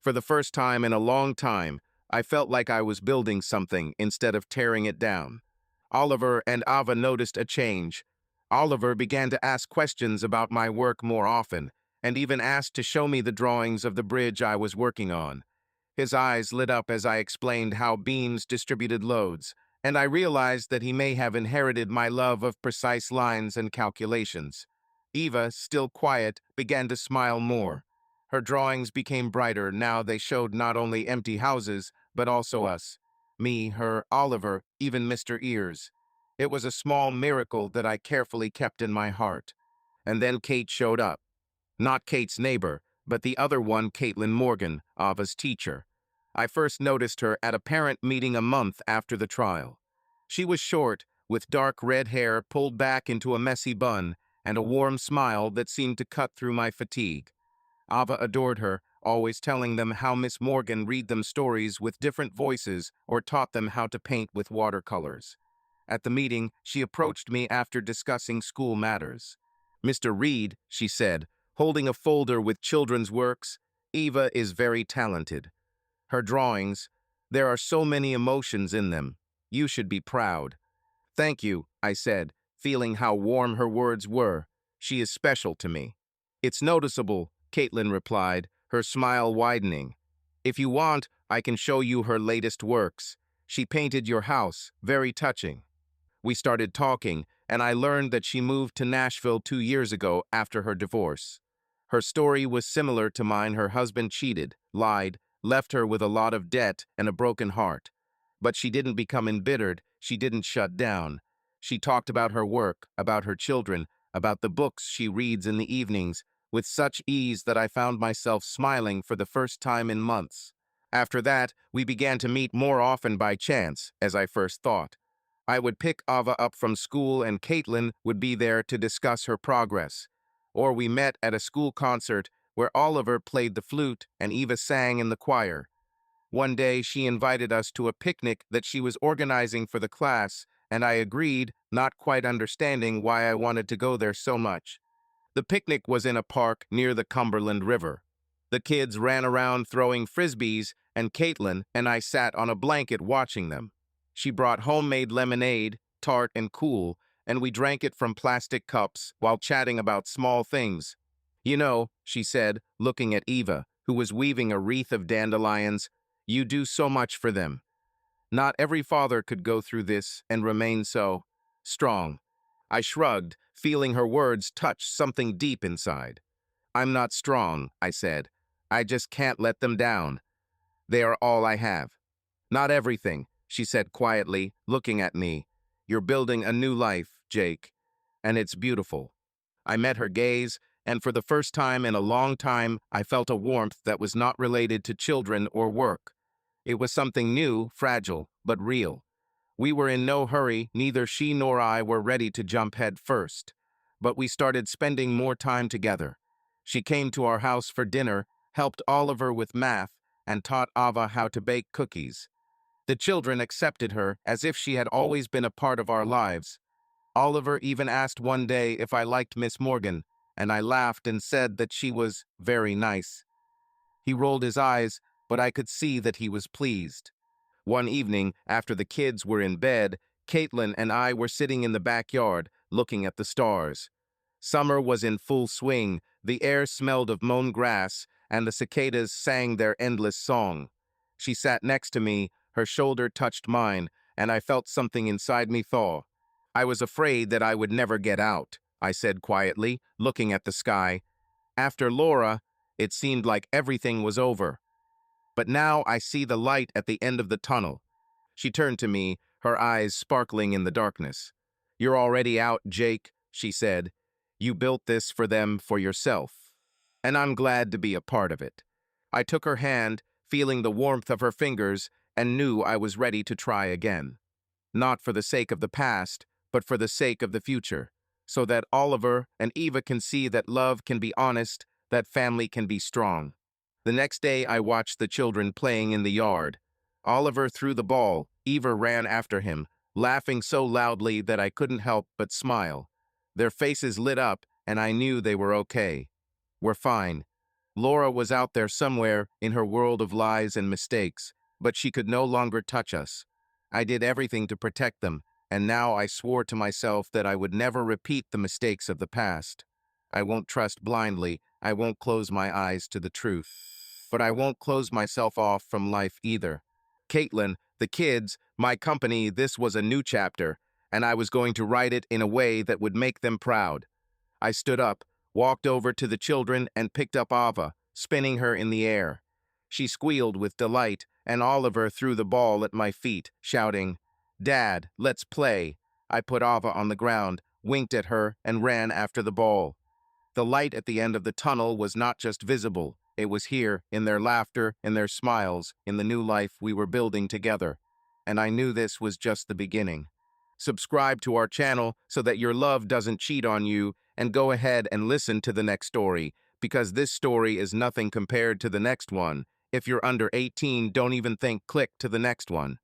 For the first time in a long time, I felt like I was building something instead of tearing it down. Oliver and Ava noticed a change. Oliver began to ask questions about my work more often, and even asked to show me the drawings of the bridge I was working on. His eyes lit up as I explained how beams distributed loads, and I realized that he may have inherited my love of precise lines and calculations. Eva, still quiet, began to smile more. Her drawings became brighter. Now they showed not only empty houses, but also us. Me, her, Oliver, even Mr. Ears. It was a small miracle that I carefully kept in my heart. And then Kate showed up. Not Kate's neighbor, but the other one, Caitlin Morgan, Ava's teacher. I first noticed her at a parent meeting a month after the trial. She was short, with dark red hair pulled back into a messy bun, and a warm smile that seemed to cut through my fatigue. Ava adored her, always telling them how Miss Morgan read them stories with different voices or taught them how to paint with watercolors. At the meeting, she approached me after discussing school matters. "Mr. Reed," she said, holding a folder with children's works, "Eva is very talented. Her drawings, there are so many emotions in them. You should be proud." "Thank you," I said, feeling how warm her words were. "She is special to me." "It's noticeable," Caitlin replied, her smile widening. "If you want, I can show you her latest works. She painted your house, very touching." We started talking, and I learned that she moved to Nashville 2 years ago after her divorce. Her story was similar to mine. Her husband cheated, lied, left her with a lot of debt and a broken heart. But she didn't become embittered, she didn't shut down. She talked about her work, about her children, about the books she reads in the evenings, with such ease that I found myself smiling for the first time in months. After that, we began to meet more often by chance, as I first thought. I would pick Ava up from school and Caitlin would be there to discuss her progress. Or we met at a school concert where Oliver played the flute and Eva sang in the choir. One day she invited us to a picnic that she was organizing for the class, and I agreed, not quite understanding why I wanted to go there so much. The picnic was in a park near the Cumberland River. The kids ran around throwing frisbees, and Caitlin and I sat on a blanket watching them. She brought homemade lemonade, tart and cool, and we drank it from plastic cups while chatting about small things. "You know," she said, looking at Eva, who was weaving a wreath of dandelions, "you do so much for them. Not every father could go through this and remain so strong." I shrugged, feeling her words touch something deep inside. "I'm not strong," I said. "I just can't let them down. They are all I have." "Not everything," she said quietly, looking at me. "You're building a new life, Jake, and it's beautiful." I met her gaze, and for the first time in a long time, I felt a warmth that was not related to children or work. It was something new, fragile, but real. We were in no hurry, neither she nor I were ready to jump head first. But we started spending more time together. She came to our house for dinner, helped Oliver with math, and taught Ava how to bake cookies. The children accepted her as if she had always been a part of our lives. Oliver even asked one day if I liked Miss Morgan, and I laughed and said that she was very nice. He rolled his eyes, but I could see that he was pleased. One evening, after the kids were in bed, Caitlin and I were sitting in the backyard, looking at the stars. Summer was in full swing, the air smelled of mown grass, and the cicadas sang their endless song. She sat next to me, her shoulder touched mine, and I felt something inside me thaw. "I was afraid that I would never get out," I said quietly, looking at the sky. "After Laura, it seemed like everything was over. But now I see the light at the end of the tunnel." She turned to me, her eyes sparkling in the darkness. "You're already out, Jake," she said. "You built this for them for yourself. And I'm glad to be a part of it." I took her hand, feeling the warmth of her fingers, and knew I was ready to try again. Not for the sake of the past, but for the sake of the future, so that Oliver and Eva can see that love can be honest, that family can be strong. The next day I watched the children playing in the yard. Oliver threw the ball, Eva ran after him, laughing so loudly that I couldn't help but smile. Their faces lit up, and I knew they were okay. We're fine. Laura was out there somewhere in her world of lies and mistakes, but she could no longer touch us. I did everything to protect them, and now I swore to myself that I would never repeat the mistakes of the past. I won't trust blindly, I won't close my eyes to the truth. But I won't close myself off from life either. Caitlin, the kids, my company, this was a new chapter, and I was going to write it in a way that would make them proud. I stood up, walked over to the children, and picked up Ava, spinning her in the air. She squealed with delight, and Oliver threw the ball at my feet, shouting, "Dad, let's play." I put Ava on the ground, winked at her, and ran after the ball. The light at the end of the tunnel was not just visible, it was here, in their laughter, in their smiles, in the new life we were building together. And I knew this was just the beginning. Subscribe to our channel so that your love doesn't cheat on you, and go ahead and listen to the next story, because this story is nothing compared to the next one. If you're under 18, don't even think click to the next one.